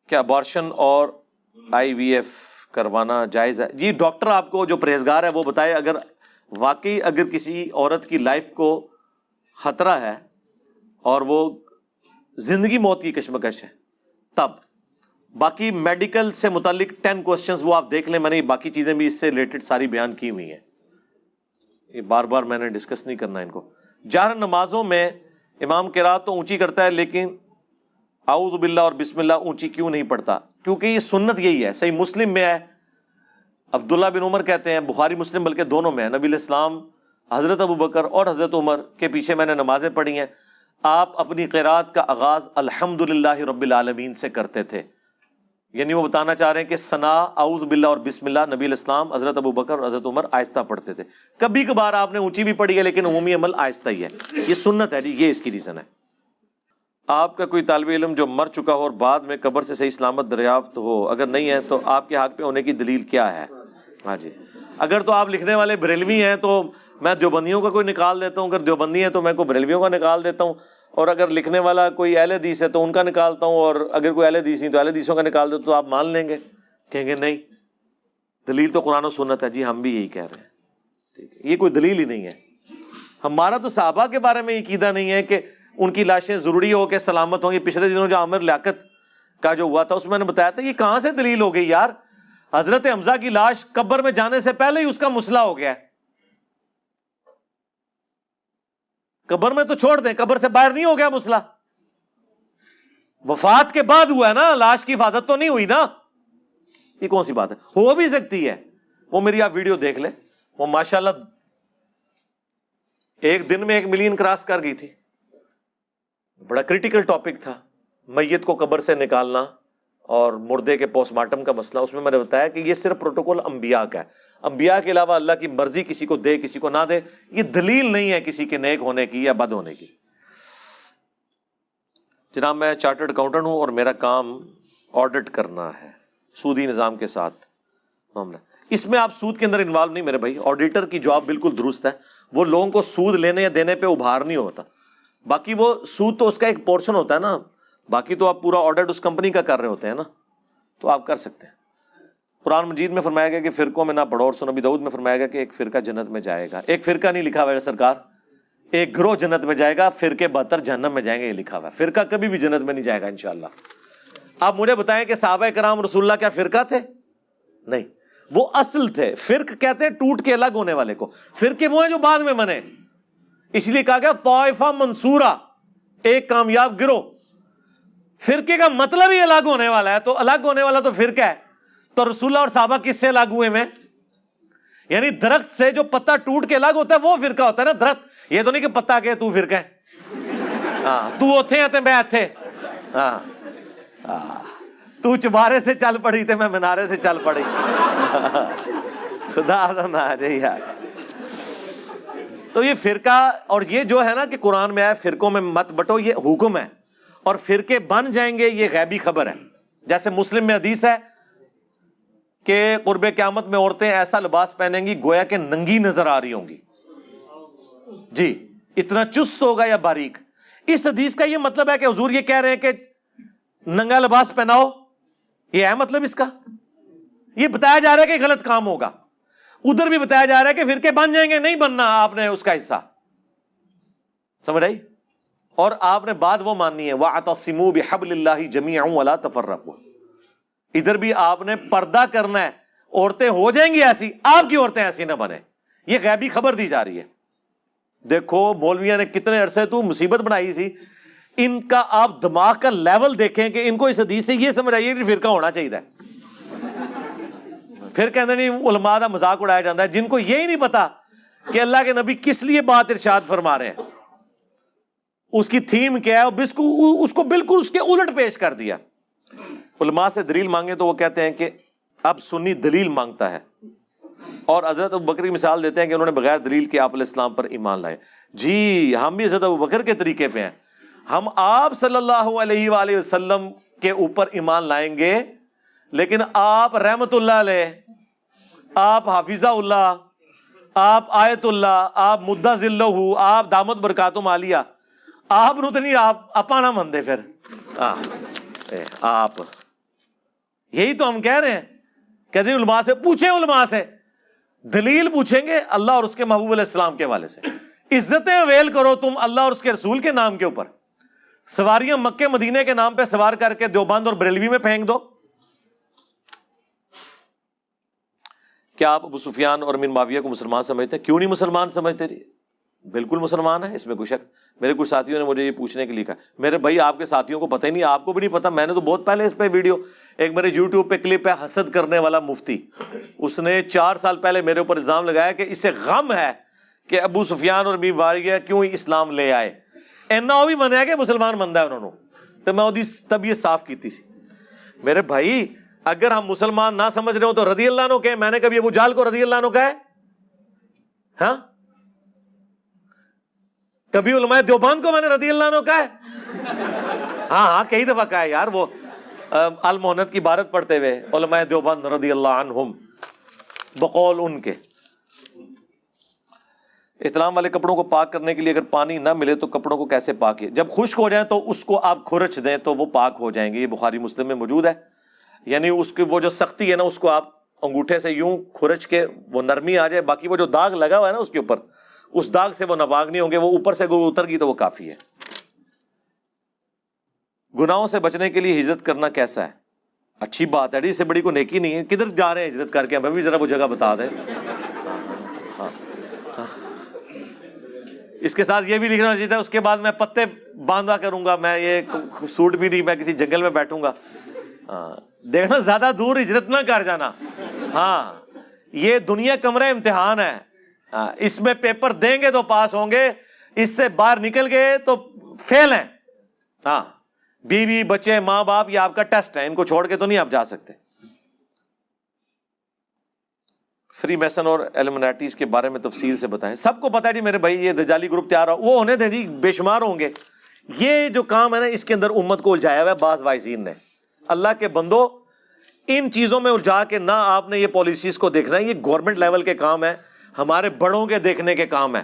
کیا ابارشن اور آئی وی ایف کروانا جائز ہے؟ جی ڈاکٹر آپ کو جو پرہیزگار ہے وہ بتائے. اگر واقعی اگر کسی عورت کی لائف کو خطرہ ہے اور وہ زندگی موت کی کشمکش ہے تب. باقی میڈیکل سے متعلق 10 کوسچنز وہ آپ دیکھ لیں, میں نے باقی چیزیں بھی اس سے ریلیٹڈ ساری بیان کی ہوئی ہیں, یہ بار بار میں نے ڈسکس نہیں کرنا ان کو. جہر نمازوں میں امام قرات تو اونچی کرتا ہے لیکن اعوذ باللہ اور بسم اللہ اونچی کیوں نہیں پڑھتا؟ کیونکہ یہ سنت یہی ہے. صحیح مسلم میں ہے, عبداللہ بن عمر کہتے ہیں, بخاری مسلم بلکہ دونوں میں ہے, نبی علیہ السلام حضرت ابو بکر اور حضرت عمر کے پیچھے میں نے نمازیں پڑھی ہیں, آپ اپنی قرات کا آغاز الحمدللہ رب العالمین سے کرتے تھے. یعنی وہ بتانا چاہ رہے ہیں کہ ثنا اعوذ باللہ اور بسم اللہ نبی علیہ السلام, حضرت ابو بکر اور حضرت عمر آہستہ پڑھتے تھے. کبھی کبھار آپ نے اونچی بھی پڑھی ہے لیکن عمومی عمل آہستہ ہی ہے. یہ سنت ہے جی, یہ اس کی ریزن ہے. آپ کا کوئی طالب علم جو مر چکا ہو اور بعد میں قبر سے صحیح سلامت دریافت ہو, اگر نہیں ہے تو آپ کے حق پہ ہونے کی دلیل کیا ہے؟ ہاں جی, اگر تو آپ لکھنے والے بریلوی ہیں تو میں دیوبندیوں کا کوئی نکال دیتا ہوں, اگر دیوبندی ہیں تو میں کوئی بریلویوں کا نکال دیتا ہوں, اور اگر لکھنے والا کوئی اہل حدیث ہے تو ان کا نکالتا ہوں, اور اگر کوئی اہل حدیث نہیں تو اہل حدیثوں کا نکال دیتا. تو آپ مان لیں گے, کہیں گے نہیں دلیل تو قرآن و سنت ہے. جی ہم بھی یہی کہہ رہے ہیں, ٹھیک ہے, یہ کوئی دلیل ہی نہیں ہے. ہمارا تو صحابہ کے بارے میں یہ عقیدہ نہیں ہے کہ ان کی لاشیں ضروری ہو کہ سلامت ہوں. یہ پچھلے دنوں جو عامر لیاقت کا جو ہوا تھا اس میں نے بتایا تھا, یہ کہاں سے دلیل ہو گئی یار؟ حضرت حمزہ کی لاش قبر میں جانے سے پہلے ہی اس کا مسئلہ ہو گیا ہے. قبر میں تو چھوڑ دیں, قبر سے باہر نہیں ہو گیا مسئلہ, وفات کے بعد ہوا ہے نا, لاش کی حفاظت تو نہیں ہوئی نا. یہ کون سی بات ہے؟ ہو بھی سکتی ہے. وہ میری آپ ویڈیو دیکھ لیں, وہ ماشاءاللہ ایک دن میں 1 ملین کراس کر گئی تھی. بڑا کریٹیکل ٹاپک تھا, میت کو قبر سے نکالنا اور مردے کے پوسٹ مارٹم کا مسئلہ. اس میں نے بتایا کہ یہ صرف پروٹوکول انبیاء کا ہے, انبیاء کے علاوہ اللہ کی مرضی کسی کو دے کسی کو نہ دے, یہ دلیل نہیں ہے کسی کے نیک ہونے کی یا بد ہونے کی. جناب میں چارٹرڈ اکاؤنٹنٹ ہوں اور میرا کام آڈٹ کرنا ہے سودی نظام کے ساتھ معاملہ. اس میں آپ سود کے اندر انوالو نہیں میرے بھائی. آڈیٹر کی جاب بالکل درست ہے, وہ لوگوں کو سود لینے یا دینے پہ ابھار نہیں ہوتا. باقی وہ سود تو اس کا ایک پورشن ہوتا ہے نا, باقی تو آپ پورا آڈٹ اس کمپنی کا کر رہے ہوتے ہیں نا, تو آپ کر سکتے ہیں. قرآن مجید میں فرمایا گیا کہ فرقوں میں نہ پڑھو, اور سنن نبی داؤد میں فرمایا گیا کہ ایک فرقہ جنت میں جائے گا. ایک فرقہ نہیں لکھا ہوا ہے سرکار, ایک گروہ جنت میں جائے گا, فرقے 72 جہنم میں جائیں گے, یہ لکھا ہوا ہے. فرقہ کبھی بھی جنت میں نہیں جائے گا انشاءاللہ. آپ مجھے بتائیں کہ صحابہ کرام رسول اللہ کیا فرقہ تھے؟ نہیں، وہ اصل تھے. فرق کہتے ہیں ٹوٹ کے الگ ہونے والے کو. فرقے وہ ہیں جو بعد میں بنے. اس لیے کہا گیا طائفہ منصورہ، ایک کامیاب گروہ. فرقے کا مطلب ہی الگ ہونے والا ہے، تو الگ ہونے والا تو فرقہ ہے. تو رسول اللہ اور صحابہ کس سے الگ ہوئے میں؟ یعنی درخت سے جو پتا ٹوٹ کے الگ ہوتا ہے وہ فرقہ ہوتا ہے نا. درخت یہ تو نہیں کہ پتا کہ تو فرقہ ہے. ہاں تو اوتھے ہیں تے میں ایتھے. ہاں تو چبارے سے چل پڑی تے میں منارے سے چل پڑی. خدا نہ آ جائے یار. تو یہ فرقہ، اور یہ جو ہے نا کہ قرآن میں آیا فرقوں میں مت بٹو، یہ حکم ہے. اور فرقے بن جائیں گے یہ غیبی خبر ہے. جیسے مسلم میں حدیث ہے کہ قرب قیامت میں عورتیں ایسا لباس پہنیں گی گویا کہ ننگی نظر آ رہی ہوں گی. جی اتنا چست ہوگا یا باریک. اس حدیث کا یہ مطلب ہے کہ حضور یہ کہہ رہے ہیں کہ ننگا لباس پہناؤ، یہ ہے مطلب اس کا؟ یہ بتایا جا رہا ہے کہ غلط کام ہوگا. ادھر بھی بتایا جا رہا ہے کہ فرقے بن جائیں گے، نہیں بننا آپ نے اس کا حصہ. سمجھ آئی؟ اور آپ نے بات وہ ماننی ہے وَاعْتَصِمُوا بِحَبْلِ اللَّهِ جَمِيعًا وَلَا تَفَرَّقُوا. ادھر بھی آپ نے پردہ کرنا ہے. عورتیں ہو جائیں گی ایسی، آپ کی عورتیں ایسی نہ بنیں. یہ غیبی خبر دی جا رہی ہے. دیکھو مولویوں نے کتنے عرصے تو مصیبت بنائی سی. ان کا آپ دماغ کا لیول دیکھیں کہ ان کو اس حدیث سے یہ سمجھ آئیے کہ فرقہ ہونا چاہیے. پھر کہتے نہیں علماء دا مذاق اڑایا جاتا ہے، جن کو یہی نہیں پتا کہ اللہ کے نبی کس لیے بات ارشاد فرما رہے ہیں، اس کی تھیم کیا ہے، اس کو بالکل اس کے الٹ پیش کر دیا. علماء سے دلیل مانگے تو وہ کہتے ہیں کہ اب سنی دلیل مانگتا ہے. اور حضرت ابوبکر کی مثال دیتے ہیں کہ انہوں نے بغیر دلیل کے آپ علیہ السلام پر ایمان لائے. جی ہم بھی حضرت ابوبکر کے طریقے پہ ہیں. ہم آپ صلی اللہ علیہ وآلہ وسلم کے اوپر ایمان لائیں گے، لیکن آپ رحمت اللہ علیہ، آپ حافظہ اللہ، آپ آیت اللہ، آپ مدہ ذلہ، آپ دامت برکاتم عالیہ، آپ نو تو نہیں، آپ اپا نہ مندے. پھر آپ یہی تو ہم کہہ رہے ہیں. کہتے ہیں علماء سے پوچھیں، علماء سے دلیل پوچھیں گے اللہ اور اس کے محبوب علیہ السلام کے حوالے سے. عزتیں اویل کرو تم اللہ اور اس کے رسول کے نام کے اوپر. سواریاں مکے مدینے کے نام پہ سوار کر کے دیوبند اور بریلوی میں پھینک دو. کیا آپ ابو سفیان اور امیر معاویہ کو مسلمان سمجھتے ہیں؟ کیوں نہیں مسلمان سمجھتے؟ جی بالکل مسلمان ہے، اس میں کوئی شک. میرے کچھ ساتھیوں نے مجھے یہ پوچھنے کے لیے کہا، میرے بھائی آپ کے ساتھیوں کو پتہ ہی نہیں، آپ کو بھی نہیں پتا. میں نے تو بہت پہلے اس پہ ویڈیو، ایک میرے یوٹیوب پہ کلپ ہے، حسد کرنے والا مفتی، اس نے 4 سال پہلے میرے اوپر الزام لگایا کہ اسے غم ہے کہ ابو سفیان اور امیر معاویہ کیوں اسلام لے آئے. اینا وہ بھی منیا کہ مسلمان بندہ ہے انہوں نے. تو میں وہ تب یہ صاف کی تھی. میرے بھائی اگر ہم مسلمان نہ سمجھ رہے ہو تو رضی اللہ عنہ کہے. میں نے کبھی ابو جہل کو رضی اللہ عنہ کہا ہے؟ ہاں کبھی علماء دیوبند کو میں نے رضی اللہ عنہ کہا ہے؟ ہاں کئی دفعہ کہا ہے یار. وہ المحنت کی عبارت پڑھتے ہوئے علماء دیوبند رضی اللہ عنہم، بقول ان کے. اسلام والے کپڑوں کو پاک کرنے کے لیے اگر پانی نہ ملے تو کپڑوں کو کیسے پاک کیے؟ جب خشک ہو جائیں تو اس کو آپ کھرچ دیں تو وہ پاک ہو جائیں گے. یہ بخاری مسلم میں موجود ہے. یعنی اس کی وہ جو سختی ہے نا، اس کو آپ انگوٹھے سے یوں کھرچ کے وہ نرمی آ جائے. باقی وہ جو داغ لگا ہوا ہے نا اس کے اوپر، اس داغ سے وہ ناپاک نہیں ہوں گے. وہ اوپر سے اگر اتر گئی تو وہ کافی ہے. گناہوں سے بچنے کے لیے ہجرت کرنا کیسا ہے؟ اچھی بات ہے جی، اس سے بڑی کوئی نیکی نہیں ہے. کدھر جا رہے ہیں ہجرت کر کے؟ ہمیں بھی ذرا وہ جگہ بتا دیں. اس کے ساتھ یہ بھی لکھنا چاہیے تھا، اس کے بعد میں پتے باندھا کروں گا، میں یہ سوٹ بھی نہیں، میں کسی جنگل میں بیٹھوں گا. دیکھنا زیادہ دور ہجرت نہ کر جانا. ہاں یہ دنیا کمرہ امتحان ہے، اس میں پیپر دیں گے تو پاس ہوں گے، اس سے باہر نکل گئے تو فیل ہیں. ہاں بیوی بچے ماں باپ یہ آپ کا ٹیسٹ ہے، ان کو چھوڑ کے تو نہیں آپ جا سکتے. فری میسن اور ایلومنیٹیز کے بارے میں تفصیل سے بتائیں. سب کو پتا ہے جی میرے بھائی، یہ دجالی گروپ تیار ہو، وہ ہونے دیں جی، بے شمار ہوں گے. یہ جو کام ہے نا، اس کے اندر امت کو الجھایا ہوا ہے بعض وائزین نے. اللہ کے بندو، ان چیزوں میں الجھا کے نہ آپ نے یہ پالیسیز کو دیکھنا ہے. یہ گورنمنٹ لیول کے کام ہے، ہمارے بڑوں کے دیکھنے کے کام ہے.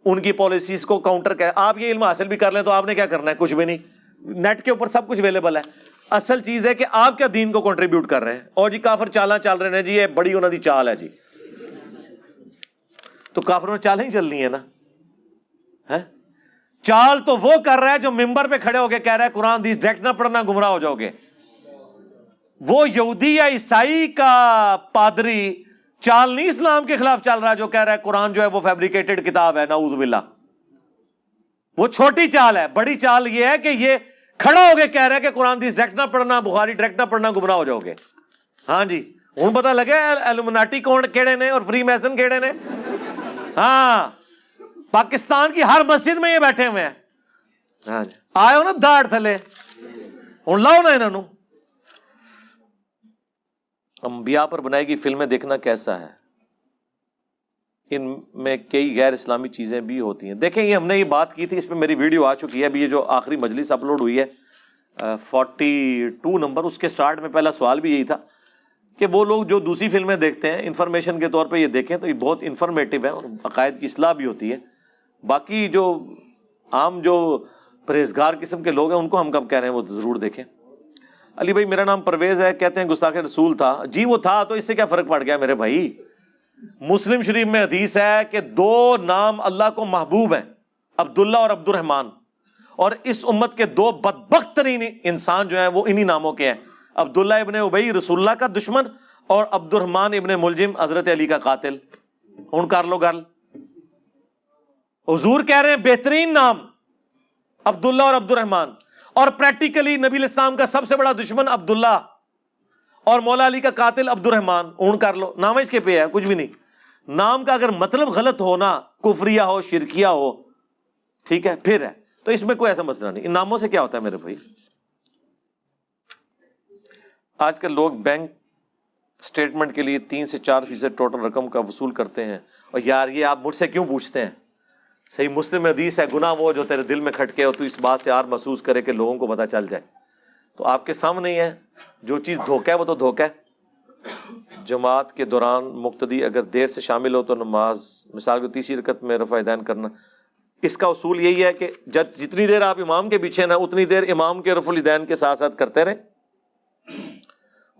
ان کی پالیسیز کو کاؤنٹر کر، آپ یہ علم حاصل بھی کر لیں تو آپ نے کیا کرنا ہے؟ کچھ بھی نہیں. نیٹ کے اوپر سب کچھ اویلیبل ہے. اصل چیز ہے کہ آپ کیا دین کو کنٹریبیوٹ کر رہے ہیں. اور جی کافر چالاں چل رہے ہیں جی، یہ بڑی انہوں دی چال ہے جی. تو کافروں نے چالیں ہی چلنی ہے نا. چال تو وہ کر رہا ہے جو ممبر پہ کھڑے ہو کے کہہ رہا ہے قرآن حدیث ڈائریکٹ نہ پڑھنا گمراہ ہو جاؤ گے. وہ یہودی یا عیسائی کا پادری چال نہیں اسلام کے خلاف چل رہا جو کہہ رہا ہے قرآن جو ہے وہ فیبریکیٹڈ کتاب ہے، نعوذ باللہ. وہ چھوٹی چال ہے. بڑی چال یہ ہے کہ یہ کھڑا ہو کے کہہ رہا ہے کہ قرآن حدیث ڈائریکٹ نہ پڑھنا، بخاری ڈائریکٹ نہ پڑھنا، گمراہ ہو جاؤ گے. ہاں جی، ہوں پتہ لگا ایلومناٹی کون کیڑے نے اور فری میسن کیڑے نے. ہاں، پاکستان کی ہر مسجد میں یہ بیٹھے ہوئے ہیں. ہاں جی، آئے ہو نا داڑ تھلے، ہوں لاؤ نا انہوں. انبیاء پر بنائی گئی فلمیں دیکھنا کیسا ہے؟ ان میں کئی غیر اسلامی چیزیں بھی ہوتی ہیں. دیکھیں یہ ہم نے یہ بات کی تھی، اس پہ میری ویڈیو آ چکی ہے. ابھی یہ جو آخری مجلس اپلوڈ ہوئی ہے 42 نمبر، اس کے سٹارٹ میں پہلا سوال بھی یہی تھا کہ وہ لوگ جو دوسری فلمیں دیکھتے ہیں انفارمیشن کے طور پہ یہ دیکھیں تو یہ بہت انفارمیٹیو ہے اور عقائد کی اصلاح بھی ہوتی ہے. باقی جو عام جو پرہیزگار قسم کے لوگ ہیں ان کو ہم کب کہہ رہے ہیں وہ ضرور دیکھیں. علی بھائی میرا نام پرویز ہے، کہتے ہیں گستاخ رسول تھا. جی وہ تھا، تو اس سے کیا فرق پڑ گیا میرے بھائی؟ مسلم شریف میں حدیث ہے کہ 2 نام اللہ کو محبوب ہیں، عبداللہ اور عبد الرحمن، اور اس امت کے 2 بدبخت ترین انسان جو ہیں وہ انہی ناموں کے ہیں. عبداللہ ابن ابی رسول اللہ کا دشمن، اور عبد الرحمن ابن ملجم حضرت علی کا قاتل. ہن کر لو گل. حضور کہہ رہے ہیں بہترین نام عبداللہ اور عبد الرحمن، اور پریکٹیکلی نبی علیہ السلام کا سب سے بڑا دشمن عبداللہ اور مولا علی کا قاتل عبد الرحمن. اون کر لو، نام اس کے پہ ہے، کچھ بھی نہیں. نام کا اگر مطلب غلط ہو نا، کفریہ ہو، شرکیہ ہو، ٹھیک ہے، پھر ہے، تو اس میں کوئی ایسا مسئلہ نہیں. ان ناموں سے کیا ہوتا ہے میرے بھائی؟ آج کل لوگ بینک سٹیٹمنٹ کے لیے 3 سے 4% ٹوٹل رقم کا وصول کرتے ہیں. اور یار یہ آپ مجھ سے کیوں پوچھتے ہیں؟ صحیح مسلم حدیث ہے، گناہ وہ جو تیرے دل میں کھٹکے اور تو اس بات سے محسوس کرے کہ لوگوں کو پتہ چل جائے. تو آپ کے سامنے ہی ہے، جو چیز دھوکہ ہے وہ تو دھوکہ ہے. جماعت کے دوران مقتدی اگر دیر سے شامل ہو تو نماز مثال کو تیسری رکعت میں رفع یدین کرنا. اس کا اصول یہی ہے کہ جتنی دیر آپ امام کے پیچھے نا اتنی دیر امام کے رفع الیدین کے ساتھ ساتھ کرتے رہیں.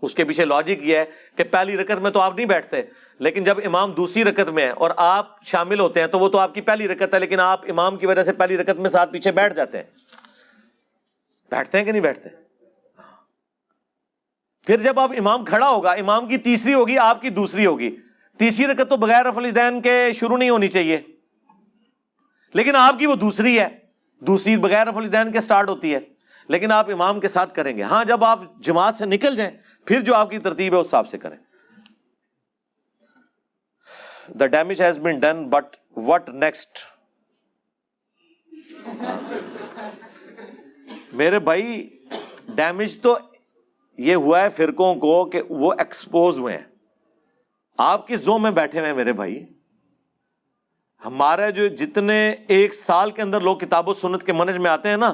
اس کے پیچھے لاجک یہ ہے کہ پہلی رکعت میں تو آپ نہیں بیٹھتے، لیکن جب امام دوسری رکعت میں ہے اور آپ شامل ہوتے ہیں تو وہ تو آپ کی پہلی رکعت ہے، لیکن آپ امام کی وجہ سے پہلی رکعت میں ساتھ پیچھے بیٹھ جاتے ہیں. بیٹھتے ہیں کہ نہیں بیٹھتے؟ پھر جب آپ امام کھڑا ہوگا، امام کی تیسری ہوگی، آپ کی دوسری ہوگی. تیسری رکعت تو بغیر رفع الیدین کے شروع نہیں ہونی چاہیے، لیکن آپ کی وہ دوسری ہے، دوسری بغیر رفع الیدین کے سٹارٹ ہوتی ہے، لیکن آپ امام کے ساتھ کریں گے. ہاں جب آپ جماعت سے نکل جائیں پھر جو آپ کی ترتیب ہے اس حساب سے کریں. The damage has been done, but what next? میرے بھائی ڈیمیج تو یہ ہوا ہے فرقوں کو کہ وہ ایکسپوز ہوئے ہیں. آپ کس زون میں بیٹھے ہوئے ہیں میرے بھائی؟ ہمارے جو جتنے 1 سال کے اندر لوگ کتاب و سنت کے منہج میں آتے ہیں نا،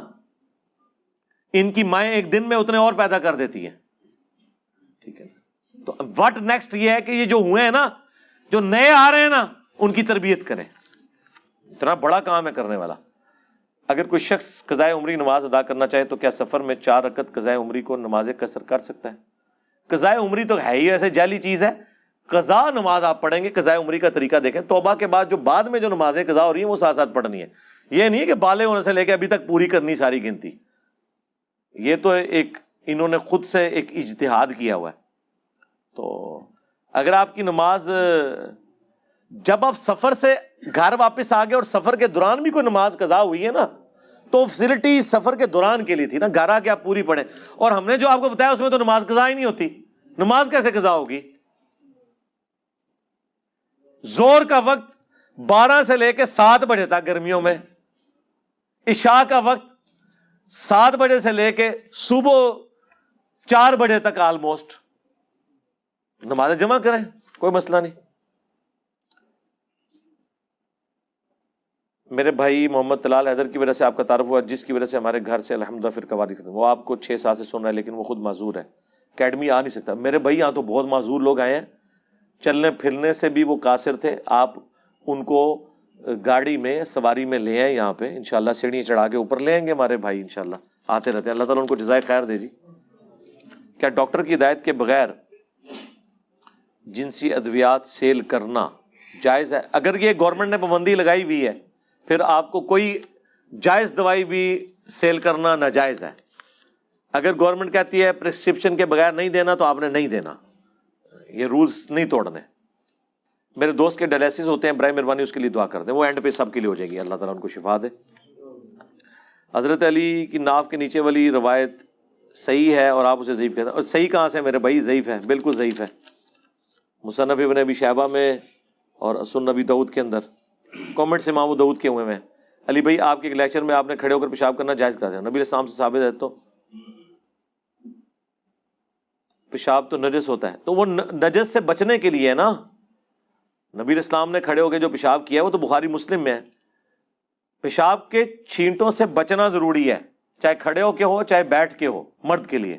ان کی مائیں ایک دن میں اتنے اور پیدا کر دیتی ہیں. ٹھیک ہے، تو واٹ نیکسٹ یہ ہے کہ یہ جو ہوئے ہیں نا، جو نئے آ رہے ہیں نا، ان کی تربیت کریں. اتنا بڑا کام ہے کرنے والا. اگر کوئی شخص قضائے عمری نماز ادا کرنا چاہے تو کیا سفر میں 4 رکعت قضائے عمری کو نماز قصر کر سکتا ہے؟ قضائے عمری تو ہے ہی ایسے جعلی چیز ہے. قضا نماز آپ پڑھیں گے، قضائے عمری کا طریقہ دیکھیں. توبہ کے بعد جو بعد میں جو نمازیں قضا ہو رہی ہیں وہ ساتھ ساتھ پڑھنی ہے. یہ نہیں ہے کہ بالغ ہونے سے لے کے ابھی تک پوری کرنی ساری گنتی. یہ تو ایک انہوں نے خود سے ایک اجتہاد کیا ہوا ہے. تو اگر آپ کی نماز جب آپ سفر سے گھر واپس آ گئے اور سفر کے دوران بھی کوئی نماز قضا ہوئی ہے نا، تو فیسلٹی سفر کے دوران کے لیے تھی نا، گھر آ کے آپ پوری پڑھیں. اور ہم نے جو آپ کو بتایا اس میں تو نماز قضا ہی نہیں ہوتی. نماز کیسے قضا ہوگی؟ زور کا وقت 12 سے لے کے 7 بجے تک گرمیوں میں، عشاء کا وقت 7 بجے سے لے کے صبح 4 بجے تک آلموسٹ. نمازیں جمع کریں، کوئی مسئلہ نہیں. میرے بھائی محمد طلال حیدر کی وجہ سے آپ کا تعارف ہوا، جس کی وجہ سے ہمارے گھر سے الحمدللہ فرقہ واری ختم. وہ آپ کو 6 سال سے سن رہا ہے لیکن وہ خود معذور ہے، اکیڈمی آ نہیں سکتا. میرے بھائی یہاں تو بہت معذور لوگ آئے ہیں، چلنے پھرنے سے بھی وہ قاصر تھے. آپ ان کو گاڑی میں سواری میں لے آئیں یہاں پہ، انشاءاللہ سیڑھیاں چڑھا کے اوپر لے آئیں گے. ہمارے بھائی انشاءاللہ آتے رہتے ہیں، اللہ تعالیٰ ان کو جزائے خیر دے. جی کیا ڈاکٹر کی ہدایت کے بغیر جنسی ادویات سیل کرنا جائز ہے؟ اگر یہ گورنمنٹ نے پابندی لگائی ہوئی ہے پھر آپ کو کوئی جائز دوائی بھی سیل کرنا ناجائز ہے. اگر گورنمنٹ کہتی ہے پرسکرپشن کے بغیر نہیں دینا تو آپ نے نہیں دینا، یہ رولز نہیں توڑنے۔ میرے دوست کے ڈائلیسس ہوتے ہیں، برائے مہربانی اس کے لیے دعا کر دیں، وہ اینڈ پہ سب کے لیے ہو جائے گی، اللہ تعالیٰ ان کو شفا دے۔ حضرت علی کی ناف کے نیچے والی روایت صحیح ہے اور آپ اسے ضعیف کہتے ہیں، اور صحیح کہاں سے میرے بھائی؟ ضعیف ہے، بالکل ضعیف ہے، مصنف ابن ابی شیبہ میں اور سنن ابی داؤد کے اندر کامنٹس امام ابو داؤد کے ہوئے ہیں۔ علی بھائی آپ کے ایک لیکچر میں آپ نے کھڑے ہو کر پیشاب کرنا جائز کرا دیا، نبی علیہ السلام سے ثابت ہے؟ تو پیشاب تو نجس ہوتا ہے، تو وہ نجس سے بچنے کے لیے ہے نا، نبی علیہ السلام نے کھڑے ہو کے جو پیشاب کیا وہ تو بخاری مسلم میں ہے۔ پیشاب کے چھینٹوں سے بچنا ضروری ہے، چاہے کھڑے ہو کے ہو چاہے بیٹھ کے ہو، مرد کے لیے۔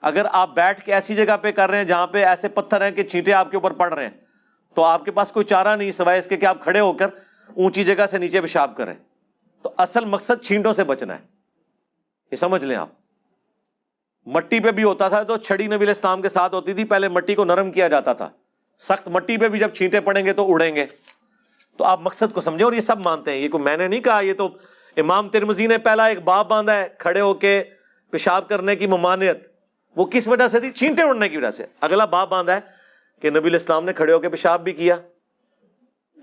اگر آپ بیٹھ کے ایسی جگہ پہ کر رہے ہیں جہاں پہ ایسے پتھر ہیں کہ چھینٹے آپ کے اوپر پڑ رہے ہیں، تو آپ کے پاس کوئی چارہ نہیں سوائے اس کے کہ آپ کھڑے ہو کر اونچی جگہ سے نیچے پیشاب کریں۔ تو اصل مقصد چھینٹوں سے بچنا ہے، یہ سمجھ لیں آپ۔ مٹی پہ بھی ہوتا تھا تو چھڑی نبی علیہ السلام کے ساتھ ہوتی تھی، پہلے مٹی کو نرم کیا جاتا تھا، سخت مٹی پہ بھی جب چھینٹے پڑیں گے تو اڑیں گے۔ تو آپ مقصد کو سمجھے، اور یہ سب مانتے ہیں، یہ کوئی میں نے نہیں کہا، یہ تو امام ترمذی نے پہلا ایک باب باندھا ہے کھڑے ہو کے پیشاب کرنے کی ممانعت، وہ کس وجہ سے تھی؟ چھینٹے اڑنے کی وجہ سے۔ اگلا باب باندھا ہے کہ نبی علیہ السلام نے کھڑے ہو کے پیشاب بھی کیا،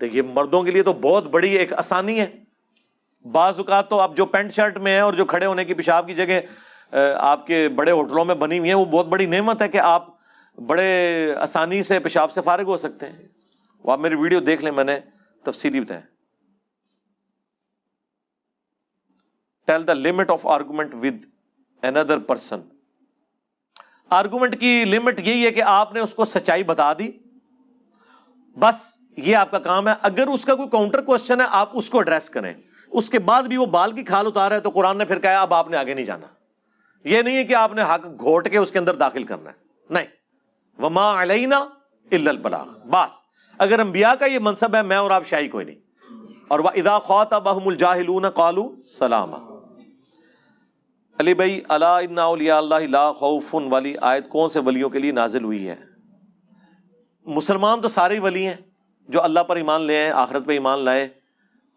تو یہ مردوں کے لیے تو بہت بڑی ایک آسانی ہے۔ بعض اوقات تو آپ جو پینٹ شرٹ میں ہیں اور جو کھڑے ہونے کی پیشاب کی جگہ آپ کے بڑے ہوٹلوں میں بنی ہوئی ہیں، وہ بہت بڑی نعمت ہے کہ آپ بڑے آسانی سے پیشاب سے فارغ ہو سکتے ہیں۔ وہ آپ میری ویڈیو دیکھ لیں، میں نے تفصیلی بتایا۔ Tell the limit of argument with another person۔ Argument کی لمٹ یہی ہے کہ آپ نے اس کو سچائی بتا دی، بس یہ آپ کا کام ہے۔ اگر اس کا کوئی کاؤنٹر کوشچن ہے آپ اس کو ایڈریس کریں، اس کے بعد بھی وہ بال کی کھال اتارا ہے تو قرآن نے پھر کہا اب آپ نے آگے نہیں جانا۔ یہ نہیں ہے کہ آپ نے حق گھوٹ کے اس کے اندر داخل کرنا ہے، نہیں۔ وما علینا الا البلاغ، بس اگر انبیاء کا یہ منصب ہے، میں اور آپ شاہی کوئی نہیں۔ اور وَإِذَا خَاطَبَهُمُ الْجَاهِلُونَ قَالُوا سَلَامًا۔ علی بھائی، الا ان اولیاء اللہ لا خوف والی آیت کون سے ولیوں کے لیے نازل ہوئی ہے؟ مسلمان تو سارے ولی ہیں جو اللہ پر ایمان لے آئے، آخرت پہ ایمان لائے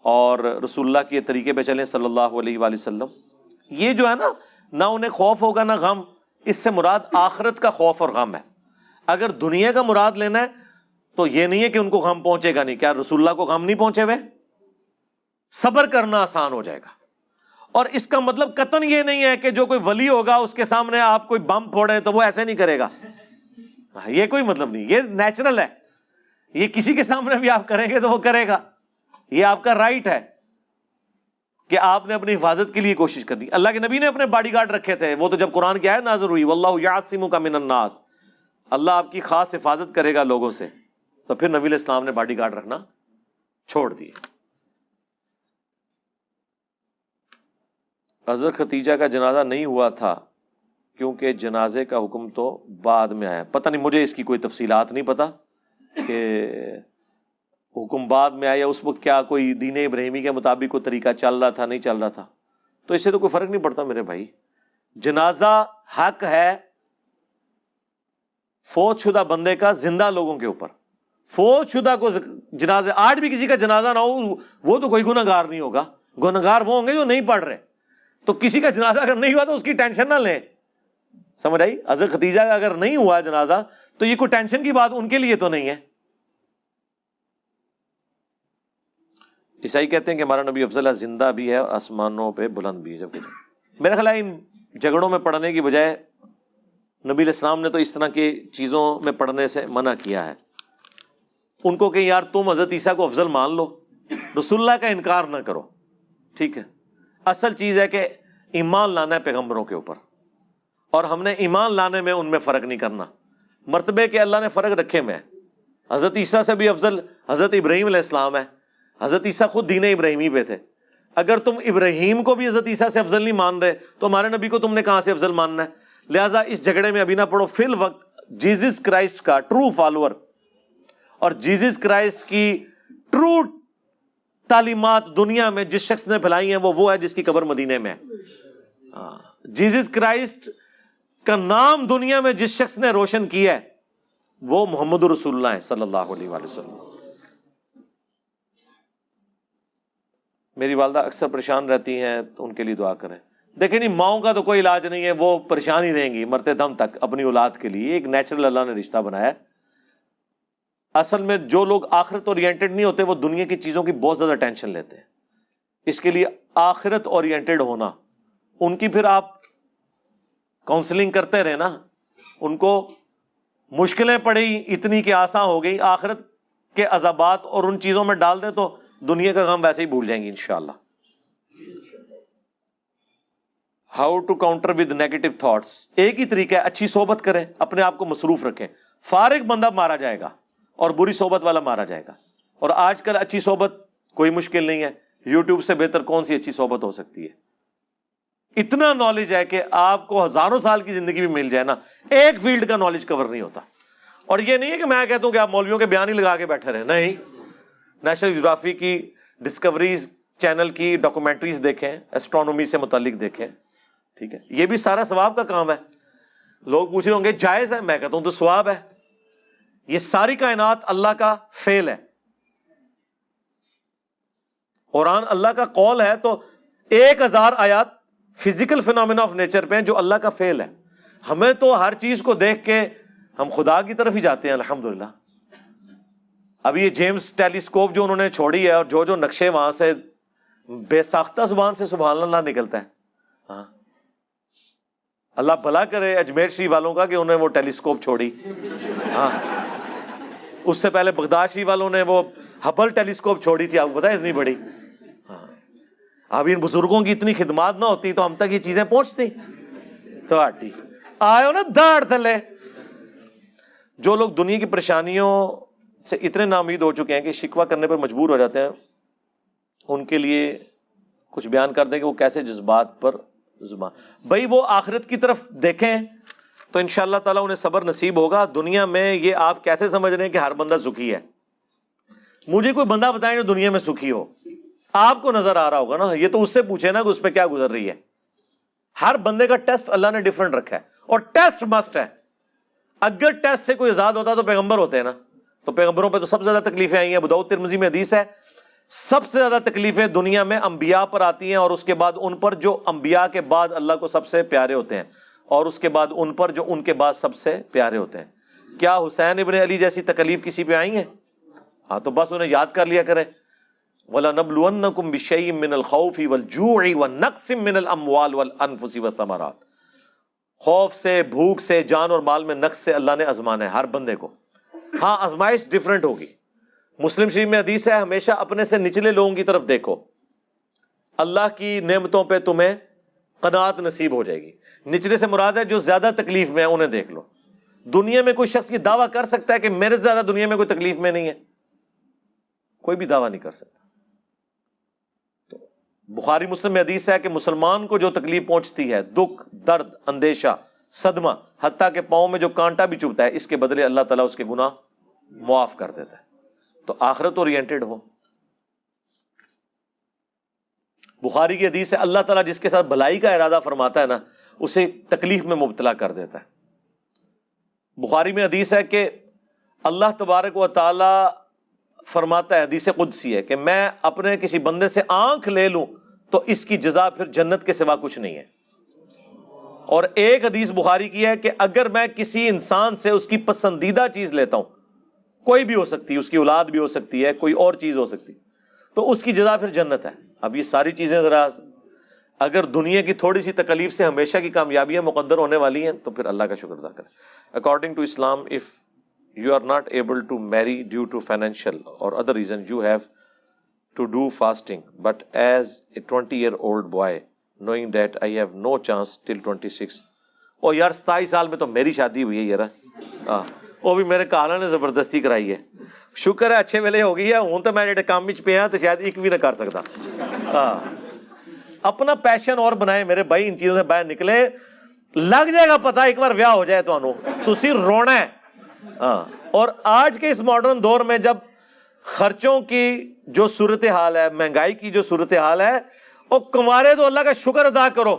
اور رسول اللہ کے طریقے پہ چلیں صلی اللہ علیہ وآلہ وسلم۔ یہ جو ہے نا، نہ انہیں خوف ہوگا نہ غم، اس سے مراد آخرت کا خوف اور غم ہے۔ اگر دنیا کا مراد لینا ہے تو یہ نہیں ہے کہ ان کو غم پہنچے گا نہیں، کیا رسول اللہ کو غم نہیں پہنچے ہوئے؟ صبر کرنا آسان ہو جائے گا۔ اور اس کا مطلب قطعاً یہ نہیں ہے کہ جو کوئی ولی ہوگا اس کے سامنے آپ کوئی بم پھوڑیں تو وہ ایسے نہیں کرے گا، یہ کوئی مطلب نہیں، یہ نیچرل ہے، یہ کسی کے سامنے بھی آپ کریں گے تو وہ کرے گا، یہ آپ کا رائٹ ہے کہ آپ نے اپنی حفاظت کے لیے کوشش کرنی۔ اللہ کے نبی نے اپنے باڈی گارڈ رکھے تھے، وہ تو جب قرآن کی آیت نازل ہوئی واللہ یعصمک من الناس، اللہ آپ کی خاص حفاظت کرے گا لوگوں سے، تو پھر نبی علیہ السلام نے باڈی گارڈ رکھنا چھوڑ دیے۔ حضرت ختیجہ کا جنازہ نہیں ہوا تھا کیونکہ جنازے کا حکم تو بعد میں آیا، پتہ نہیں، مجھے اس کی کوئی تفصیلات نہیں پتہ کہ حکم بعد میں آیا، اس وقت کیا کوئی دین ابراہیمی کے مطابق کوئی طریقہ چل رہا تھا، نہیں چل رہا تھا، تو اس سے تو کوئی فرق نہیں پڑتا میرے بھائی۔ جنازہ حق ہے فوت شدہ بندے کا زندہ لوگوں کے اوپر، فوت شدہ کو جنازہ، آج بھی کسی کا جنازہ نہ ہو وہ تو کوئی گنہگار نہیں ہوگا، گنہگار وہ ہوں گے جو نہیں پڑھ رہے۔ تو کسی کا جنازہ اگر نہیں ہوا تو اس کی ٹینشن نہ لیں، سمجھ آئی؟ حضرت ختیجہ کا اگر نہیں ہوا جنازہ تو یہ کوئی ٹینشن کی بات ان کے لیے تو نہیں ہے۔ عیسائی کہتے ہیں کہ ہمارا نبی افضل ہے، زندہ بھی ہے اور آسمانوں پہ بلند بھی ہے، جبکہ میرا خیال ہے ان جھگڑوں میں پڑھنے کی بجائے نبی علیہ السلام نے تو اس طرح کی چیزوں میں پڑھنے سے منع کیا ہے۔ ان کو کہ یار تم حضرت عیسیٰ کو افضل مان لو، رسول اللہ کا انکار نہ کرو، ٹھیک ہے؟ اصل چیز ہے کہ ایمان لانا ہے پیغمبروں کے اوپر، اور ہم نے ایمان لانے میں ان میں فرق نہیں کرنا، مرتبے کے اللہ نے فرق رکھے میں۔ حضرت عیسیٰ سے بھی افضل حضرت ابراہیم علیہ السلام ہے، حضرت عیسیٰ خود دین ابراہیمی پہ تھے۔ اگر تم ابراہیم کو بھی حضرت عیسیٰ سے افضل نہیں مان رہے تو ہمارے نبی کو تم نے کہاں سے افضل ماننا ہے؟ لہٰذا اس جھگڑے میں ابھی نہ پڑھو۔ فی الوقت جیزس کرائسٹ کا ٹرو فالوور اور جیزس کرائسٹ کی ٹرو تعلیمات دنیا میں جس شخص نے پھیلائی ہیں وہ ہے جس کی قبر مدینے میں ہے۔ جیزس کرائسٹ کا نام دنیا میں جس شخص نے روشن کیا ہے وہ محمد رسول اللہ ہے صلی اللہ علیہ وآلہ وسلم۔ میری والدہ اکثر پریشان رہتی ہیں تو ان کے لیے دعا کریں۔ دیکھیں نہیں، ماؤں کا تو کوئی علاج نہیں ہے، وہ پریشان ہی رہیں گی مرتے دم تک اپنی اولاد کے لیے. ایک نیچرل اللہ نے رشتہ بنایا ہے. اصل میں جو لوگ آخرت اورینٹڈ نہیں ہوتے وہ دنیا کی چیزوں کی بہت زیادہ ٹینشن لیتے ہیں. اس کے لیے آخرت اورینٹڈ ہونا، ان کی پھر آپ کاؤنسلنگ کرتے رہے نا، ان کو مشکلیں پڑی اتنی کہ آسان ہو گئی، آخرت کے عذابات اور ان چیزوں میں ڈال دیں تو دنیا کا غم ویسے ہی بھول جائیں گی انشاءاللہ. How to counter with negative thoughts. ایک ہی طریقہ ہے، اچھی صحبت کریں، اپنے آپ کو مصروف رکھیں. فارغ بندہ مارا جائے گا اور بری صحبت والا مارا جائے گا. اور آج کل اچھی صحبت کوئی مشکل نہیں ہے، یوٹیوب سے بہتر کون سی اچھی صحبت ہو سکتی ہے. اتنا نالج ہے کہ آپ کو ہزاروں سال کی زندگی بھی مل جائے نا، ایک فیلڈ کا نالج کور نہیں ہوتا. اور یہ نہیں ہے کہ میں کہتا ہوں کہ آپ مولویوں کے بیان ہی لگا کے بیٹھے رہیں، نہیں. نیشنل جیوگرافی کی ڈسکوریز چینل کی ڈاکومنٹریز دیکھیں، ایسٹرونومی سے متعلق دیکھیں، ٹھیک ہے. یہ بھی سارا ثواب کا کام ہے. لوگ پوچھ رہے ہوں گے جائز ہے، میں کہتا ہوں تو ثواب ہے. یہ ساری کائنات اللہ کا فعل ہے. قرآن اللہ کا قول ہے تو 1000 آیات فزیکل فینومینا آف نیچر پہ ہیں جو اللہ کا فعل ہے. ہمیں تو ہر چیز کو دیکھ کے ہم خدا کی طرف ہی جاتے ہیں الحمدللہ. اب یہ جیمز ٹیلیسکوپ جو انہوں نے چھوڑی ہے اور جو جو نقشے وہاں سے بے ساختہ زبان سے سبحان اللہ نکلتا ہے. ہاں اللہ بھلا کرے اجمیر شریف والوں کا کہ انہوں نے وہ ٹیلیسکوپ چھوڑی. ہاں اس سے پہلے بغداد شریف والوں نے وہ ہبل ٹیلیسکوپ چھوڑی تھی، آپ کو پتا ہے اتنی بڑی. ہاں اب ان بزرگوں کی اتنی خدمات نہ ہوتی تو ہم تک یہ چیزیں پہنچتی. تو آئے ہو نا داڑ تھلے. جو لوگ دنیا کی پریشانیوں سے اتنے ناامید ہو چکے ہیں کہ شکوہ کرنے پر مجبور ہو جاتے ہیں، ان کے لیے کچھ بیان کر دیں کہ وہ کیسے جذبات پر زبان. بھائی وہ آخرت کی طرف دیکھیں تو انشاءاللہ تعالیٰ انہیں صبر نصیب ہوگا. دنیا میں یہ آپ کیسے سمجھ رہے ہیں کہ ہر بندہ سکھی ہے؟ مجھے کوئی بندہ بتائیں جو دنیا میں سکھی ہو. آپ کو نظر آ رہا ہوگا نا، یہ تو اس سے پوچھے نا کہ اس پہ کیا گزر رہی ہے. ہر بندے کا ٹیسٹ اللہ نے ڈیفرنٹ رکھا ہے اور ٹیسٹ مسٹ ہے. اگر ٹیسٹ سے کوئی آزاد ہوتا تو پیغمبر ہوتے ہیں نا. تو پیغمبروں پہ تو سب سے زیادہ تکلیفیں آئی ہیں. ابو داؤد ترمذی میں حدیث ہے سب سے زیادہ تکلیفیں دنیا میں انبیاء پر آتی ہیں، اور اس کے بعد ان پر جو انبیاء کے بعد اللہ کو سب سے پیارے ہوتے ہیں، اور اس کے بعد ان پر جو ان کے بعد سب سے پیارے ہوتے ہیں. کیا حسین ابن علی جیسی تکلیف کسی پہ آئی ہیں؟ ہاں تو بس انہیں یاد کر لیا کریں. وَلَنَبْلُوَنَّكُمْ بِشَيْءٍ مِّنَ الْخَوْفِ وَالْجُوعِ وَنَقْصٍ مِّنَ الْأَمْوَالِ وَالْأَنفُسِ وَالثَّمَرَاتِ. خوف سے، بھوک سے، جان اور مال میں نقص سے اللہ نے آزمانا ہے ہر بندے کو. ہاں آزمائش ڈیفرنٹ ہوگی. مسلم شریف میں حدیث ہے ہمیشہ اپنے سے نچلے لوگوں کی طرف دیکھو، اللہ کی نعمتوں پہ تمہیں قناعت نصیب ہو جائے گی. نچلے سے مراد ہے جو زیادہ تکلیف میں ہے انہیں دیکھ لو. دنیا میں کوئی شخص یہ دعویٰ کر سکتا ہے کہ میرے سے زیادہ دنیا میں کوئی تکلیف میں نہیں ہے؟ کوئی بھی دعویٰ نہیں کر سکتا. تو بخاری مسلم میں حدیث ہے کہ مسلمان کو جو تکلیف پہنچتی ہے، دکھ، درد، اندیشہ، صدمہ، حتیٰ کہ پاؤں میں جو کانٹا بھی چبھتا ہے، اس کے بدلے اللہ تعالیٰ اس کے گناہ معاف کر دیتا ہے. تو آخرت اورینٹڈ ہو. بخاری کی حدیث ہے اللہ تعالیٰ جس کے ساتھ بھلائی کا ارادہ فرماتا ہے نا، اسے تکلیف میں مبتلا کر دیتا ہے. بخاری میں حدیث ہے کہ اللہ تبارک و تعالی فرماتا ہے، حدیث قدسی ہے، کہ میں اپنے کسی بندے سے آنکھ لے لوں تو اس کی جزا پھر جنت کے سوا کچھ نہیں ہے. اور ایک حدیث بخاری کی ہے کہ اگر میں کسی انسان سے اس کی پسندیدہ چیز لیتا ہوں، کوئی بھی ہو سکتی ہے، اس کی اولاد بھی ہو سکتی ہے، کوئی اور چیز ہو سکتی، تو اس کی جزا پھر جنت ہے. اب یہ ساری چیزیں ذرا اگر دنیا کی تھوڑی سی تکلیف سے ہمیشہ کی کامیابیاں مقدر ہونے والی ہیں تو پھر اللہ کا شکر ادا کریں. According to Islam if you are not able to marry due to financial or other reason, you have to do fasting. But as a 20-year-old boy, knowing that I have no chance till 26. او یار 27 سال میں تو میری شادی ہوئی ہے یار. وہ بھی میرے کالا نے زبردستی کرائی ہے. شکر ہے اچھے ویلے ہو گئی ہے. ہوں تو میں جڑے کام وچ پیا تو شاید ایک بھی نہ کر سکتا. اپنا پیشن اور بنائے میرے بھائی، ان چیزوں سے باہر نکلے. لگ جائے گا پتہ ایک بار ویاہ ہو جائے تو تسی رونا ہے. اور آج کے اس ماڈرن دور میں جب خرچوں کی جو صورتحال ہے، مہنگائی کی جو صورتحال ہے، وہ کمارے تو اللہ کا شکر ادا کرو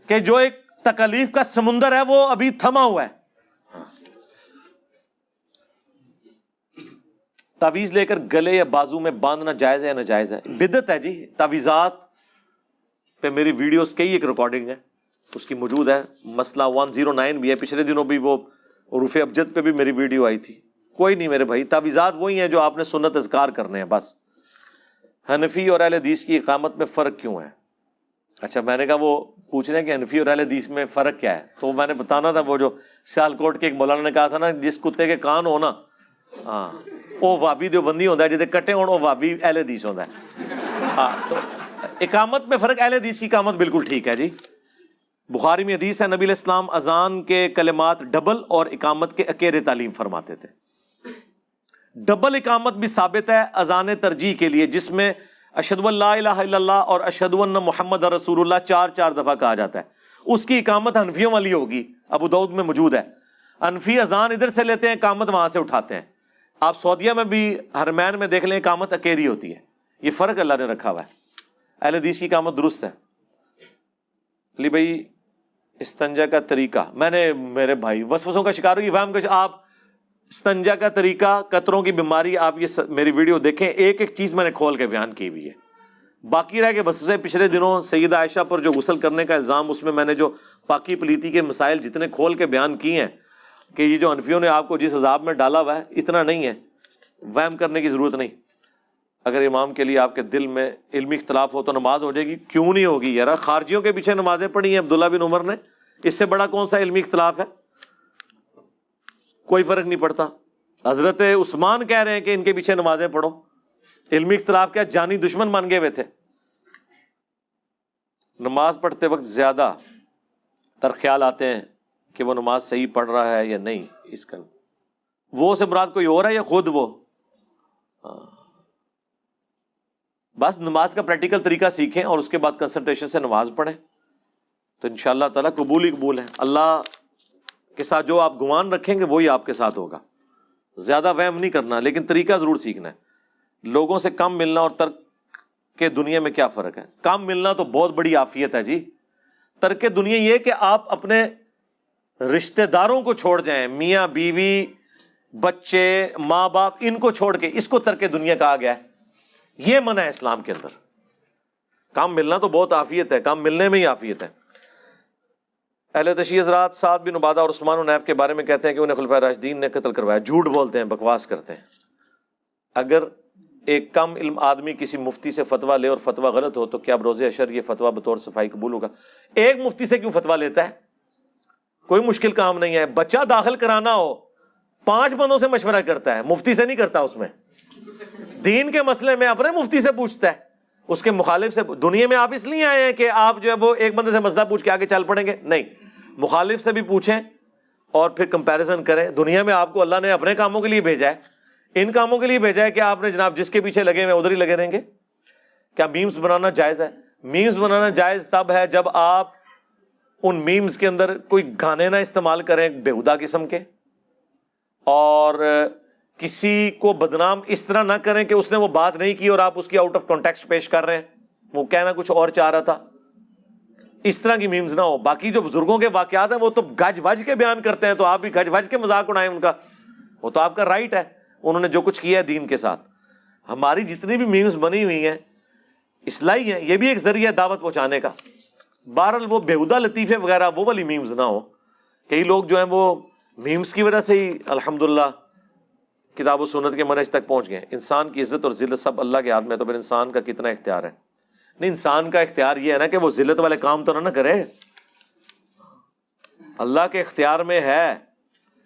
کہ جو ایک تکلیف کا سمندر ہے وہ ابھی تھما ہوا ہے. تعویذ لے کر گلے یا بازو میں باندھنا جائز ہے یا ناجائز ہے؟ بدعت ہے جی. تعویذات پہ میری ویڈیوز کی ایک ریکارڈنگ ہے، اس کی موجود ہے، مسئلہ 109 بھی ہے، پچھلے دنوں بھی وہ حروف ابجد پہ بھی میری ویڈیو آئی تھی۔ کوئی نہیں میرے بھائی، تعویذات وہی ہیں جو آپ نے سنت اذکار کرنے ہیں بس۔ حنفی اور اہل حدیث کی اقامت میں فرق کیوں ہے؟ اچھا میں نے کہا وہ پوچھ رہے ہیں کہ حنفی اور اہل حدیث میں فرق کیا ہے، تو میں نے بتانا تھا وہ جو سیالکوٹ کے ایک مولانا نے کہا تھا نا، جس کتے کے کان ہو نا، ہاں وہ وابی دیوبندی ہوتا ہے، جہاں کٹے ہون وہ وابی اہل حدیث ہوتا ہے۔ ہاں تو اقامت میں فرق، اہل حدیث کی اقامت بالکل ٹھیک ہے جی۔ بخاری میں حدیث ہے، نبی علیہ السلام اذان کے کلمات ڈبل اور اقامت کے اکیرے تعلیم فرماتے تھے۔ ڈبل اقامت بھی ثابت ہے اذان ترجیح کے لیے، جس میں اشہدو ان لا الہ الا اللہ اور اشہدو ان محمد رسول اللہ چار چار دفعہ کہا جاتا ہے۔ اس کی اقامت حنفیوں والی ہوگی، ابو داؤد میں موجود ہے۔ حنفی اذان ادھر سے لیتے ہیں، اقامت وہاں سے اٹھاتے ہیں۔ آپ سعودیہ میں بھی حرمین میں دیکھ لیں، اقامت اکیری ہوتی ہے۔ یہ فرق اللہ نے رکھا ہوا ہے۔ اہل حدیث کی اقامت درست ہے۔ علی بھائی استنجا کا طریقہ، میں نے میرے بھائی وسوسوں کا شکار ہوگی، وہم کہ آپ استنجا کا طریقہ، قطروں کی بیماری، آپ یہ میری ویڈیو دیکھیں، ایک ایک چیز میں نے کھول کے بیان کی ہوئی ہے۔ باقی رہ کے وسوسے پچھلے دنوں سیدہ عائشہ پر جو غسل کرنے کا الزام، اس میں نے جو پاکی پلیتی کے مسائل جتنے کھول کے بیان کیے ہیں کہ یہ جو حنفیوں نے آپ کو جس عذاب میں ڈالا ہوا ہے اتنا نہیں ہے، وہم کرنے کی ضرورت نہیں۔ اگر امام کے لیے آپ کے دل میں علمی اختلاف ہو تو نماز ہو جائے گی، کیوں نہیں ہوگی یار؟ خارجیوں کے پیچھے نمازیں پڑھی ہیں عبداللہ بن عمر نے، اس سے بڑا کون سا علمی اختلاف ہے؟ کوئی فرق نہیں پڑتا۔ حضرت عثمان کہہ رہے ہیں کہ ان کے پیچھے نمازیں پڑھو، علمی اختلاف کیا؟ جانی دشمن مان گئے ہوئے تھے۔ نماز پڑھتے وقت زیادہ تر خیال آتے ہیں کہ وہ نماز صحیح پڑھ رہا ہے یا نہیں، اس کا وہ سے مراد کوئی اور ہے یا خود وہ؟ بس نماز کا پریکٹیکل طریقہ سیکھیں اور اس کے بعد کنسنٹریشن سے نماز پڑھیں تو انشاءاللہ تعالیٰ قبول ہی قبول ہے۔ اللہ کے ساتھ جو آپ گمان رکھیں گے وہی آپ کے ساتھ ہوگا۔ زیادہ وہم نہیں کرنا، لیکن طریقہ ضرور سیکھنا ہے۔ لوگوں سے کم ملنا اور ترک کے دنیا میں کیا فرق ہے؟ کم ملنا تو بہت بڑی عافیت ہے جی۔ ترک دنیا یہ کہ آپ اپنے رشتہ داروں کو چھوڑ جائیں، میاں بیوی بچے ماں باپ، ان کو چھوڑ کے، اس کو ترک دنیا کہا گیا ہے۔ یہ منع ہے اسلام کے اندر۔ کام ملنا تو بہت عافیت ہے، کام ملنے میں ہی عافیت ہے۔ اہل تشیع حضرات سعد بن عبادہ اور عثمان بن حنیف کے بارے میں کہتے ہیں کہ انہیں خلفائے راشدین نے قتل کروایا۔ جھوٹ بولتے ہیں، بکواس کرتے ہیں۔ اگر ایک کم علم آدمی کسی مفتی سے فتویٰ لے اور فتویٰ غلط ہو تو کیا بروز حشر یہ فتویٰ بطور صفائی قبول ہوگا؟ ایک مفتی سے کیوں فتویٰ لیتا ہے؟ کوئی مشکل کام نہیں ہے۔ بچہ داخل کرانا ہو 5 بندوں سے مشورہ کرتا ہے، مفتی سے نہیں کرتا۔ اس میں دین کے مسئلے میں اپنے مفتی سے پوچھتا ہے، اس کے مخالف سے۔ دنیا میں آپ اس لیے آئے ہیں کہ آپ جو ہے وہ ایک بندے سے مسئلہ پوچھ کے آگے چل پڑیں گے؟ نہیں، مخالف سے بھی پوچھیں اور پھر کمپیریزن کریں۔ دنیا میں آپ کو اللہ نے اپنے کاموں کے لیے بھیجا ہے، ان کاموں کے لیے بھیجا ہے کہ آپ نے جناب جس کے پیچھے لگے ہوئے ادھر ہی لگے رہیں گے۔ کیا میمز بنانا جائز ہے؟ میمز بنانا جائز تب ہے جب آپ ان میمز کے اندر کوئی گانے نہ استعمال کریں بےہودہ قسم کے، اور کسی کو بدنام اس طرح نہ کریں کہ اس نے وہ بات نہیں کی اور آپ اس کی آؤٹ آف کانٹیکسٹ پیش کر رہے ہیں، وہ کہنا کچھ اور چاہ رہا تھا، اس طرح کی میمز نہ ہو۔ باقی جو بزرگوں کے واقعات ہیں وہ تو گج وج کے بیان کرتے ہیں، تو آپ بھی گج وج کے مذاق اڑائیں ان کا، وہ تو آپ کا رائٹ ہے، انہوں نے جو کچھ کیا ہے دین کے ساتھ۔ ہماری جتنی بھی میمز بنی ہوئی ہیں اصلاحی ہیں، یہ بھی ایک ذریعہ دعوت پہنچانے کا۔ بہرحال وہ بےہودہ لطیفے وغیرہ وہ والی میمز نہ ہو۔ کئی لوگ جو ہیں وہ میمز کی وجہ سے ہی الحمدللہ کتاب و سنت کے منہج تک پہنچ گئے۔ انسان کی عزت اور ذلت سب اللہ کے ہاتھ میں، تو پھر انسان کا کتنا اختیار ہے؟ نہیں، انسان کا اختیار یہ ہے نا کہ وہ ذلت والے کام تو نہ کرے، اللہ کے اختیار میں ہے،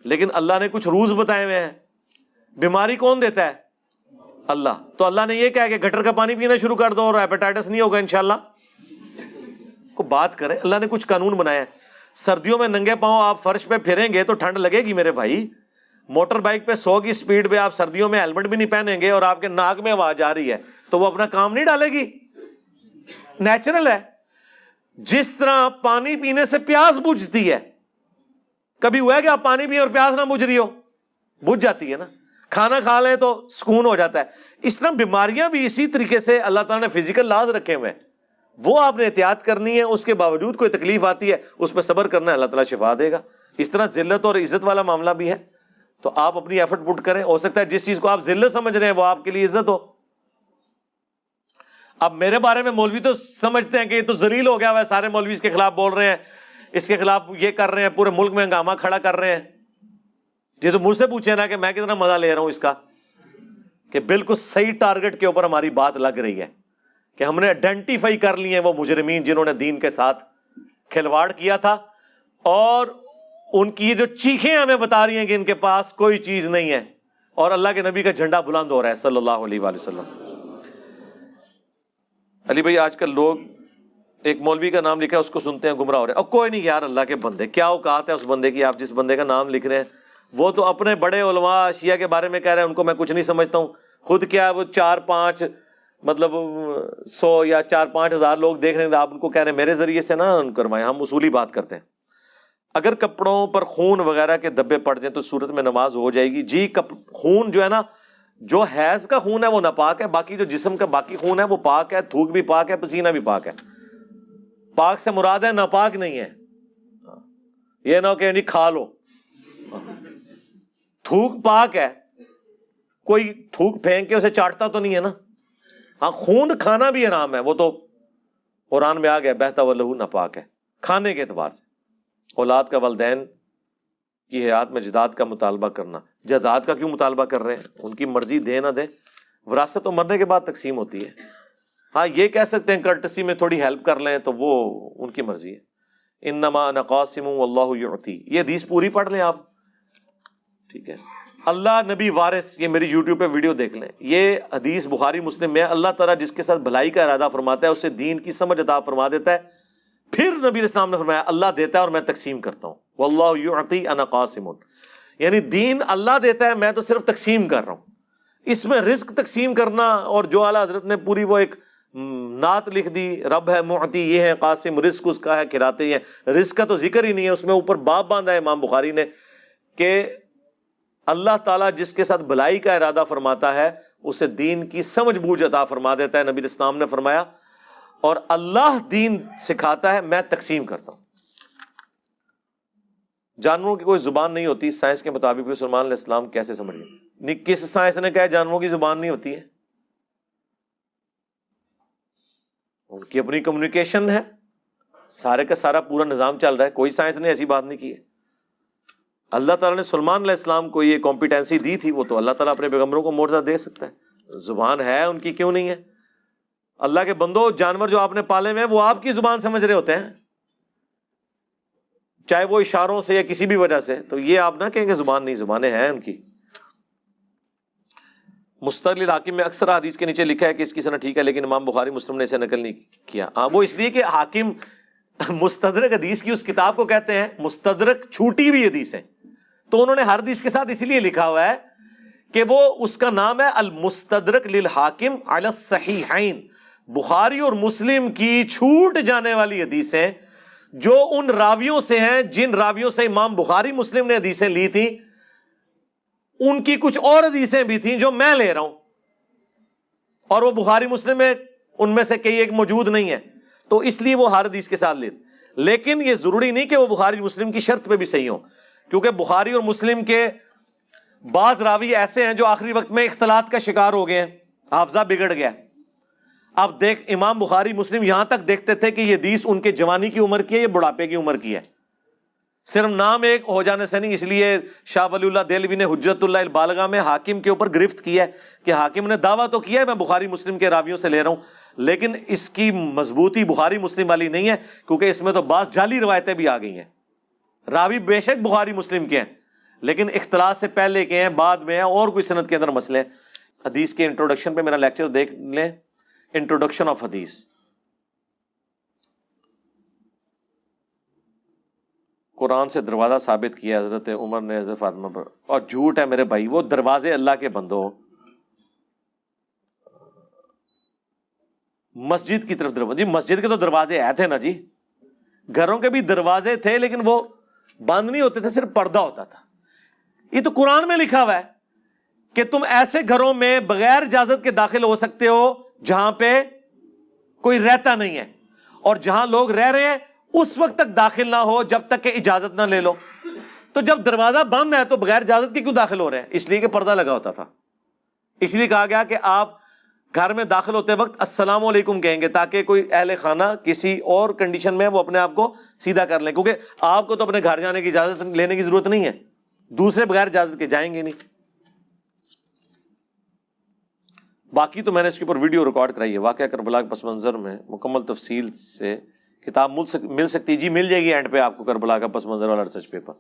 لیکن اللہ نے کچھ رولز بتائے ہوئے ہیں۔ بیماری کون دیتا ہے؟ اللہ۔ تو اللہ نے یہ کہا کہ گٹر کا پانی پینا شروع کر دو اور ہیپیٹائٹس نہیں ہوگا انشاءاللہ۔ کو بات کریں، اللہ نے کچھ قانون بنایا ہے۔ سردیوں میں ننگے پاؤں آپ فرش پہ پھریں گے تو ٹھنڈ لگے گی میرے بھائی۔ موٹر بائک پہ 100 کی سپیڈ پہ آپ سردیوں میں ہیلمٹ بھی نہیں پہنیں گے اور آپ کے ناک میں آواز آ رہی ہے تو وہ اپنا کام نہیں ڈالے گی؟ نیچرل ہے۔ جس طرح پانی پینے سے پیاس بجھتی ہے، کبھی ہوا ہے کہ آپ پانی پییں اور پیاس نہ بجھ رہی ہو؟ بجھ جاتی ہے نا۔ کھانا کھا لیں تو سکون ہو جاتا ہے۔ اس طرح بیماریاں بھی اسی طریقے سے اللہ تعالیٰ نے فزیکل لاز رکھے ہوئے ہیں، وہ آپ نے احتیاط کرنی ہے۔ اس کے باوجود کوئی تکلیف آتی ہے اس پہ صبر کرنا ہے، اللہ تعالیٰ شفا دے گا۔ اس طرح ذلت اور عزت والا معاملہ بھی ہے، تو آپ اپنی ایفرٹ پٹ کریں۔ ہو سکتا ہے جس چیز کو آپ ذلت سمجھ رہے ہیں وہ آپ کے لیے عزت ہو۔ اب میرے بارے میں مولوی تو سمجھتے ہیں کہ یہ تو ذلیل ہو گیا ہوا ہے، سارے مولوی اس کے خلاف بول رہے ہیں، اس کے خلاف یہ کر رہے ہیں، پورے ملک میں ہنگامہ کھڑا کر رہے ہیں. یہ تو مجھ سے پوچھے نا کہ میں کتنا مزہ لے رہا ہوں اس کا، کہ بالکل صحیح ٹارگٹ کے اوپر ہماری بات لگ رہی ہے، کہ ہم نے آئیڈینٹیفائی کر لی ہیں وہ مجرمین جنہوں نے دین کے ساتھ کھلواڑ کیا تھا، اور ان کی جو چیخیں ہمیں بتا رہی ہیں کہ ان کے پاس کوئی چیز نہیں ہے، اور اللہ کے نبی کا جھنڈا بلند ہو رہا ہے صلی اللہ علیہ وآلہ وسلم. علی بھائی آج کل لوگ ایک مولوی کا نام لکھا ہے اس کو سنتے ہیں گمراہ ہو رہے ہیں. اور کوئی نہیں یار، اللہ کے بندے، کیا اوقات ہے اس بندے کی، آپ جس بندے کا نام لکھ رہے ہیں وہ تو اپنے بڑے علماء شیعہ کے بارے میں کہہ رہے ہیں ان کو میں کچھ نہیں سمجھتا ہوں، خود کیا وہ 4-5 مطلب 100 یا 4-5 ہزار لوگ دیکھ رہے ہیں، آپ ان کو کہہ رہے ہیں میرے ذریعے سے نہ کروائیں. ہم اصولی بات کرتے ہیں. اگر کپڑوں پر خون وغیرہ کے دھبے پڑ جائیں تو صورت میں نماز ہو جائے گی جی. خون جو ہے نا، جو حیض کا خون ہے وہ ناپاک ہے، باقی جو جسم کا باقی خون ہے وہ پاک ہے، تھوک بھی پاک ہے، پسینہ بھی پاک ہے. پاک سے مراد ہے ناپاک نہیں ہے. یہ نہ ہو کہ نہیں کھا لو، تھوک پاک ہے، کوئی تھوک پھینک کے اسے چاٹتا تو نہیں ہے نا. ہاں خون کھانا بھی حرام ہے، وہ تو قرآن میں آ گیا بہتا و لہو ناپاک ہے کھانے کے اعتبار سے. اولاد کا والدین کی حیات میں جداد کا مطالبہ کرنا، جداد کا کیوں مطالبہ کر رہے ہیں؟ ان کی مرضی دے نہ دے، وراثت تو مرنے کے بعد تقسیم ہوتی ہے. ہاں یہ کہہ سکتے ہیں کرٹسی میں تھوڑی ہیلپ کر لیں تو وہ ان کی مرضی ہے. انما انا قاسم واللہ یعطی، یہ حدیث پوری پڑھ لیں آپ، ٹھیک ہے. اللہ نبی وارث، یہ میری یوٹیوب پہ ویڈیو دیکھ لیں، یہ حدیث بخاری مسلم میں. اللہ تعالیٰ جس کے ساتھ بھلائی کا ارادہ فرماتا ہے اسے دین کی سمجھ عطا فرما دیتا ہے. پھر نبی علیہ السلام نے فرمایا اللہ دیتا ہے اور میں تقسیم کرتا ہوں، واللہ یعطی انا قاسم، یعنی دین اللہ دیتا ہے، میں تو صرف تقسیم کر رہا ہوں. اس میں رزق تقسیم کرنا، اور جو اعلیٰ حضرت نے پوری وہ ایک نعت لکھ دی، رب ہے معطی، یہ ہے قاسم، رزق اس کا ہے کھلاتے ہیں. رزق کا تو ذکر ہی نہیں ہے، اس میں اوپر باب باندھا ہے امام بخاری نے کہ اللہ تعالیٰ جس کے ساتھ بھلائی کا ارادہ فرماتا ہے اسے دین کی سمجھ بوجھ عطا فرما دیتا ہے. نبی علیہ السلام نے فرمایا اور اللہ دین سکھاتا ہے، میں تقسیم کرتا ہوں. جانوروں کی کوئی زبان نہیں ہوتی، سائنس کے مطابق بھی سلیمان علیہ السلام کیسے سمجھ گئے؟ کس سائنس نے کہا جانوروں کی زبان نہیں ہوتی ہے؟ ان کی اپنی کمیونیکیشن ہے، سارے کا سارا پورا نظام چل رہا ہے، کوئی سائنس نے ایسی بات نہیں کی ہے. اللہ تعالیٰ نے سلیمان علیہ السلام کو یہ کمپیٹنسی دی تھی، وہ تو اللہ تعالیٰ اپنے پیغمبروں کو معجزہ دے سکتا ہے. زبان ہے ان کی، کیوں نہیں ہے؟ اللہ کے بندو، جانور جو آپ نے پالے ہوئے ہیں وہ آپ کی زبان سمجھ رہے ہوتے ہیں، چاہے وہ اشاروں سے یا کسی بھی وجہ سے. تو یہ آپ نہ کہیں کہ زبان نہیں، زبانیں ہیں ان کی. مستدرک الحاکم میں اکثر حدیث کے نیچے لکھا ہے کہ اس کی سند ٹھیک ہے، لیکن امام بخاری مسلم نے اسے نقل نہیں کیا. وہ اس لیے کہ حاکم مستدرک حدیث کی اس کتاب کو کہتے ہیں مستدرک چھوٹی ہوئی حدیث ہے، تو انہوں نے ہر حدیث کے ساتھ اس لیے لکھا ہوا ہے کہ وہ اس کا نام ہے المستدرک للحاکم علی الصحیحین. بخاری اور مسلم کی چھوٹ جانے والی حدیثیں جو ان راویوں سے ہیں جن راویوں سے امام بخاری مسلم نے حدیثیں لی تھیں، ان کی کچھ اور حدیثیں بھی تھیں جو میں لے رہا ہوں، اور وہ بخاری مسلم میں ان میں سے کئی ایک موجود نہیں ہے، تو اس لیے وہ ہر حدیث کے ساتھ لیتے. لیکن یہ ضروری نہیں کہ وہ بخاری مسلم کی شرط پہ بھی صحیح ہوں، کیونکہ بخاری اور مسلم کے بعض راوی ایسے ہیں جو آخری وقت میں اختلاط کا شکار ہو گئے ہیں، حافظہ بگڑ گیا. اب دیکھ، امام بخاری مسلم یہاں تک دیکھتے تھے کہ یہ حدیث ان کے جوانی کی عمر کی ہے یا بڑھاپے کی عمر کی ہے، صرف نام ایک ہو جانے سے نہیں. اس لیے شاہ ولی اللہ دہلوی نے حجت اللہ البالغہ میں حاکم کے اوپر گرفت کی ہے کہ حاکم نے دعویٰ تو کیا ہے میں بخاری مسلم کے راویوں سے لے رہا ہوں، لیکن اس کی مضبوطی بخاری مسلم والی نہیں ہے، کیونکہ اس میں تو بعض جعلی روایتیں بھی آ گئی ہیں. راوی بے شک بخاری مسلم کے ہیں لیکن اختلاط سے پہلے کے ہیں، بعد میں ہیں، اور کوئی سند کے اندر مسئلے ہیں. حدیث کے انٹروڈکشن پہ میرا لیکچر دیکھ لیں، انٹروڈکشن آف حدیث. قرآن سے دروازہ ثابت کیا حضرت عمر نے حضرت فاطمہ پر، اور جھوٹ ہے میرے بھائی، وہ دروازے اللہ کے بندو مسجد کی طرف دروازے، جی مسجد کے تو دروازے آئے تھے نا جی، گھروں کے بھی دروازے تھے لیکن وہ بند نہیں ہوتے تھے، صرف پردہ ہوتا تھا. یہ تو قرآن میں لکھا ہوا ہے کہ تم ایسے گھروں میں بغیر اجازت کے داخل ہو سکتے ہو جہاں پہ کوئی رہتا نہیں ہے، اور جہاں لوگ رہ رہے ہیں اس وقت تک داخل نہ ہو جب تک کہ اجازت نہ لے لو. تو جب دروازہ بند ہے تو بغیر اجازت کے کیوں داخل ہو رہے ہیں؟ اس لیے کہ پردہ لگا ہوتا تھا. اس لیے کہا گیا کہ آپ گھر میں داخل ہوتے وقت السلام علیکم کہیں گے تاکہ کوئی اہل خانہ کسی اور کنڈیشن میں وہ اپنے آپ کو سیدھا کر لیں، کیونکہ آپ کو تو اپنے گھر جانے کی اجازت لینے کی ضرورت نہیں ہے، دوسرے بغیر اجازت کے جائیں گے نہیں۔ باقی تو میں نے اس کے اوپر ویڈیو ریکارڈ کرائی ہے، واقعہ کربلا کے پس منظر میں مکمل تفصیل سے کتاب مل سکتی جی، مل جائے گی اینڈ پہ آپ کو کربلا کا پس منظر والا ریسرچ پیپر،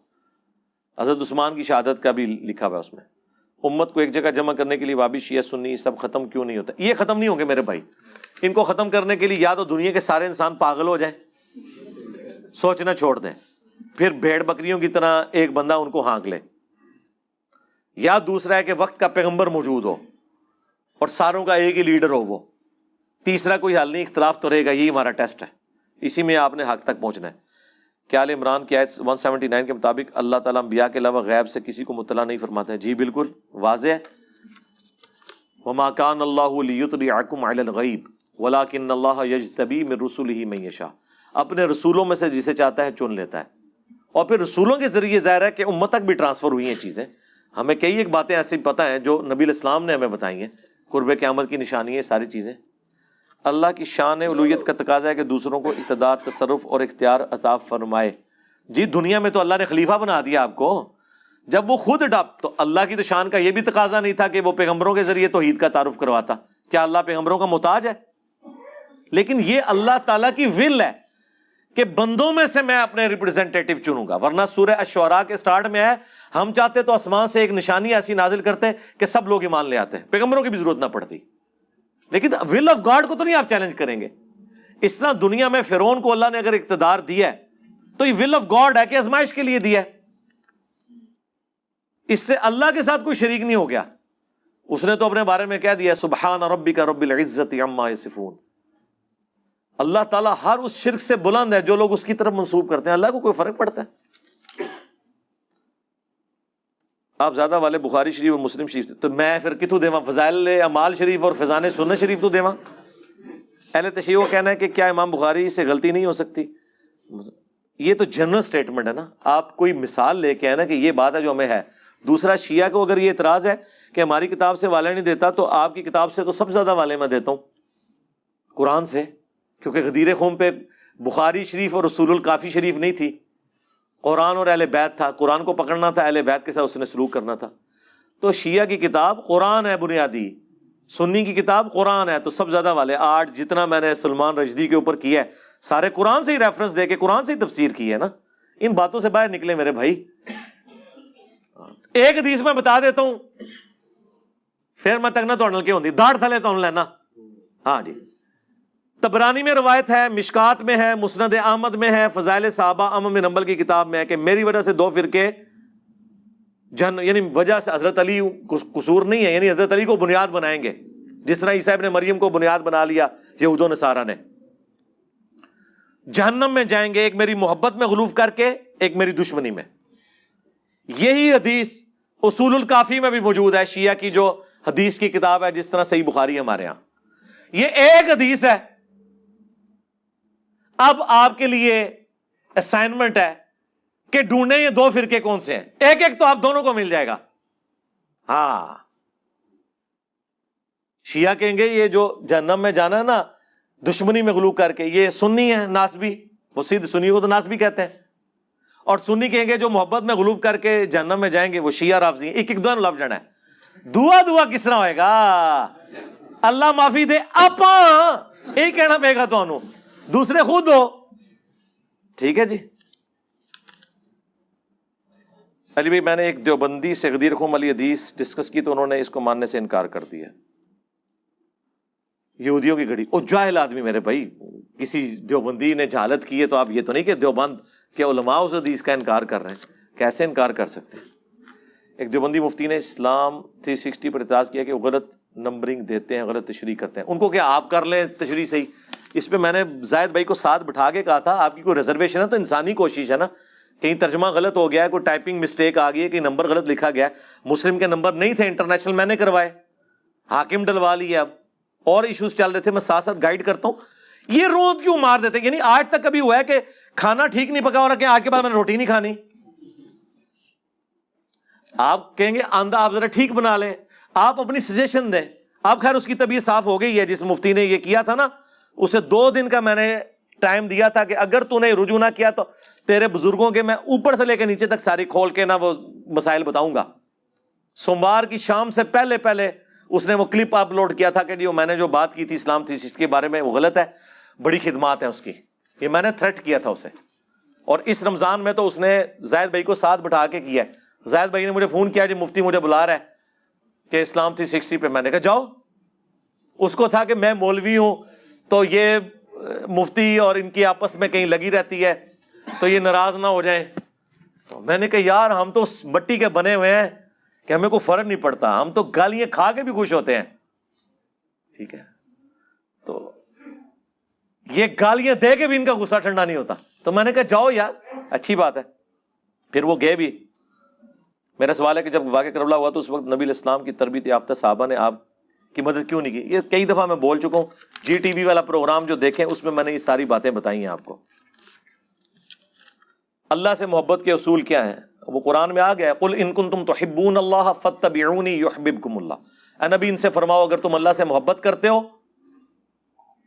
حضرت عثمان کی شہادت کا بھی لکھا ہوا ہے اس میں۔ امت کو ایک جگہ جمع کرنے کے لیے وابی شیعہ سنی سب ختم کیوں نہیں ہوتا؟ یہ ختم نہیں ہوں گے میرے بھائی، ان کو ختم کرنے کے لیے یا تو دنیا کے سارے انسان پاگل ہو جائیں، سوچنا چھوڑ دیں، پھر بھیڑ بکریوں کی طرح ایک بندہ ان کو ہانک لے، یا دوسرا ہے کہ وقت کا پیغمبر موجود ہو اور ساروں کا ایک ہی لیڈر ہو وہ، تیسرا کوئی حل نہیں، اختلاف تو رہے گا، یہی ہمارا ٹیسٹ ہے، اسی میں آپ نے حق تک پہنچنا ہے۔ کیا آل عمران کی آیت 179 کے مطابق اللہ تعالیٰ انبیاء کے علاوہ غیب سے کسی کو مطلع نہیں فرماتے ہیں؟ جی بالکل واضح ہے۔ وَمَا كَانَ اللَّهُ لِيُطْلِعَكُمْ عَلَى الْغَيْبِ وَلَكِنَّ اللَّهَ يَجْتَبِي مِن رُّسُلِهِ مَن يَشَاءُ، اپنے رسولوں میں سے جسے چاہتا ہے چن لیتا ہے، اور پھر رسولوں کے ذریعے ظاہر ہے کہ امت تک بھی ٹرانسفر ہوئی ہیں چیزیں۔ ہمیں کئی ایک باتیں ایسی پتہ ہیں جو نبی علیہ السلام نے ہمیں بتائی ہیں، قرب قیامت کی نشانی ہے ساری چیزیں۔ اللہ کی شان الوہیت کا تقاضا ہے کہ دوسروں کو اقتدار، تصرف اور اختیار عطا فرمائے۔ جی دنیا میں تو اللہ نے خلیفہ بنا دیا آپ کو، جب وہ خود تو اللہ کی تو شان کا یہ بھی تقاضا نہیں تھا کہ وہ پیغمبروں کے ذریعے توحید کا تعارف کرواتا، کیا اللہ پیغمبروں کا محتاج ہے؟ لیکن یہ اللہ تعالیٰ کی ول ہے کہ بندوں میں سے میں اپنے ریپرزینٹیٹو چنوں گا، ورنہ سورہ الشعراء کے سٹارٹ میں ہے ہم چاہتے تو آسمان سے ایک نشانی ایسی نازل کرتے کہ سب لوگ ایمان لے آتے، پیغمبروں کی بھی ضرورت نہ پڑتی، لیکن ول آف گاڈ کو تو نہیں آپ چیلنج کریں گے۔ اس طرح دنیا میں فرعون کو اللہ نے اگر اقتدار دیا ہے تو یہ ول آف گاڈ ہے کہ آزمائش کے لیے دیا ہے، اس سے اللہ کے ساتھ کوئی شریک نہیں ہو گیا۔ اس نے تو اپنے بارے میں کہہ دیا سبحان ربک رب العزت عما یصفون، اللہ تعالیٰ ہر اس شرک سے بلند ہے جو لوگ اس کی طرف منسوب کرتے ہیں، اللہ کو کوئی فرق پڑتا ہے؟ آپ زیادہ والے بخاری شریف اور مسلم شریف تو میں پھر کتوں دیواں فضائل اعمال شریف اور فیضان سنت شریف تو دیواں؟ اہل تشیع کو کہنا ہے کہ کیا امام بخاری سے غلطی نہیں ہو سکتی؟ یہ تو جنرل سٹیٹمنٹ ہے نا، آپ کوئی مثال لے کے آئے نا کہ یہ بات ہے جو ہمیں ہے۔ دوسرا شیعہ کو اگر یہ اعتراض ہے کہ ہماری کتاب سے والے نہیں دیتا، تو آپ کی کتاب سے تو سب سے زیادہ والے میں دیتا ہوں، قرآن سے، کیونکہ غدیر خم پہ بخاری شریف اور رسول الکافی شریف نہیں تھی، قرآن اور اہل بیت تھا، قرآن کو پکڑنا تھا، اہل بیت کے ساتھ اس نے سلوک کرنا تھا۔ تو شیعہ کی کتاب قرآن ہے بنیادی، سنی کی کتاب قرآن ہے، تو سب زیادہ والے آج جتنا میں نے سلمان رشدی کے اوپر کیا ہے سارے قرآن سے ہی ریفرنس دے کے قرآن سے ہی تفسیر کی ہے نا، ان باتوں سے باہر نکلے میرے بھائی۔ ایک حدیث میں بتا دیتا ہوں پھر میں تک نہ توڑ کے ہوندی داڑھ تھلے تو لینا۔ ہاں جی، طبرانی میں روایت ہے، مشکات میں ہے، مسند احمد میں ہے، فضائل صحابہ امام بن حنبل کی کتاب میں ہے کہ میری وجہ سے 2 فرقے یعنی وجہ سے حضرت علی قصور نہیں ہے، یعنی حضرت علی کو بنیاد بنائیں گے، جس طرح عیسیٰ ابن مریم کو بنیاد بنا لیا یہود و نصارہ نے، جہنم میں جائیں گے، ایک میری محبت میں غلوف کر کے، ایک میری دشمنی میں۔ یہی حدیث اصول الکافی میں بھی موجود ہے، شیعہ کی جو حدیث کی کتاب ہے، جس طرح صحیح بخاری ہمارے ہاں، یہ ایک حدیث ہے۔ اب آپ کے لیے اسائنمنٹ ہے کہ ڈھونڈیں یہ 2 فرقے کون سے ہیں، ایک ایک تو آپ دونوں کو مل جائے گا۔ ہاں، شیعہ کہیں گے یہ جو جہنم میں جانا ہے نا دشمنی میں غلو کر کے، یہ سنی ہے ناسبی، وہ سیدھ سنی کو تو ناسبی کہتے ہیں، اور سنی کہیں گے جو محبت میں غلوف کر کے جہنم میں جائیں گے وہ شیعہ رافضی ہیں۔ ایک ایک دو لفظ جانا ہے، دعا کس طرح ہوئے گا؟ اللہ معافی دے، آپ یہی کہنا پڑے گا تو دوسرے خود ہو، ٹھیک ہے جی۔ علی بھائی میں نے ایک دیوبندی سے غدیر خم علی حدیث ڈسکس کی تو انہوں نے اس کو ماننے سے انکار کر دیا، یہودیوں کی گھڑی۔ او جاہل آدمی میرے بھائی، کسی دیوبندی نے جہالت کی ہے تو آپ یہ تو نہیں کہ دیوبند کے علماء اس حدیث کا انکار کر رہے ہیں، کیسے انکار کر سکتے ہیں؟ ایک دیوبندی مفتی نے اسلام 360 پر اعتراض کیا کہ وہ غلط نمبرنگ دیتے ہیں، غلط تشریح کرتے ہیں، ان کو کیا آپ کر لیں تشریح صحیح؟ اس پہ میں نے زاہد بھائی کو ساتھ بٹھا کے کہا تھا آپ کی کوئی ریزرویشن ہے تو انسانی کوشش ہے نا، کہیں ترجمہ غلط ہو گیا ہے، کوئی ٹائپنگ مسٹیک آ گئی ہے، کہیں نمبر غلط لکھا گیا ہے، مسلم کے نمبر نہیں تھے انٹرنیشنل میں نے کروائے، حاکم ڈلوا لیا، اب اور ایشوز چل رہے تھے، میں ساتھ ساتھ گائیڈ کرتا ہوں۔ یہ روت کیوں مار دیتے ہیں؟ یعنی آج تک کبھی ہوا ہے کہ کھانا ٹھیک نہیں پکا اور کہ آج کے بعد میں نے روٹی نہیں کھانی؟ آپ کہیں گے آندہ آپ ذرا ٹھیک بنا لیں، آپ اپنی سجیشن دیں، اب خیر اس کی طبیعت صاف ہو گئی ہے، جس مفتی نے یہ کیا تھا نا اسے 2 دن کا میں نے ٹائم دیا تھا کہ اگر تو نے رجوع نہ کیا تو تیرے بزرگوں کے میں اوپر سے لے کے نیچے تک ساری کھول کے نا وہ مسائل بتاؤں گا۔ سوموار کی شام سے پہلے پہلے اس نے وہ کلپ اپلوڈ کیا تھا کہ جی میں نے جو بات کی تھی اسلام تھیسس کے بارے میں وہ غلط ہے، بڑی خدمات ہیں اس کی، یہ میں نے تھریٹ کیا تھا اسے۔ اور اس رمضان میں تو اس نے زاہد بھائی کو ساتھ بٹھا کے کیا ہے۔ زاہد بھائی نے مجھے فون کیا، جی مفتی مجھے بلا رہا ہے کہ اسلام 360 پہ، میں نے کہا جاؤ۔ اس کو تھا کہ میں مولوی ہوں تو یہ مفتی اور ان کی آپس میں کہیں لگی رہتی ہے تو یہ ناراض نہ ہو جائیں۔ تو میں نے کہا یار ہم تو مٹی کے بنے ہوئے ہیں کہ ہمیں کوئی فرق نہیں پڑتا، ہم تو گالیاں کھا کے بھی خوش ہوتے ہیں، ٹھیک ہے؟ تو یہ گالیاں دے کے بھی ان کا غصہ ٹھنڈا نہیں ہوتا۔ تو میں نے کہا جاؤ یار، اچھی بات ہے۔ پھر وہ گئے بھی۔ میرا سوال ہے کہ جب واقعہ کربلا ہوا تو اس وقت نبی علیہ السلام کی تربیت یافتہ صحابہ نے آپ کی مدد کیوں نہیں کی؟ یہ کئی دفعہ میں بول چکا ہوں، جی ٹی وی والا پروگرام جو دیکھیں اس میں نے یہ ساری باتیں بتائی ہیں آپ کو۔ اللہ سے محبت کے اصول کیا ہیں؟ وہ قرآن میں آ گیا، قل ان کنتم تحبون اللہ فاتبعونی یحببکم اللہ۔ اے نبی ان سے فرماؤ اگر تم اللہ سے محبت کرتے ہو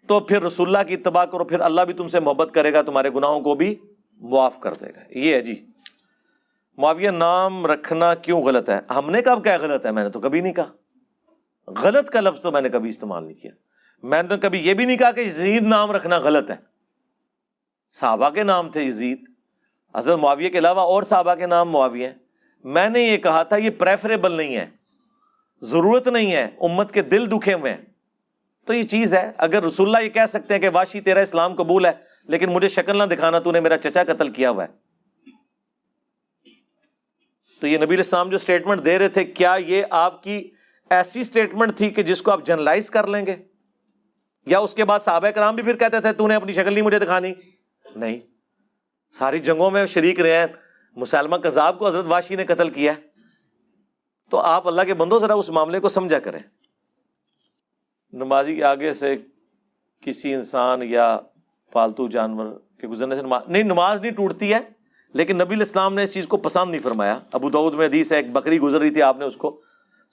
تو پھر رسول اللہ کی اتباع کرو، پھر اللہ بھی تم سے محبت کرے گا، تمہارے گناہوں کو بھی معاف کر دے گا۔ یہ ہے جی معاویہ نام رکھنا کیوں غلط ہے؟ ہم نے کب کہا غلط ہے؟ میں نے تو کبھی نہیں کہا غلط کا لفظ، تو میں نے کبھی استعمال نہیں کیا۔ میں نے کبھی یہ بھی نہیں کہا کہ یزید نام رکھنا غلط ہے۔ صحابہ کے نام تھے یزید، حضرت معاویہ کے علاوہ اور صحابہ کے نام معاویہ ہیں۔ میں نے یہ کہا تھا یہ پریفریبل نہیں ہے، ضرورت نہیں ہے، امت کے دل دکھے ہوئے ہیں تو یہ چیز ہے۔ اگر رسول اللہ یہ کہہ سکتے ہیں کہ واشی تیرا اسلام قبول ہے لیکن مجھے شکل نہ دکھانا، تو نے میرا چچا قتل کیا ہوا ہے، تو یہ نبی علیہ السلام جو سٹیٹمنٹ دے رہے تھے، کیا یہ آپ کی ایسی سٹیٹمنٹ تھی کہ جس کو آپ جنرلائز کر لیں گے؟ یا اس کے بعد صحابہ کرام بھی پھر کہتے تھے تو نے اپنی شکل نہیں مجھے دکھانی؟ نہیں، ساری جنگوں میں شریک رہے ہیں۔ مسلمہ کذاب کو حضرت واشی نے قتل کیا ہے، تو آپ اللہ کے بندوں ذرا اس معاملے کو سمجھا کریں۔ نمازی کے آگے سے کسی انسان یا پالتو جانور کے گزرنے سے نہیں، نماز نہیں ٹوٹتی ہے، لیکن نبی علیہ السلام نے اس چیز کو پسند نہیں فرمایا۔ ابو داؤد میں حدیث ہے ایک بکری گزر رہی تھی، آپ نے اس کو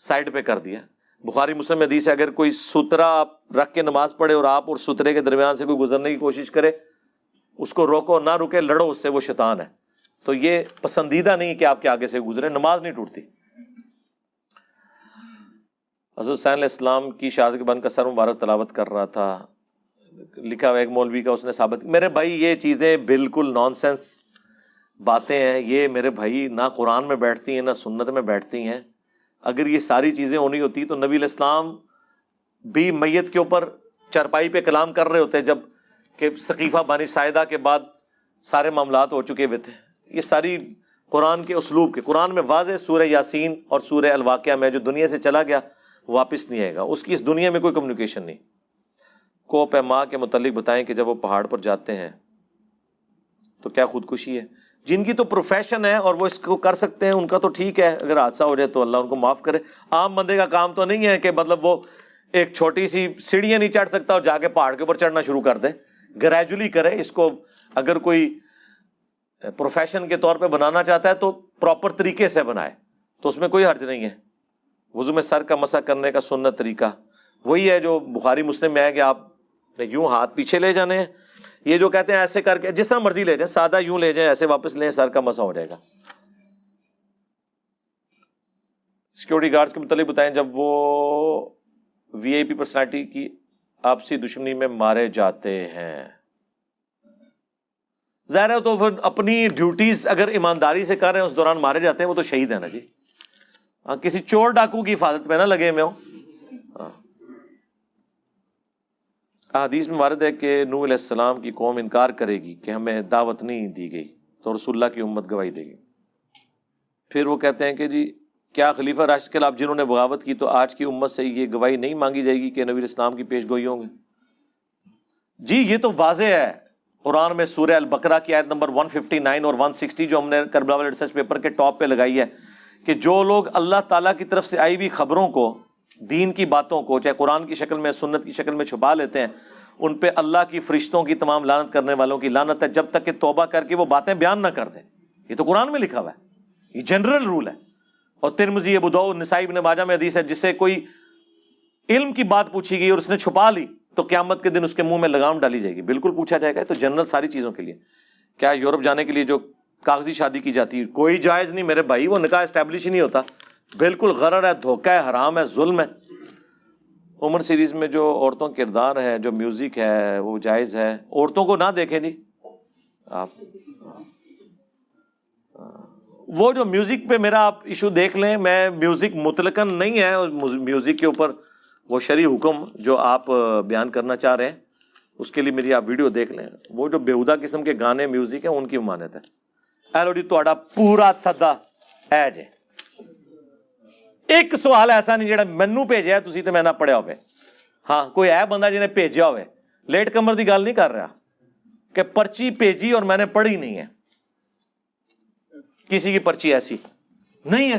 سائڈ پہ کر دیا۔ بخاری مسلم میں حدیث ہے اگر کوئی سترہ آپ رکھ کے نماز پڑھے اور آپ اور سترے کے درمیان سے کوئی گزرنے کی کوشش کرے، اس کو روکو، نہ رکے، لڑو اس سے، وہ شیطان ہے۔ تو یہ پسندیدہ نہیں کہ آپ کے آگے سے گزرے، نماز نہیں ٹوٹتی۔ حضرت حسین علیہ السلام کی شہادت کے بعد کا سر مبارک تلاوت کر رہا تھا، لکھا ہوا ایک مولوی کا، اس نے ثابت، میرے بھائی یہ چیزیں بالکل نان سینس باتیں ہیں، یہ میرے بھائی نہ قرآن میں بیٹھتی ہیں نہ سنت میں بیٹھتی ہیں۔ اگر یہ ساری چیزیں ہونی ہوتی تو نبی علیہ السلام بھی میت کے اوپر چرپائی پہ کلام کر رہے ہوتے، جب کہ ثقیفہ بانی ساعدہ کے بعد سارے معاملات ہو چکے ہوئے تھے۔ یہ ساری قرآن کے اسلوب کے، قرآن میں واضح سورہ یاسین اور سورہ الواقعہ میں جو دنیا سے چلا گیا واپس نہیں آئے گا، اس کی اس دنیا میں کوئی کمیونیکیشن نہیں۔ کو پیما کے متعلق بتائیں کہ جب وہ پہاڑ پر جاتے ہیں تو کیا خودکشی ہے؟ جن کی تو پروفیشن ہے اور وہ اس کو کر سکتے ہیں ان کا تو ٹھیک ہے، اگر حادثہ ہو جائے تو اللہ ان کو معاف کرے۔ عام بندے کا کام تو نہیں ہے کہ مطلب وہ ایک چھوٹی سی سیڑھیاں نہیں چڑھ سکتا اور جا کے پہاڑ کے اوپر چڑھنا شروع کر دے، گریجولی کرے اس کو۔ اگر کوئی پروفیشن کے طور پہ بنانا چاہتا ہے تو پراپر طریقے سے بنائے، تو اس میں کوئی حرج نہیں ہے۔ وضو میں سر کا مسح کرنے کا سنت طریقہ وہی ہے جو بخاری مسلم میں ہے کہ آپ نے یوں ہاتھ پیچھے لے جانے ہیں، یہ جو کہتے ہیں ایسے کر کے جس طرح مرضی لے جائیں، سادہ یوں لے جائیں، ایسے واپس لیں، سر کا مسح ہو جائے گا۔ سیکورٹی گارڈز کے متعلق بتائیں جب وہ وی آئی پی پرسنالٹی کی آپسی دشمنی میں مارے جاتے ہیں۔ ظاہر ہے تو پھر اپنی ڈیوٹیز اگر ایمانداری سے کر رہے ہیں اس دوران مارے جاتے ہیں، وہ تو شہید ہیں نا جی۔ کسی چور ڈاکو کی حفاظت پہ نہ لگے میں ہوں۔ حدیث میں وارد ہے کہ نوح علیہ السلام کی قوم انکار کرے گی کہ ہمیں دعوت نہیں دی گئی تو رسول اللہ کی امت گواہی دے گی۔ پھر وہ کہتے ہیں کہ جی کیا خلیفہ راشد کے خلاف جنہوں نے بغاوت کی تو آج کی امت سے یہ گواہی نہیں مانگی جائے گی کہ نبی علیہ السلام کی پیش گوئی ہوں گے؟ جی یہ تو واضح ہے، قرآن میں سورہ البقرہ کی آیت نمبر 159 اور 160 جو ہم نے کربلا والے ریسرچ پیپر کے ٹاپ پہ لگائی ہے کہ جو لوگ اللہ تعالیٰ کی طرف سے آئی ہوئی خبروں کو، دین کی باتوں کو، چاہے قرآن کی شکل میں سنت کی شکل میں چھپا لیتے ہیں، ان پہ اللہ کی فرشتوں کی تمام لعنت کرنے والوں کی لعنت ہے جب تک کہ توبہ کر کے وہ باتیں بیان نہ کر دیں۔ یہ تو قرآن میں لکھا ہوا ہے، یہ جنرل رول ہے۔ اور ترمذی، ابو داؤد، نسائی، ابن ماجہ میں حدیث ہے جس سے کوئی علم کی بات پوچھی گئی اور اس نے چھپا لی تو قیامت کے دن اس کے منہ میں لگام ڈالی جائے گی. بالکل پوچھا جائے گا. تو جنرل ساری چیزوں کے لیے. کیا یورپ جانے کے لیے جو کاغذی شادی کی جاتی ہے کوئی جائز نہیں میرے بھائی, وہ نکاح اسٹیبلش ہی نہیں ہوتا, بالکل غرر ہے, دھوکہ ہے, حرام ہے, ظلم ہے. عمر سیریز میں جو عورتوں کا کردار ہے, جو میوزک ہے, وہ جائز ہے. عورتوں کو نہ دیکھیں جی آپ, وہ جو میوزک پہ میرا آپ ایشو دیکھ لیں. میں میوزک مطلقاً نہیں ہے, میوزک کے اوپر وہ شرعی حکم جو آپ بیان کرنا چاہ رہے ہیں اس کے لیے میری آپ ویڈیو دیکھ لیں. وہ جو بیہودہ قسم کے گانے میوزک ہیں ان کی ممانعت ہے. ایلو جی تہاڈا پورا تھدا ہے جے. ایک سوال ایسا نہیں جڑا مینوں بھیجیا ہے تسی تے میں نہ پڑھیا ہوئے. ہاں کوئی ہے بندہ جنہیں بھیجیا ہوئے. لیٹ کمر دی گل نہیں کر رہا کہ پرچی بھیجی اور میں نے پڑھی نہیں ہے. کسی کی پرچی ایسی نہیں ہے.